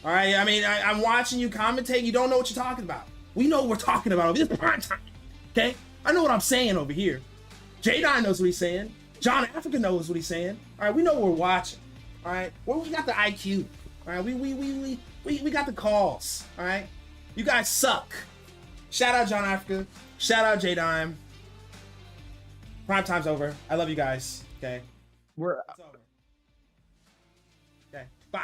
S1: All right, I mean, I'm watching you commentate. You don't know what you're talking about. We know what we're talking about over here. This is prime time, okay? I know what I'm saying over here. J-Dine knows what he's saying. John Africa knows what he's saying. All right, we know what we're watching. All right, well, we got the IQ. All right, we got the calls. All right, you guys suck. Shout out John Africa. Shout out J-Dime. Prime time's over. I love you guys. Okay,
S3: We're
S1: it's over. Okay, bye.